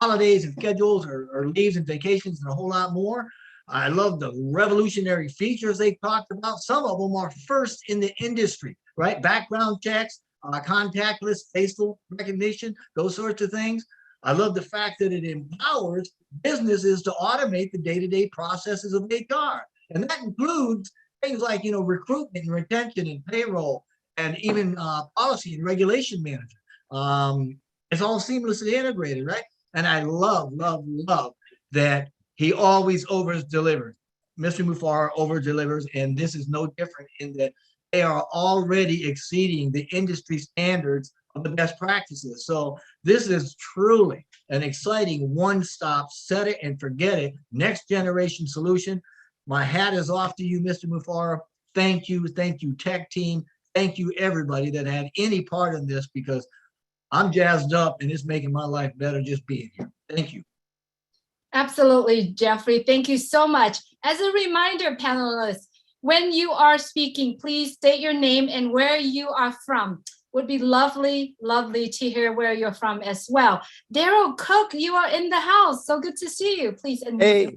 holidays and schedules or leaves and vacations and a whole lot more. I love the revolutionary features they talked about. Some of them are first in the industry, right? Background checks, contactless facial recognition, those sorts of things. I love the fact that it empowers businesses to automate the day-to-day processes of HR. And that includes things like, recruitment and retention and payroll, and even policy and regulation management. It's all seamlessly integrated, right? And I love that he always over-delivers. Mr. Mufara over-delivers, and this is no different in that they are already exceeding the industry standards of the best practices. So this is truly an exciting one-stop, set it and forget it, next generation solution. My hat is off to you, Mr. Mufara. Thank you, tech team. Thank you, everybody that had any part in this, because I'm jazzed up and it's making my life better just being here. Thank you. Absolutely, Jeffrey. Thank you so much. As a reminder, panelists, when you are speaking, please state your name and where you are from. Would be lovely to hear where you're from as well. Daryl Cook, you are in the house. So good to see you. Please. Hey,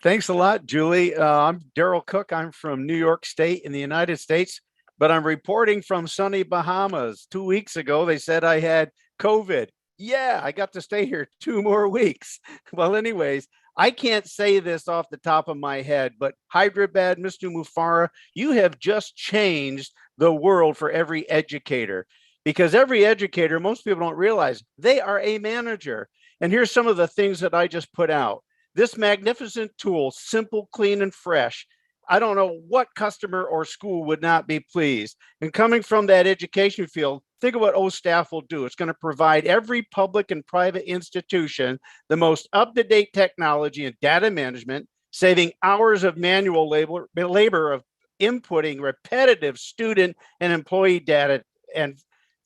thanks a lot, Julie. I'm Daryl Cook. I'm from New York State in the United States, but I'm reporting from sunny Bahamas. 2 weeks ago, they said I had COVID. Yeah, I got to stay here 2 more weeks. Well, anyways, I can't say this off the top of my head, but Hyderabad, Mr. Mufara, you have just changed the world for every educator, because every educator, most people don't realize, they are a manager. And here's some of the things that I just put out. This magnificent tool, simple, clean, and fresh. I don't know what customer or school would not be pleased. And coming from that education field, think of what Ostaff will do. It's going to provide every public and private institution the most up-to-date technology and data management, saving hours of manual labor of inputting repetitive student and employee data. And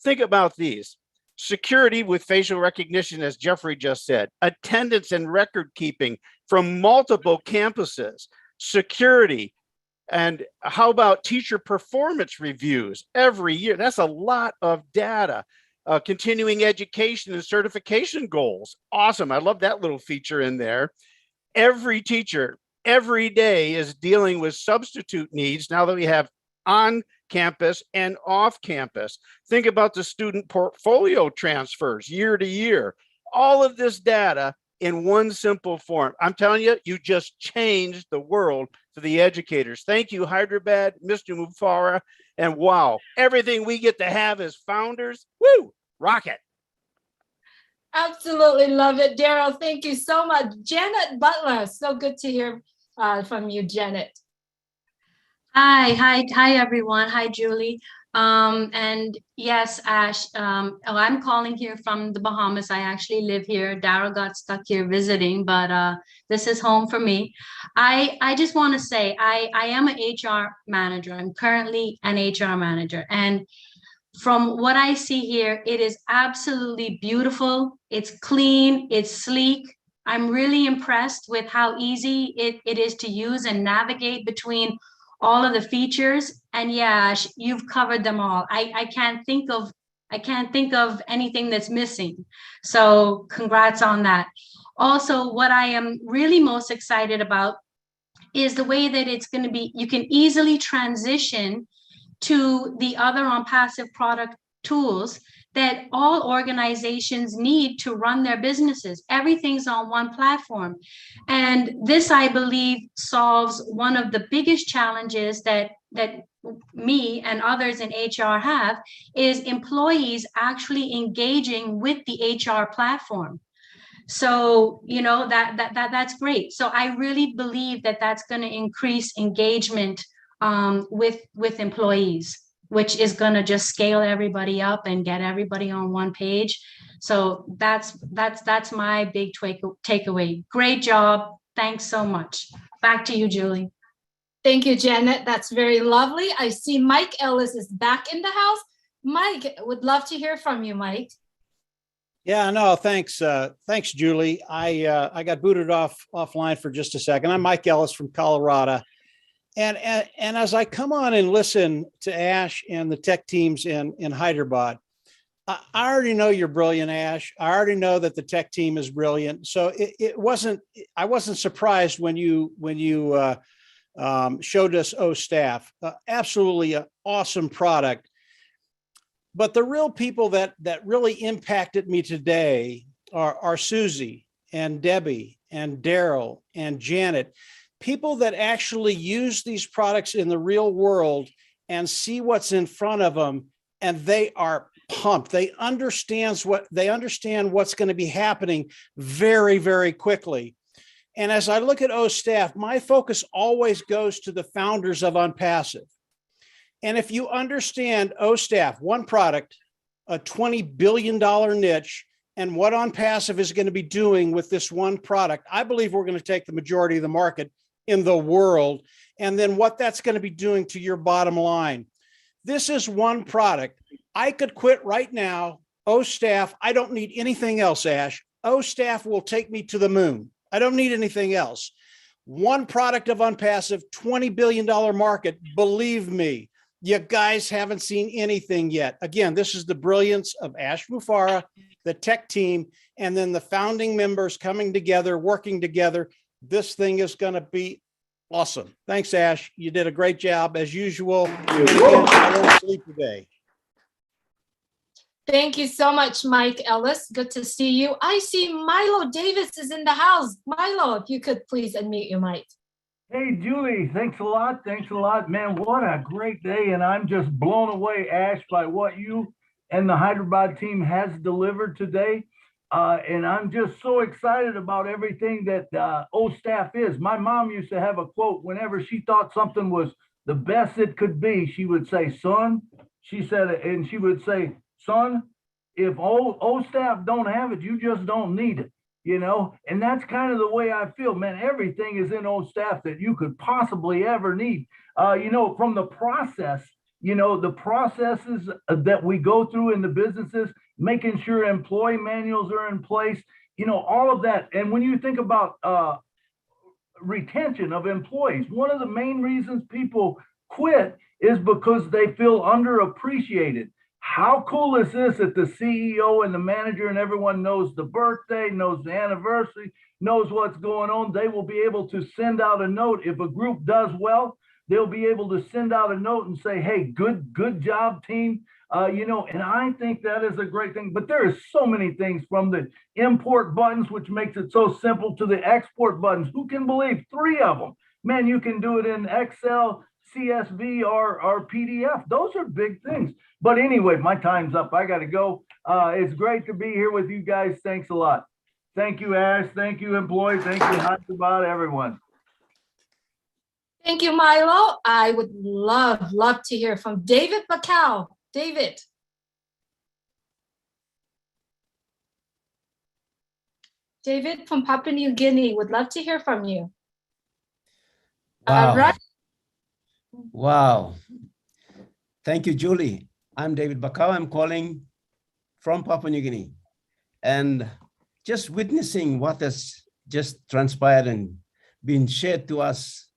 think about these. Security with facial recognition, as Jeffrey just said, attendance and record keeping from multiple campuses, security, and how about teacher performance reviews every year? That's a lot of data. Continuing education and certification goals. Awesome. I love that little feature in there. Every teacher every day is dealing with substitute needs now that we have on campus and off campus. Think about the student portfolio transfers year to year. All of this data in one simple form. I'm telling you, you just changed the world for the educators. Thank you, Hyderabad, Mr. Mufara, and wow, everything we get to have as founders, woo, rocket. Absolutely love it, Daryl. Thank you so much. Janet Butler, so good to hear from you, Janet. Hi, everyone. Hi, Julie. And yes, Ash, I'm calling here from the Bahamas. I actually live here. Daryl got stuck here visiting, but this is home for me. I just want to say I am an HR manager. I'm currently an HR manager. And from what I see here, it is absolutely beautiful. It's clean, it's sleek. I'm really impressed with how easy it is to use and navigate between all of the features. And yeah, you've covered them all. I can't think of anything that's missing. So congrats on that. Also, what I am really most excited about is the way that it's going to be, you can easily transition to the other OnPassive product tools that all organizations need to run their businesses. Everything's on one platform. And this, I believe, solves one of the biggest challenges that me and others in HR have, is employees actually engaging with the HR platform. So, you know, that's great. So I really believe that that's going to increase engagement with employees, which is going to just scale everybody up and get everybody on one page. So that's my big takeaway. Great job. Thanks so much. Back to you, Julie. Thank you, Janet. That's very lovely. I see Mike Ellis is back in the house. Mike, would love to hear from you, Mike. Yeah, no, thanks. Thanks, Julie. I got booted offline for just a second. I'm Mike Ellis from Colorado. And as I come on and listen to Ash and the tech teams in Hyderabad, I already know you're brilliant, Ash. I already know that the tech team is brilliant. So I wasn't surprised when you showed us Ostaff. Absolutely an awesome product. But the real people that really impacted me today are Susie and Debbie and Daryl and Janet, people that actually use these products in the real world and see what's in front of them, and they are pumped. They understand what's going to be happening very, very quickly. And as I look at Ostaff, my focus always goes to the founders of OnPassive. And if you understand Ostaff, one product, a $20 billion niche, and what OnPassive is going to be doing with this one product, I believe we're going to take the majority of the market in the world, and then what that's going to be doing to your bottom line. This is one product. I could quit right now. Ostaff, I don't need anything else, Ash. Ostaff will take me to the moon. I don't need anything else. One product of OnPassive, $20 billion market. Believe me, you guys haven't seen anything yet. Again, this is the brilliance of Ash Mufareh, the tech team, and then the founding members coming together, working together. This thing is going to be awesome. Thanks, Ash. You did a great job as usual. And again, I won't sleep today. Thank you so much, Mike Ellis. Good to see you. I see Milo Davis is in the house. Milo, if you could please unmute your mic. Hey, Julie, thanks a lot. Thanks a lot, man. What a great day. And I'm just blown away, Ash, by what you and the Hyderabad team has delivered today. And I'm just so excited about everything that Ostaff is. My mom used to have a quote whenever she thought something was the best it could be. She would say, son, she said, and she would say, son, if Ostaff don't have it, you just don't need it. You know, and that's kind of the way I feel, man. Everything is in Ostaff that you could possibly ever need. You know, from the process, you know, the processes that we go through in the businesses, making sure employee manuals are in place, you know, all of that. And when you think about retention of employees, one of the main reasons people quit is because they feel underappreciated. How cool is this that the CEO and the manager and everyone knows the birthday, knows the anniversary, knows what's going on? They will be able to send out a note. If a group does well, they'll be able to send out a note and say, hey, good job, team. You know, and I think that is a great thing. But there is so many things, from the import buttons, which makes it so simple, to the export buttons. Who can believe 3 of them? Man, you can do it in Excel, CSV, or PDF. Those are big things. But anyway, my time's up. I got to go. It's great to be here with you guys. Thanks a lot. Thank you, Ash. Thank you, employees. Thank you, Hyderabad, everyone. Thank you, Milo. I would love to hear from David Bacau. David. David from Papua New Guinea, would love to hear from you. Wow. Right. Wow. Thank you, Julie. I'm David Bacau. I'm calling from Papua New Guinea. And just witnessing what has just transpired and been shared to us,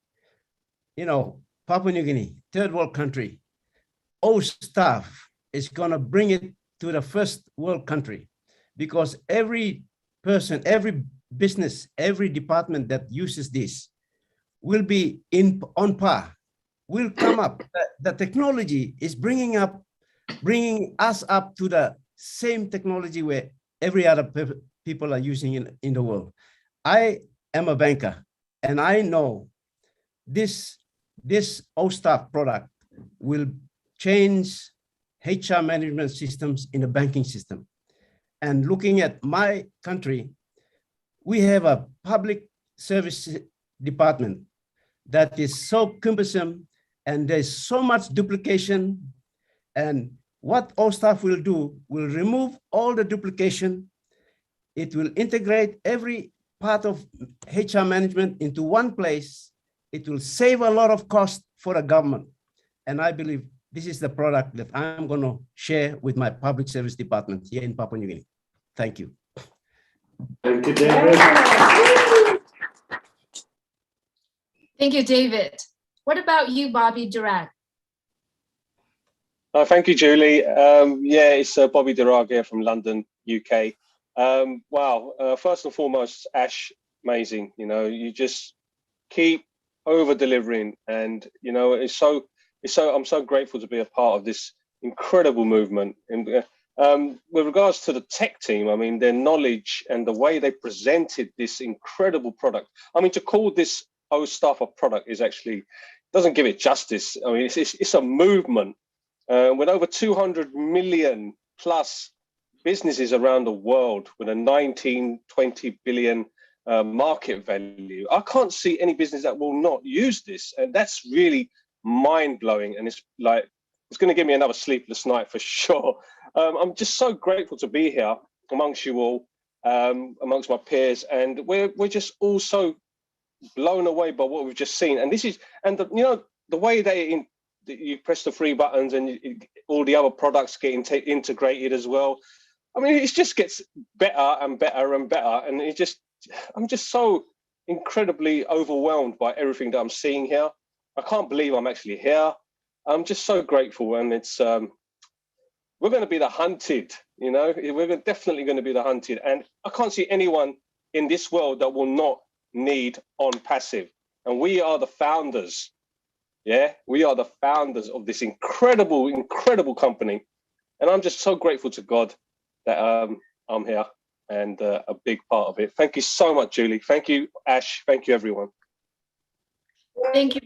you know, Papua New Guinea, third world country, Ostaff is gonna bring it to the first world country, because every person, every business, every department that uses this will be on par, will come up. The technology is bringing us up to the same technology where every other people are using in the world. I am a banker, and I know this Ostaff product will change HR management systems in the banking system. And looking at my country, we have a public service department that is so cumbersome, and there's so much duplication. And what Ostaff will do will remove all the duplication. It will integrate every part of HR management into one place. It will save a lot of cost for the government. And I believe this is the product that I'm going to share with my public service department here in Papua New Guinea. Thank you. Thank you, David. Thank you, David. What about you, Bobby Durag? Thank you, Julie. Yeah, it's Bobby Durag here from London, UK. Wow. First and foremost, Ash, amazing. You know, you just keep over delivering, and you know, I'm so grateful to be a part of this incredible movement. And with regards to the tech team, I mean, their knowledge and the way they presented this incredible product. I mean, to call this Ostaff a product is actually doesn't give it justice. I mean, it's a movement with over 200 million plus businesses around the world with a 19-20 billion market value. I can't see any business that will not use this, and that's really mind-blowing. And it's going to give me another sleepless night for sure. I'm just so grateful to be here amongst you all, amongst my peers, and we're just all so blown away by what we've just seen. And this is, and you know, the way you press the 3 buttons and all the other products get integrated as well. I mean, it just gets better and better and better, and I'm just so incredibly overwhelmed by everything that I'm seeing here. I can't believe I'm actually here. I'm just so grateful, and it's we're going to be the hunted, you know, we're definitely going to be the hunted, and I can't see anyone in this world that will not need OnPassive, and we are the founders. Yeah, we are the founders of this incredible company, and I'm just so grateful to God that I'm here and a big part of it. Thank you so much, Julie. Thank you, Ash. Thank you, everyone. Thank you,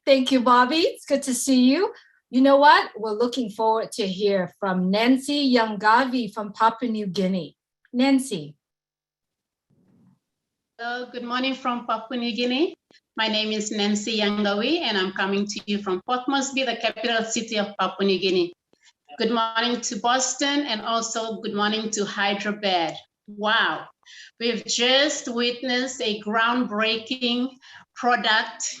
Thank you, Bobby. It's good to see you. You know what? We're looking forward to hear from Nancy Yangavi from Papua New Guinea. Nancy. Good morning from Papua New Guinea. My name is Nancy Yangawi, and I'm coming to you from Port Moresby, the capital city of Papua New Guinea. Good morning to Boston, and also good morning to Hyderabad. Wow, we've just witnessed a groundbreaking product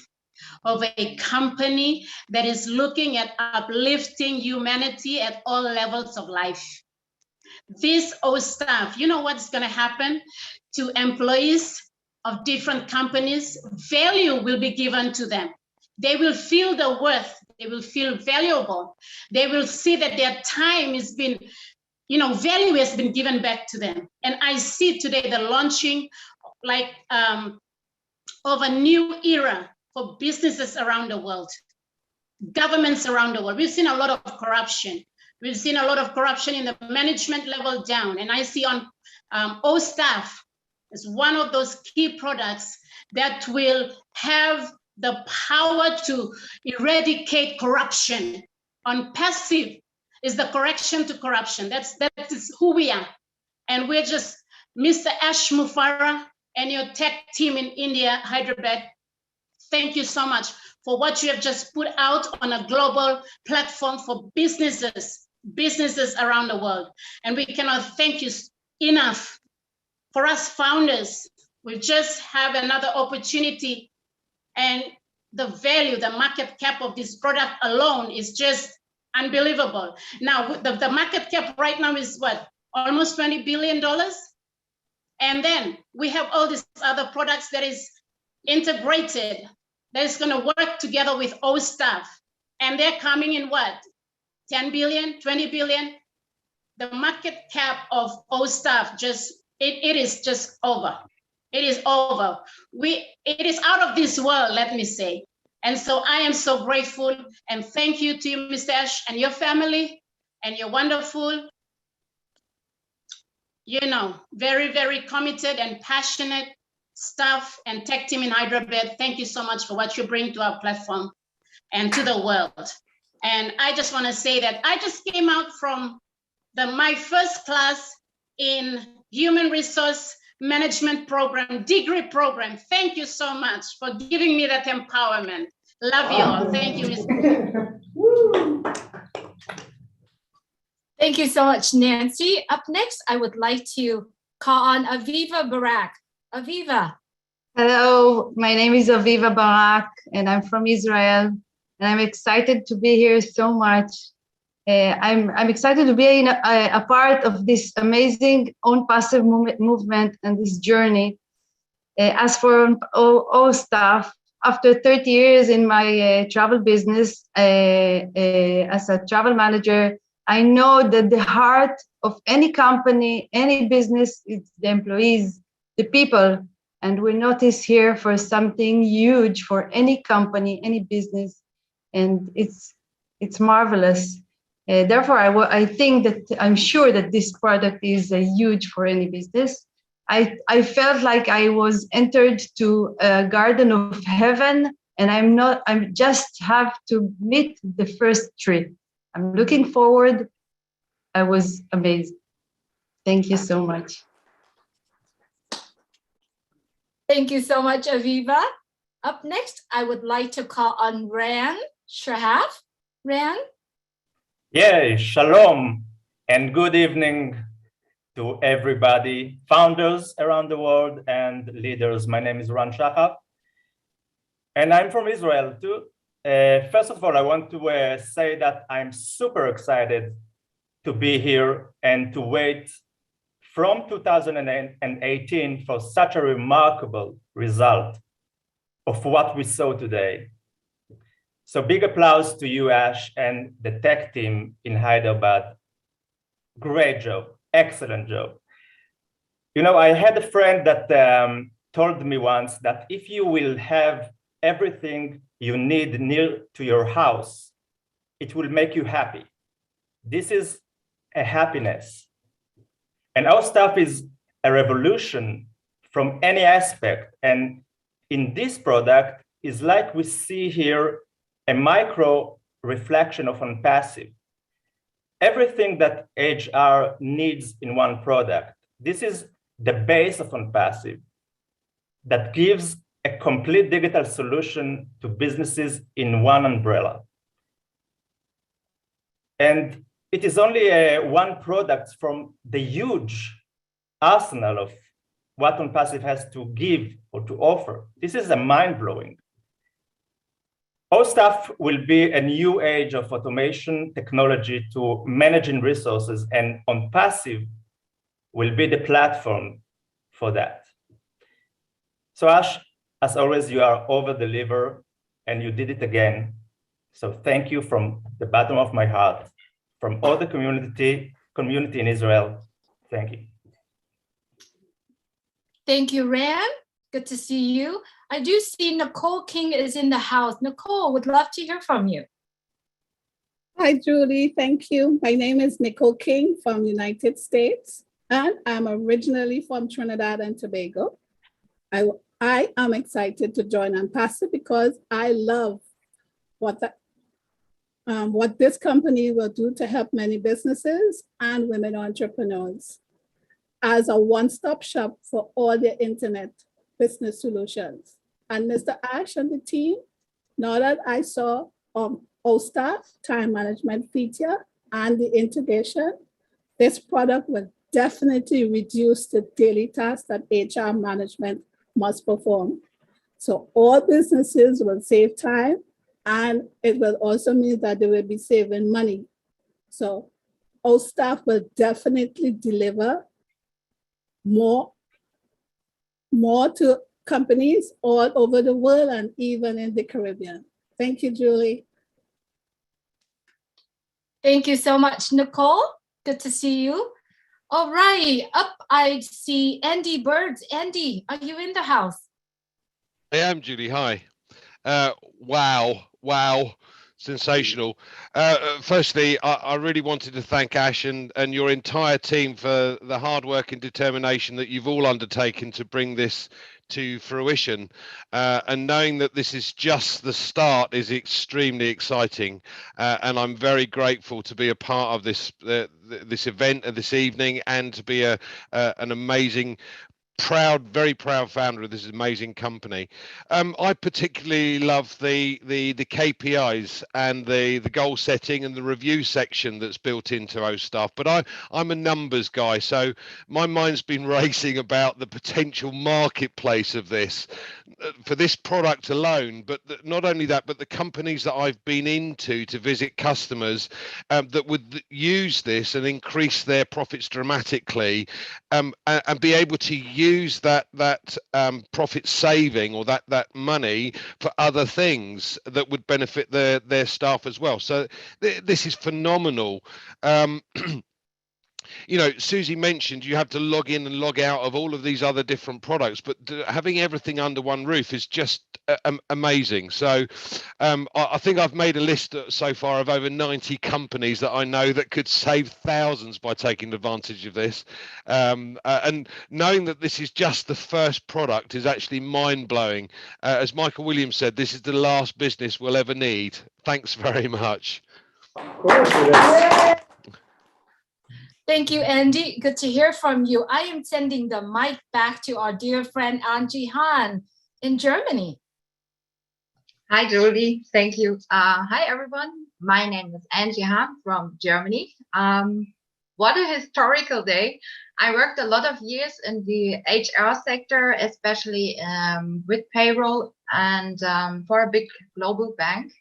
of a company that is looking at uplifting humanity at all levels of life. This Ostaff, you know what's going to happen to employees of different companies? Value will be given to them. They will feel the worth. They will feel valuable. They will see that their time has been, you know, value has been given back to them. And I see today the launching of a new era for businesses around the world, governments around the world. We've seen a lot of corruption. We've seen a lot of corruption in the management level down. And I see on Ostaff is one of those key products that will have the power to eradicate corruption. OnPassive is the correction to corruption. That is who we are. And we're just Mr. Ash Mufara and your tech team in India, Hyderabad. thank you so much for what you have just put out on a global platform for businesses around the world. And we cannot thank you enough. For us founders, we just have another opportunity, and the value, the market cap of this product alone is just unbelievable. Now, the market cap right now is what? Almost $20 billion. And then we have all these other products that is integrated, that is going to work together with Ostaff. And they're coming in what? 10 billion, 20 billion. The market cap of Ostaff just, it is just over. It is over. It is out of this world, let me say. And so I am so grateful, and thank you to you, Mr. Ash, and your family, and your wonderful, very, very committed and passionate staff and tech team in Hyderabad. Thank you so much for what you bring to our platform and to the world. And I just want to say that I just came out from my first class in human resource management program, degree program. Thank you so much for giving me that empowerment. Love you all. Thank you, Mr. Thank you so much, Nancy. Up next, I would like to call on Aviva Barak. Aviva. Hello, my name is Aviva Barak, and I'm from Israel, and I'm excited to be here so much. I'm excited to be a part of this amazing OnPassive movement and this journey. As for Ostaff, after 30 years in my travel business as a travel manager, I know that the heart of any company, any business, is the employees, the people. And we notice here for something huge for any company, any business, and it's marvelous. Therefore, I think that I'm sure that this product is huge for any business. I felt like I was entered to a garden of heaven, and I just have to meet the first tree. I'm looking forward. I was amazed. Thank you so much. Thank you so much, Aviva. Up next, I would like to call on Ran Shahaf. Ran? Yeah, shalom and good evening to everybody, founders around the world and leaders. My name is Ran Shahaf, and I'm from Israel too. First of all, I want to say that I'm super excited to be here and to wait from 2018 for such a remarkable result of what we saw today. So big applause to you, Ash, and the tech team in Hyderabad. Great job, excellent job. I had a friend that told me once that if you will have everything you need near to your house, it will make you happy. This is a happiness. And our stuff is a revolution from any aspect. And in this product is like we see here, a micro reflection of OnPassive. Everything that HR needs in one product. This is the base of OnPassive that gives a complete digital solution to businesses in one umbrella. And it is only one product from the huge arsenal of what OnPassive has to give or to offer. This is a mind-blowing. Ostaff will be a new age of automation technology to managing resources, and OnPassive will be the platform for that. So Ash, as always, you are over-deliver, and you did it again. So thank you from the bottom of my heart, from all the community in Israel. Thank you. Thank you, Ran. Good to see you. I do see Nicole King is in the house. Nicole, would love to hear from you. Hi, Julie. Thank you. My name is Nicole King from the United States, and I'm originally from Trinidad and Tobago. I am excited to join OnPassive because I love what this company will do to help many businesses and women entrepreneurs as a one-stop shop for all their internet business solutions. and Mr. Ash and the team, now that I saw Ostaff time management feature and the integration, this product will definitely reduce the daily tasks that HR management must perform. So all businesses will save time, and it will also mean that they will be saving money. So Ostaff will definitely deliver more to companies all over the world and even in the Caribbean. Thank you, Julie. Thank you so much, Nicole. Good to see you. All right, up I see Andy Birds. Andy, are you in the house? I am, Julie. Hi. Wow. Sensational. Firstly, I really wanted to thank Ash and your entire team for the hard work and determination that you've all undertaken to bring this to fruition. And knowing that this is just the start is extremely exciting. And I'm very grateful to be a part of this this event this evening, and to be an amazing, very proud founder of this amazing company. I particularly love the KPIs and the goal setting and the review section that's built into Ostaff. But I'm a numbers guy, so my mind's been racing about the potential marketplace of this for this product alone. But not only that, but the companies that I've been into to visit customers that would use this and increase their profits dramatically, and be able to use that profit saving or that money for other things that would benefit their staff as well. So this is phenomenal. You know, Susie mentioned you have to log in and log out of all of these other different products, but having everything under one roof is just amazing. So I think I've made a list so far of over 90 companies that I know that could save thousands by taking advantage of this. And knowing that this is just the first product is actually mind-blowing. As Michael Williams said, this is the last business we'll ever need. Thanks very much. Of course it is. Thank you, Andy. Good to hear from you. I am sending the mic back to our dear friend Angie Han in Germany. Hi, Julie. Thank you. Hi, everyone. My name is Angie Han from Germany. What a historical day. I worked a lot of years in the HR sector, especially with payroll and for a big global bank.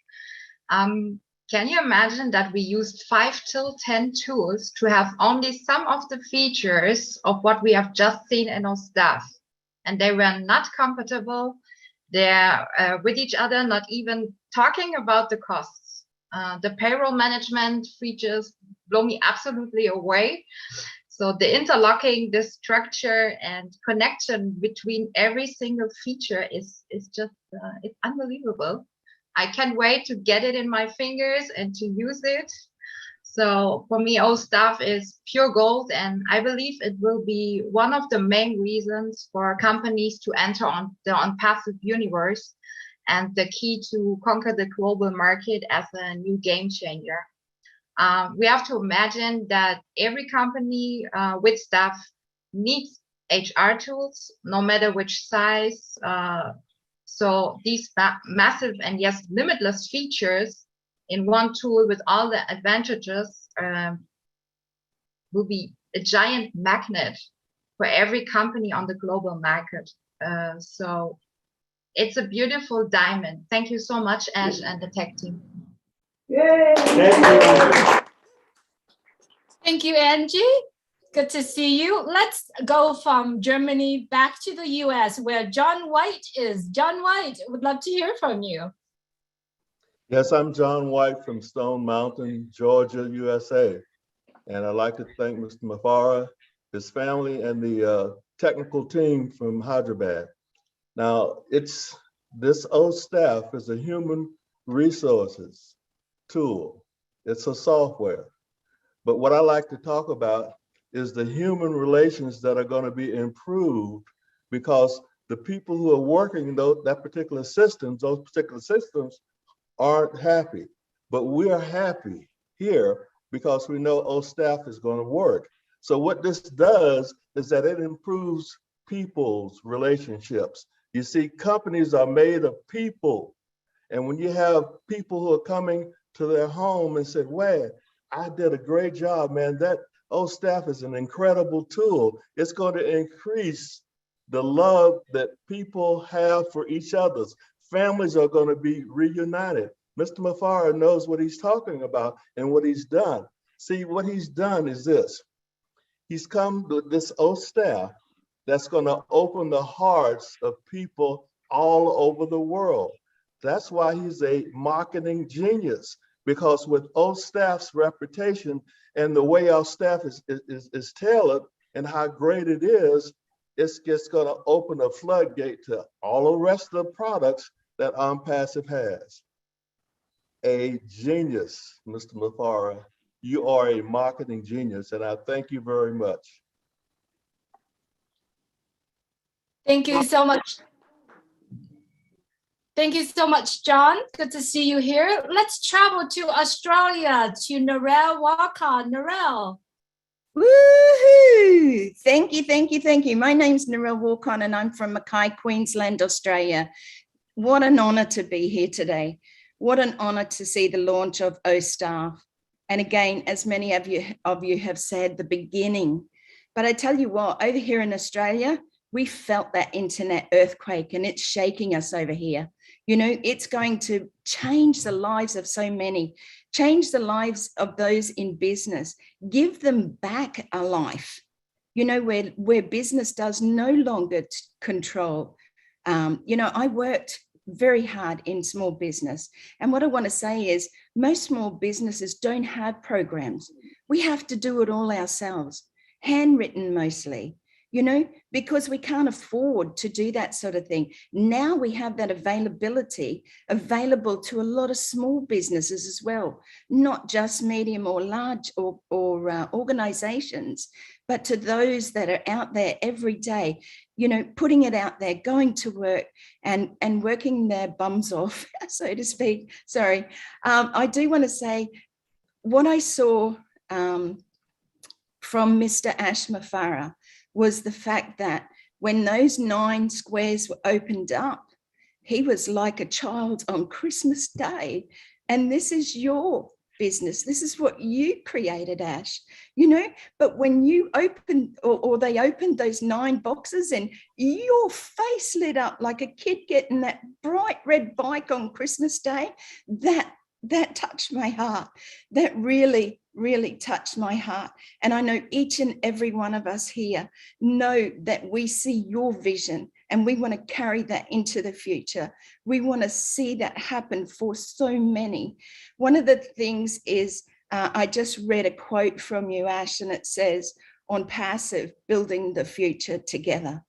Can you imagine that we used 5 till 10 tools to have only some of the features of what we have just seen in Ostaff? And they were not compatible. They're with each other, not even talking about the costs. The payroll management features blow me absolutely away. So the interlocking, the structure and connection between every single feature is just, it's unbelievable. I can't wait to get it in my fingers and to use it. So for me, Ostaff is pure gold, and I believe it will be one of the main reasons for companies to enter on the OnPassive universe, and the key to conquer the global market as a new game changer. We have to imagine that every company with staff needs HR tools, no matter which size. So these massive and yes, limitless features in one tool with all the advantages will be a giant magnet for every company on the global market. So it's a beautiful diamond. Thank you so much, Ash and the tech team. Yay! Thank you, Angie. Good to see you. Let's go from Germany back to the US, where John White is. John White, would love to hear from you. Yes, I'm John White from Stone Mountain, Georgia, USA. And I'd like to thank Mr. Mafara, his family, and the technical team from Hyderabad. Now, this Ostaff is a human resources tool. It's a software. But what I like to talk about is the human relations that are going to be improved, because the people who are working those particular systems aren't happy. But we are happy here because we know Ostaff is going to work. So what this does is that it improves people's relationships. You see, companies are made of people. And when you have people who are coming to their home and say, "Wow, I did a great job, man. That Ostaff is an incredible tool." It's going to increase the love that people have for each other. Families are going to be reunited. Mr. Mafara knows what he's talking about and what he's done. See, what he's done is this. He's come with this Ostaff that's going to open the hearts of people all over the world. That's why he's a marketing genius, because with Ostaff's reputation and the way our staff is tailored and how great it is, it's just going to open a floodgate to all the rest of the products that OnPassive has. A genius, Mr. Mafara. You are a marketing genius, and I thank you very much. Thank you so much. Thank you so much, John. Good to see you here. Let's travel to Australia, to Narelle Walker. Narelle. Woohoo! Thank you, thank you, thank you. My name's Narelle Walcon and I'm from Mackay, Queensland, Australia. What an honor to be here today. What an honor to see the launch of Ostaff. And again, as many of you have said, the beginning. But I tell you what, over here in Australia, we felt that internet earthquake and it's shaking us over here. You know, it's going to change the lives of so many, change the lives of those in business, give them back a life, you know, where business does no longer control. You know, I worked very hard in small business. And what I want to say is most small businesses don't have programs. We have to do it all ourselves, handwritten mostly. You know, because we can't afford to do that sort of thing. Now we have that availability available to a lot of small businesses as well, not just medium or large or organizations, but to those that are out there every day, you know, putting it out there, going to work and working their bums off, so to speak. Sorry. I do want to say what I saw from Mr. Ash Mafara was the fact that when those 9 squares were opened up, he was like a child on Christmas Day. And this is your business. This is what you created, Ash, you know, but when you opened or they opened those 9 boxes and your face lit up like a kid getting that bright red bike on Christmas Day, that touched my heart. That really touched my heart. And I know each and every one of us here know that we see your vision and we want to carry that into the future. We want to see that happen for so many. One of the things is, I just read a quote from you, Ash, and it says, OnPassive, building the future together.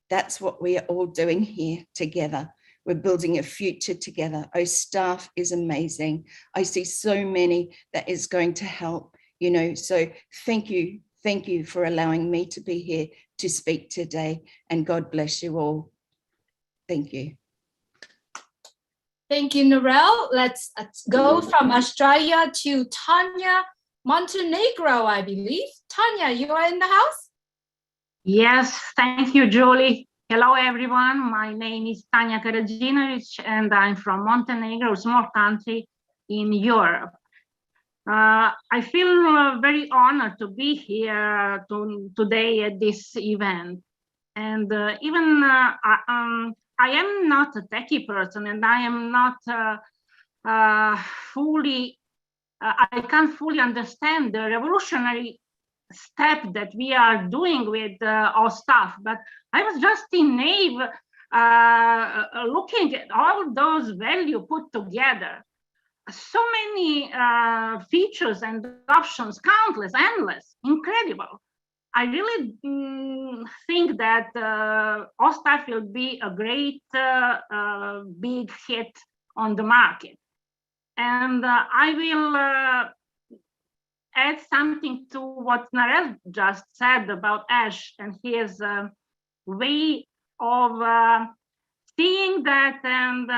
That's what we are all doing here together. We're building a future together. Ostaff is amazing. I see so many that is going to help, you know, so thank you for allowing me to be here to speak today, and God bless you all. Thank you. Thank you, Narelle. Let's go from Australia to Tanya Montenegro, I believe. Tanya, you are in the house? Yes, thank you, Julie. Hello, everyone. My name is Tanya Karadzinovic, and I'm from Montenegro, a small country in Europe. I feel very honored to be here today at this event. And even I am not a techie person, and I am not I can't fully understand the revolutionary step that we are doing with Ostaff, but I was just in naive looking at all those value put together. So many features and options, countless, endless, incredible. I really think that Ostaff will be a great big hit on the market. And I will add something to what Narelle just said about Ash and his way of seeing that. And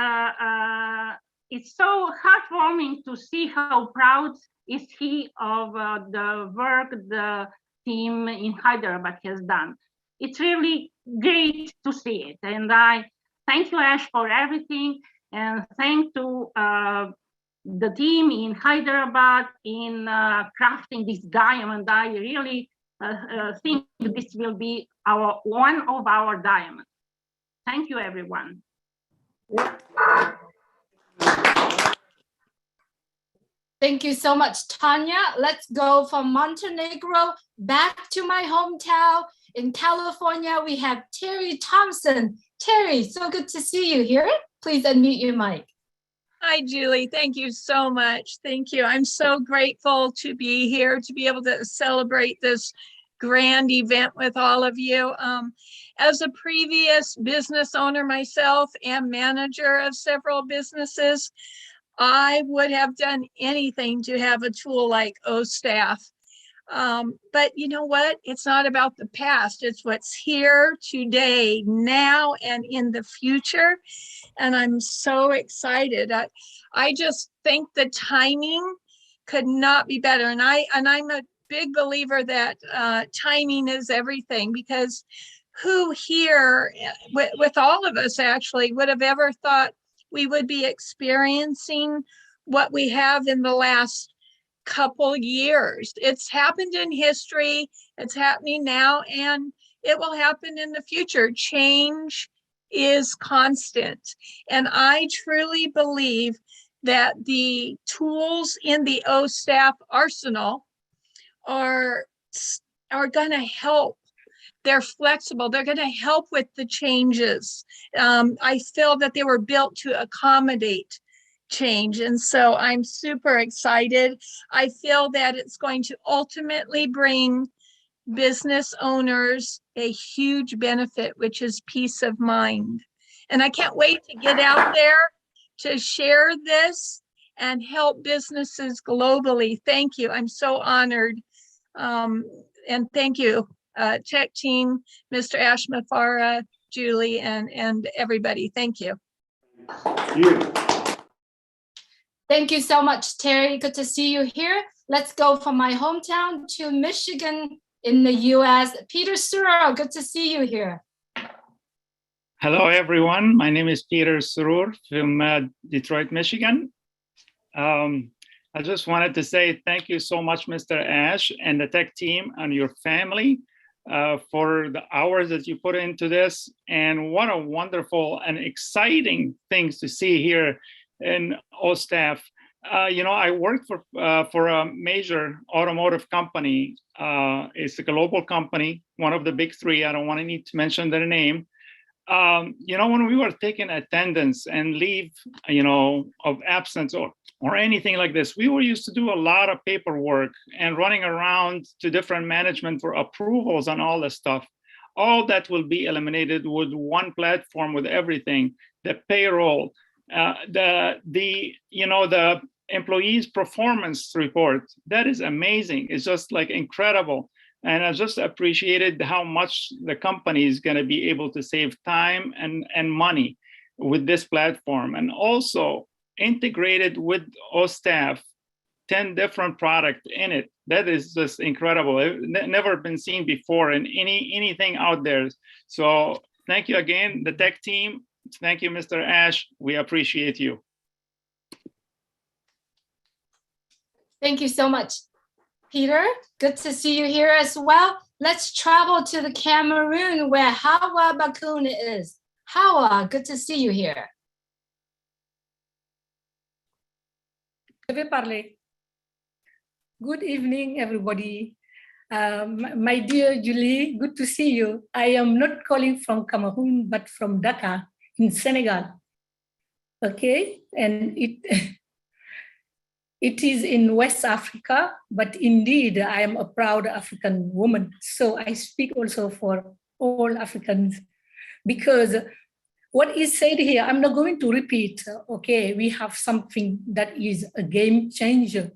it's so heartwarming to see how proud is he of the work the team in Hyderabad has done. It's really great to see it. And I thank you, Ash, for everything. And thank to the team in Hyderabad in crafting this diamond. I really think this will be one of our diamonds. Thank you, everyone. Thank you so much, Tanya. Let's go from Montenegro back to my hometown in California. We have Terry Thompson. Terry, so good to see you here. Please unmute your mic. Hi, Julie. Thank you so much. Thank you. I'm so grateful to be here, to be able to celebrate this grand event with all of you. As a previous business owner myself and manager of several businesses, I would have done anything to have a tool like Ostaff. But you know what? It's not about the past. It's what's here today, now, and in the future. And I'm so excited. I just think the timing could not be better. And I'm a big believer that timing is everything, because who here, with all of us actually, would have ever thought we would be experiencing what we have in the last couple years. It's happened in history, it's happening now, and it will happen in the future. Change is constant. And I truly believe that the tools in the Ostaff arsenal are going to help. They're flexible. They're going to help with the changes. I feel that they were built to accommodate change. And so I'm super excited. I feel that it's going to ultimately bring business owners a huge benefit, which is peace of mind. And I can't wait to get out there to share this and help businesses globally. Thank you. I'm so honored. And thank you, tech team, Mr. Ash Mafara, Julie, and everybody. Thank you. Thank you so much, Terry. Good to see you here. Let's go from my hometown to Michigan in the US. Peter Surro, good to see you here. Hello, everyone. My name is Peter Surur from Detroit, Michigan. I just wanted to say thank you so much, Mr. Ash and the tech team and your family for the hours that you put into this. And what a wonderful and exciting things to see here in Ostaff. You know, I worked for a major automotive company. It's a global company, one of the big three. I don't want to need to mention their name. You know, when we were taking attendance and leave, you know, of absence or anything like this, we were used to do a lot of paperwork and running around to different management for approvals and all this stuff. All that will be eliminated with one platform with everything, the payroll, the employees' performance report. That is amazing. It's just like incredible. And I just appreciated how much the company is going to be able to save time and money with this platform. And also integrated with Ostaff, 10 different products in it. That is just incredible. It's never been seen before in anything out there. So thank you again, the tech team. Thank you, Mr. Ash. We appreciate you. Thank you so much, Peter. Good to see you here as well. Let's travel to the Cameroon where Hawa Bakun is. Hawa, good to see you here. Je vais parler. Good evening, everybody. My dear Julie, good to see you. I am not calling from Cameroon, but from Dakar in Senegal. Okay, and it is in West Africa, but indeed I am a proud African woman. So I speak also for all Africans, because what is said here, I'm not going to repeat. Okay, we have something that is a game changer,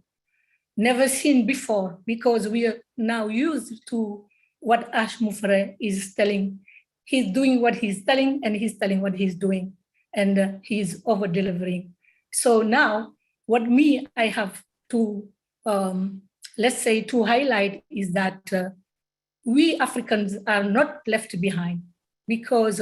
never seen before, because we are now used to what Ash Mufre is telling. He's doing what he's telling, and he's telling what he's doing, and he's over delivering. So now, what I have to, let's say, to highlight is that we Africans are not left behind. because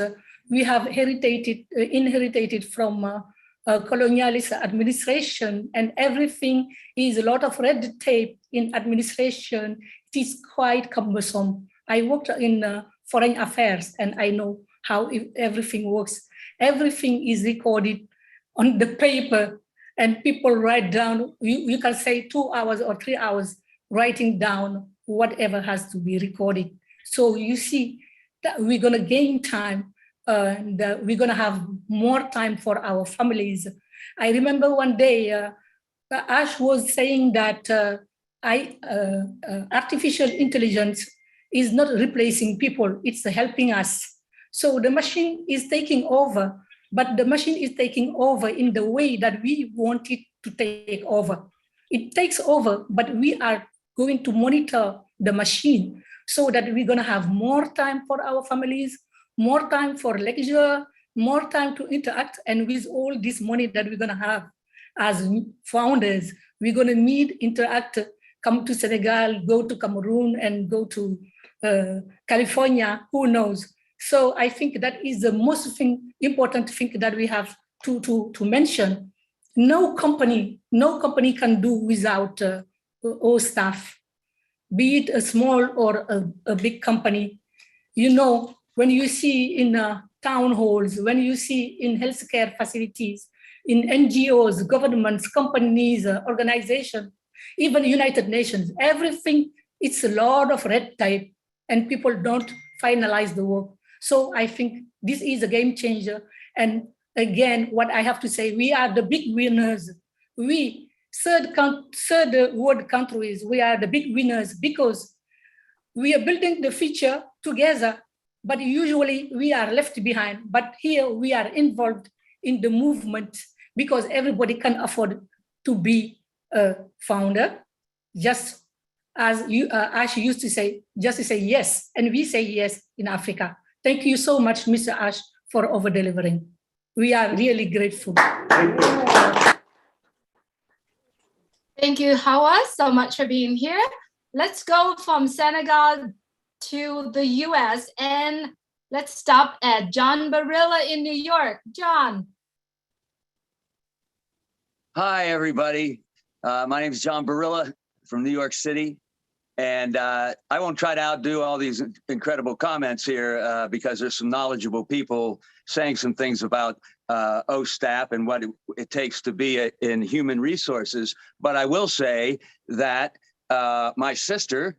we have inherited from colonialist administration, and everything is a lot of red tape in administration. It is quite cumbersome. I worked in foreign affairs, and I know how everything works. Everything is recorded on the paper, and people write down, you can say 2 hours or 3 hours writing down whatever has to be recorded. So you see that we're going to gain time, and we're going to have more time for our families. I remember one day, Ash was saying that artificial intelligence is not replacing people, it's helping us. So the machine is taking over, but the machine is taking over in the way that we want it to take over. It takes over, but we are going to monitor the machine so that we're going to have more time for our families, more time for leisure, more time to interact. And with all this money that we're going to have as founders, we're going to meet, interact, come to Senegal, go to Cameroon, and go to California, who knows? So I think that is the most important thing that we have to mention. No company can do without Ostaff, be it a small or a big company. You know, when you see in town halls, when you see in healthcare facilities, in NGOs, governments, companies, organizations, even United Nations, everything, it's a lot of red tape and people don't finalize the work. So I think this is a game changer. And again, what I have to say, we are the big winners. We, third world countries, we are the big winners because we are building the future together, but usually we are left behind. But here we are involved in the movement because everybody can afford to be a founder, just as Ash used to say, just to say yes. And we say yes in Africa. Thank you so much, Mr. Ash, for over-delivering. We are really grateful. Thank you, Hawa, so much for being here. Let's go from Senegal to the US and let's stop at John Barilla in New York. John. Hi, everybody. My name is John Barilla from New York City. And I won't try to outdo all these incredible comments here because there's some knowledgeable people saying some things about Ostaff and what it takes to be in human resources. But I will say that my sister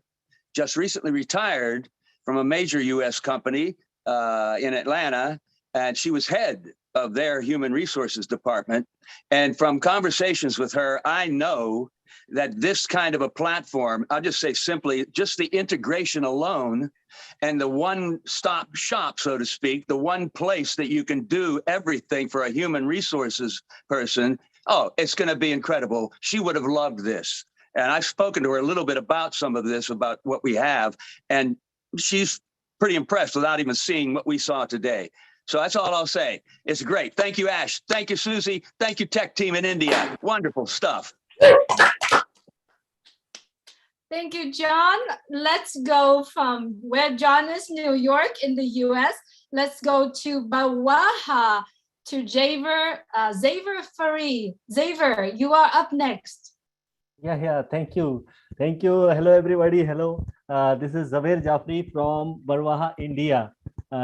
just recently retired from a major US company in Atlanta, and she was head of their human resources department. And from conversations with her, I know that this kind of a platform, I'll just say simply, just the integration alone and the one-stop shop, so to speak, the one place that you can do everything for a human resources person, oh, it's going to be incredible. She would have loved this. And I've spoken to her a little bit about some of this, about what we have, and she's pretty impressed without even seeing what we saw today. So that's all I'll say. It's great. Thank you, Ash. Thank you, Susie. Thank you, tech team in India. Wonderful stuff. Thank you, John. Let's go from where John is, New York in the US. Let's go to Bawaha, to Xavier Farid. Xavier, you are up next. Yeah, thank you. Thank you. Hello, everybody. Hello. This is Xavier Jafri from Barwaha, India.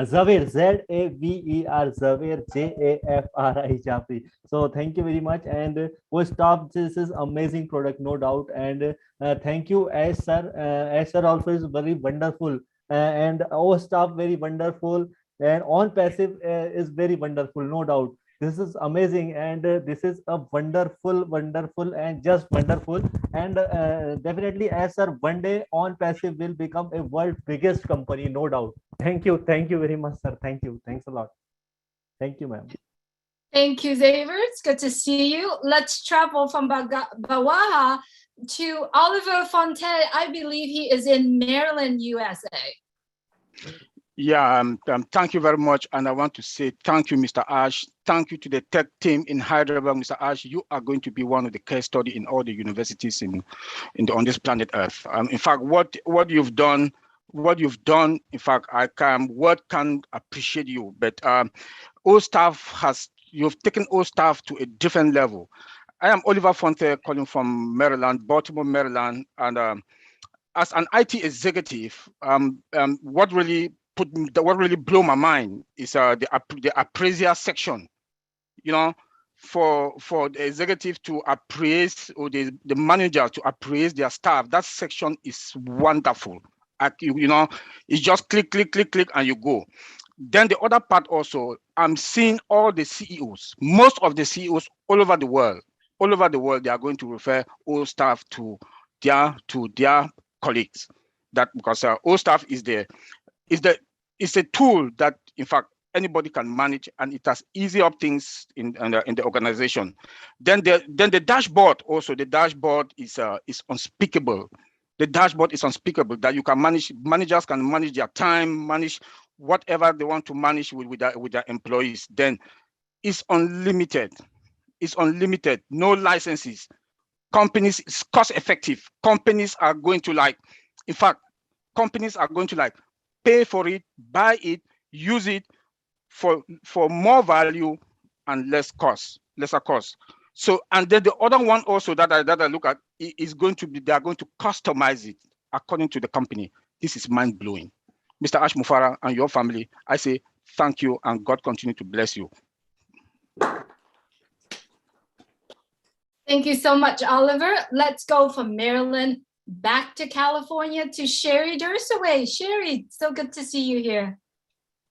Xavier, Z-A-V-E-R, Xavier, J-A-F-R-I, Jafri. So thank you very much. And Ostaff, this is amazing product, no doubt. And thank you, Ash sir. Ash sir also is very wonderful. And Ostaff very wonderful. And OnPassive is very wonderful, no doubt. This is amazing, and this is a wonderful and just wonderful. And definitely, as sir, one day OnPassive will become a world's biggest company, no doubt. Thank you very much, sir. Thank you. Thanks a lot. Thank you, ma'am. Thank you, Xavier. It's good to see you. Let's travel from Bawaha to Oliver Fontaine. I believe he is in Maryland, USA. Yeah, thank you very much. And I want to say thank you, Mr. Ash. Thank you to the tech team in Hyderabad, Mr. Ash. You are going to be one of the case study in all the universities on this planet Earth. In fact, what you've done what you've done. In fact, word can't appreciate you, but Ostaff you've taken Ostaff to a different level. I am Oliver Fonte calling from Maryland, Baltimore, Maryland, and as an IT executive, what really blew my mind is the appraisal section. You know, for the executive to appraise, or the manager to appraise their staff, that section is wonderful. You know, it's just click, click, click, click, and you go. Then the other part also, I'm seeing all the CEOs, most of the CEOs all over the world, they are going to refer Ostaff to their colleagues. That because Ostaff is a tool that, in fact, anybody can manage, and it has easy up things in the organization. Then the dashboard also, the dashboard is unspeakable. The dashboard is unspeakable, that you can manage, managers can manage their time, manage whatever they want to manage with their employees. Then it's unlimited. It's unlimited, no licenses. Companies, it's cost effective. Companies are going to pay for it, buy it, use it for more value and lesser cost. So, and then the other one also that I look at is going to be, they are going to customize it according to the company. This is mind blowing. Mr. Ash Mufara and your family, I say thank you, and God continue to bless you. Thank you so much, Oliver. Let's go from Maryland back to California to Sherry Dursaway. Sherry, so good to see you here.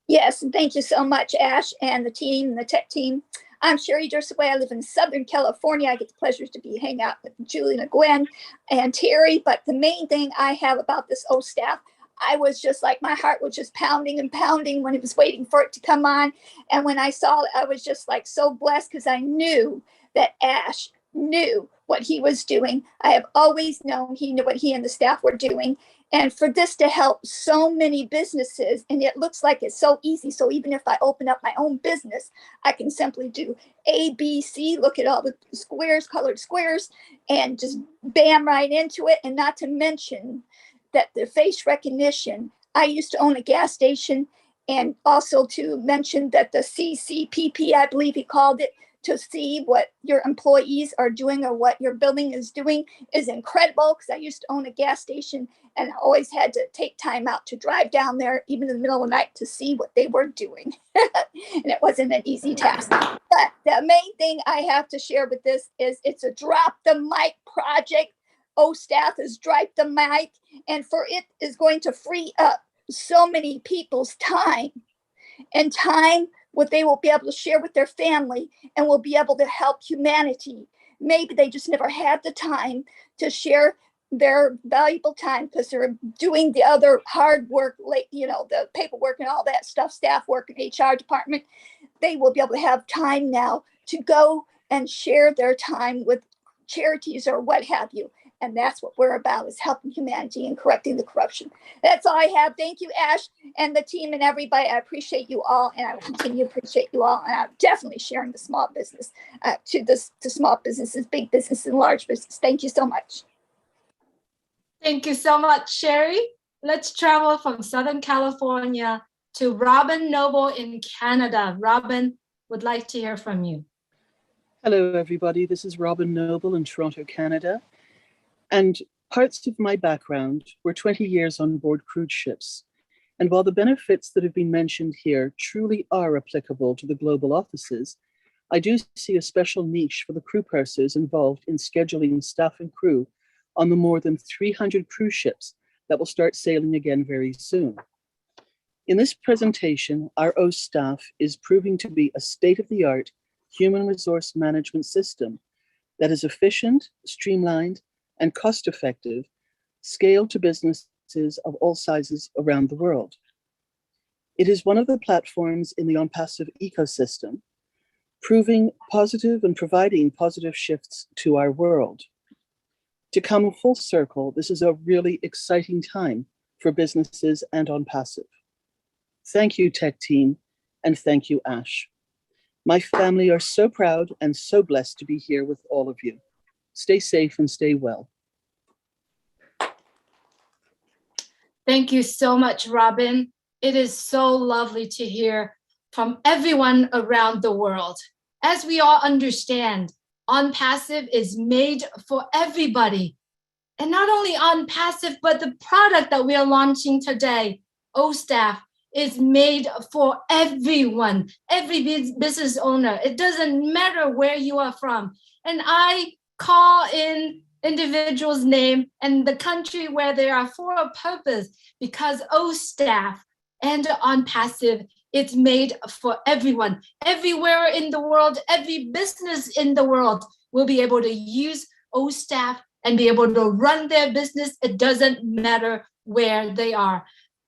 Yes, and thank you so much, Ash, and the team, the tech team. I'm Sherry Dursaway. I live in Southern California. I get the pleasure to be hanging out with Julie and Gwen and Terry. But the main thing I have about this Ostaff, I was just like, my heart was just pounding and pounding when it was waiting for it to come on. And when I saw it, I was just like so blessed, because I knew that Ash knew what he was doing. I have always known he knew what he and the staff were doing. And for this to help so many businesses, and it looks like it's so easy. So even if I open up my own business, I can simply do A, B, C, look at all the squares, colored squares, and just bam right into it. And not to mention that the face recognition, I used to own a gas station, and also to mention that the CCPP, I believe he called it, to see what your employees are doing or what your building is doing is incredible, because I used to own a gas station and always had to take time out to drive down there, even in the middle of the night, to see what they were doing. And it wasn't an easy task. But the main thing I have to share with this is it's a drop the mic project. Ostaff has dropped the mic, and for it is going to free up so many people's time, and time what they will be able to share with their family, and will be able to help humanity. Maybe they just never had the time to share their valuable time because they're doing the other hard work, like, you know, the paperwork and all that stuff, staff work in HR department. They will be able to have time now to go and share their time with charities or what have you. And that's what we're about, is helping humanity and correcting the corruption. That's all I have. Thank you, Ash, and the team and everybody. I appreciate you all, and I will continue to appreciate you all. And I'm definitely sharing the small business to small businesses, big businesses, and large business. Thank you so much. Thank you so much, Sherry. Let's travel from Southern California to Robin Noble in Canada. Robin, would like to hear from you. Hello, everybody. This is Robin Noble in Toronto, Canada. And parts of my background were 20 years on board cruise ships. And while the benefits that have been mentioned here truly are applicable to the global offices, I do see a special niche for the crew pursers involved in scheduling staff and crew on the more than 300 cruise ships that will start sailing again very soon. In this presentation, our Ostaff is proving to be a state-of-the-art human resource management system that is efficient, streamlined, and cost-effective, scaled to businesses of all sizes around the world. It is one of the platforms in the OnPassive ecosystem, proving positive and providing positive shifts to our world. To come full circle, this is a really exciting time for businesses and OnPassive. Thank you, tech team, and thank you, Ash. My family are so proud and so blessed to be here with all of you. Stay safe and stay well. Thank you so much, Robin. It is so lovely to hear from everyone around the world. As we all understand, OnPassive is made for everybody. And not only OnPassive, but the product that we are launching today, Ostaff, is made for everyone, every business owner. It doesn't matter where you are from. And I call in individual's name and the country where they are for a purpose, because Ostaff and OnPassive, it's made for everyone. Everywhere in the world, every business in the world will be able to use Ostaff and be able to run their business. It doesn't matter where they are.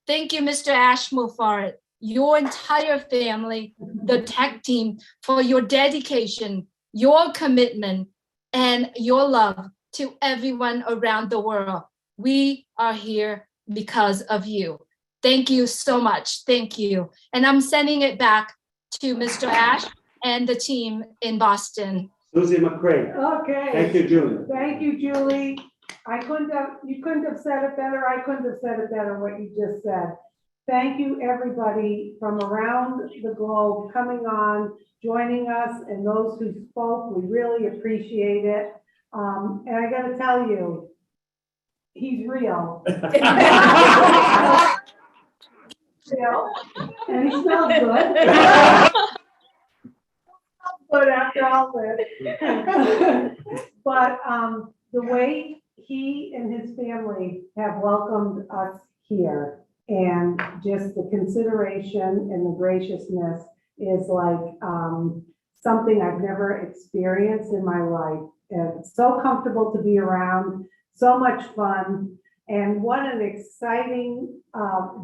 Thank you, Mr. Ash Mufarad, your entire family, the tech team, for your dedication, your commitment, and your love to everyone around the world. We are here because of you. Thank you so much. Thank you. And I'm sending it back to Mr. Ash and the team in Boston. Susie McCray. Okay. Thank you, Julie. Thank you, Julie. You couldn't have said it better. I couldn't have said it better what you just said. Thank you, everybody from around the globe coming on, joining us, and those who spoke. We really appreciate it. And I got to tell you, he's real. Real. And he smells good. But after all this, but the way he and his family have welcomed us here, and just the consideration and the graciousness is like something I've never experienced in my life. And it's so comfortable to be around, so much fun, and what an exciting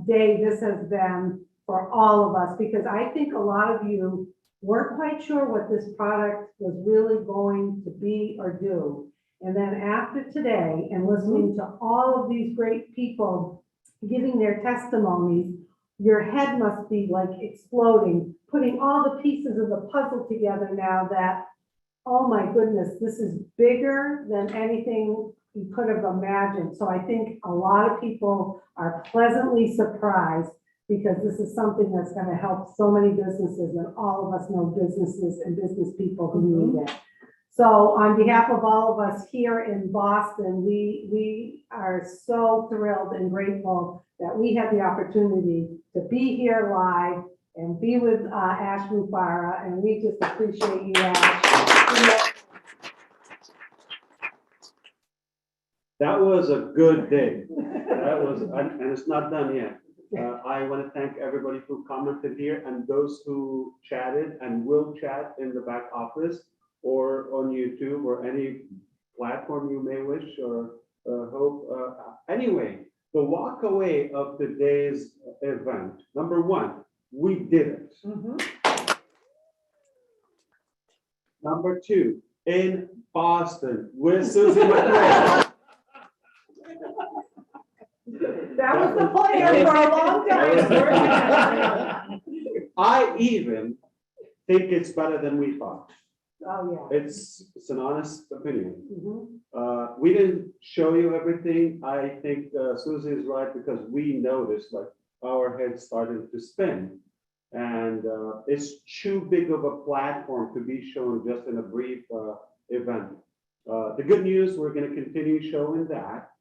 day this has been for all of us, because I think a lot of you weren't quite sure what this product was really going to be or do. And then after today and listening to all of these great people giving their testimonies, your head must be like exploding, putting all the pieces of the puzzle together now that, oh my goodness, this is bigger than anything you could have imagined. So I think a lot of people are pleasantly surprised, because this is something that's going to help so many businesses, and all of us know businesses and business people who need it. So on behalf of all of us here in Boston, we are so thrilled and grateful that we had the opportunity to be here live and be with Ash Mufarad, and we just appreciate you, Ash. That was a good day. That was, and it's not done yet. I want to thank everybody who commented here and those who chatted and will chat in the back office or on YouTube or any platform you may wish or hope. Anyway, the walk away of today's event, number one, we did it. Number two, in Boston with Susie McCray. That was the plan for a long time. I even think it's better than we thought. Oh, yeah. It's an honest opinion. We didn't show you everything. I think Susie is right, because we noticed like our heads started to spin, and it's too big of a platform to be shown just in a brief event. The good news, we're going to continue showing that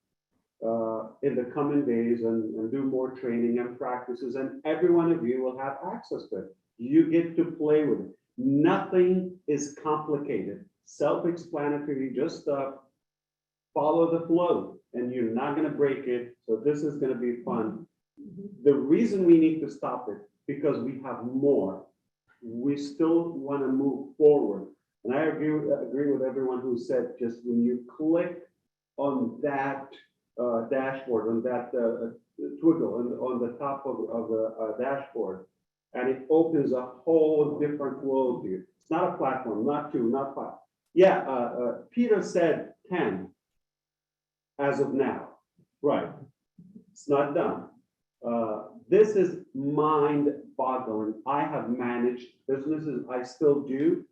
in the coming days and do more training and practices, and every one of you will have access to it. You get to play with it. Nothing is complicated, self-explanatory. Just follow the flow, and you're not going to break it. So this is going to be fun. The reason we need to stop it, because we have more. We still want to move forward, and I agree with everyone who said, just when you click on that dashboard, on that twiddle on the top of the dashboard, and it opens a whole different world to you. It's not a platform, not two, not five. Yeah, Peter said 10 as of now. Right. It's not done. This is mind-boggling. I have managed businesses, I still do.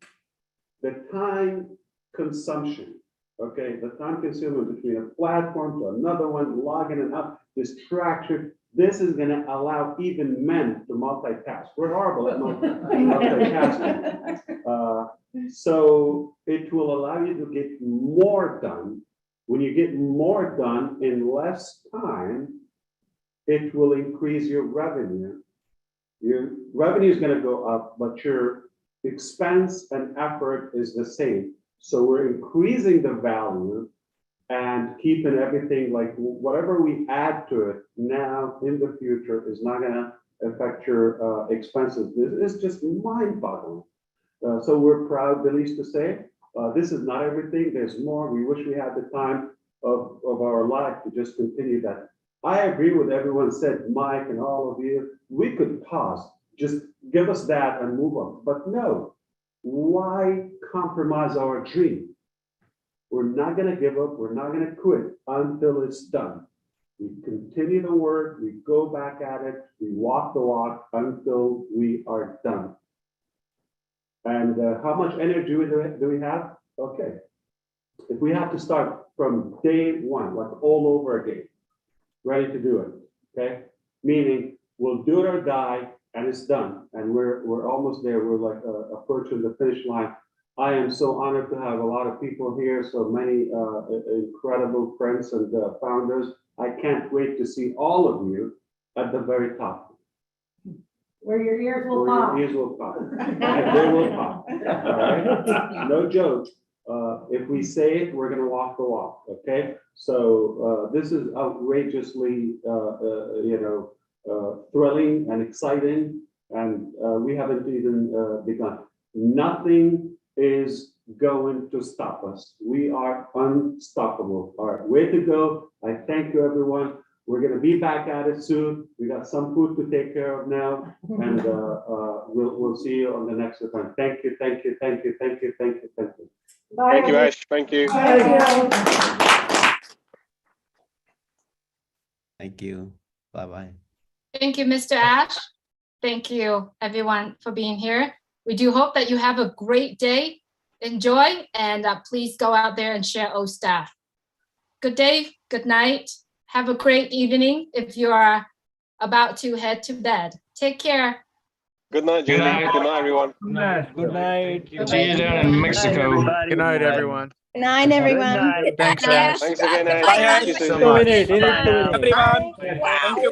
The time consumption Okay, the time consuming between a platform to another one, logging it up, distraction. This is gonna allow even men to multitask. We're horrible at multitasking. So it will allow you to get more done. When you get more done in less time, it will increase your revenue. Your revenue is gonna go up, but your expense and effort is the same. So we're increasing the value and keeping everything like whatever we add to it now in the future is not gonna affect your expenses. This is just mind-boggling. So we're proud, at least to say, this is not everything, there's more. We wish we had the time of our life to just continue that. I agree with everyone said, Mike and all of you, we could pause, just give us that and move on. But no, why compromise our dream? We're not gonna give up, we're not gonna quit until it's done. We continue the work, we go back at it, we walk the walk until we are done. And how much energy do we have? Okay. If we have to start from day one, like all over again, ready to do it, okay? Meaning we'll do it or die and it's done. And we're almost there. We're like approaching the finish line. I am so honored to have a lot of people here, so many incredible friends and founders. I can't wait to see all of you at the very top. Where your ears will pop. Your ears will pop. And they will pop. All right? No joke. If we say it, we're gonna walk the walk, okay? So this is outrageously, thrilling and exciting, and we haven't even begun. Nothing is going to stop us. We are unstoppable. All right, way to go. I thank you, everyone. We're gonna be back at it soon. We got some food to take care of now, and we'll see you on the next event. Thank you, thank you, thank you, thank you, thank you, thank you. Bye. Thank you, Ash. Thank you. Thank you. Bye-bye. Thank you, Mr. Ash. Thank you, everyone, for being here. We do hope that you have a great day. Enjoy, and please go out there and share Ostaff. Good day, good night. Have a great evening if you are about to head to bed. Take care. Good night, Julie. Good night, everyone. Good night. Good night. See you there in Mexico. Good night, everyone. Good night, everyone. Thanks, Ash. Thanks again, Ash. Thank you so much. Everyone. Thank you.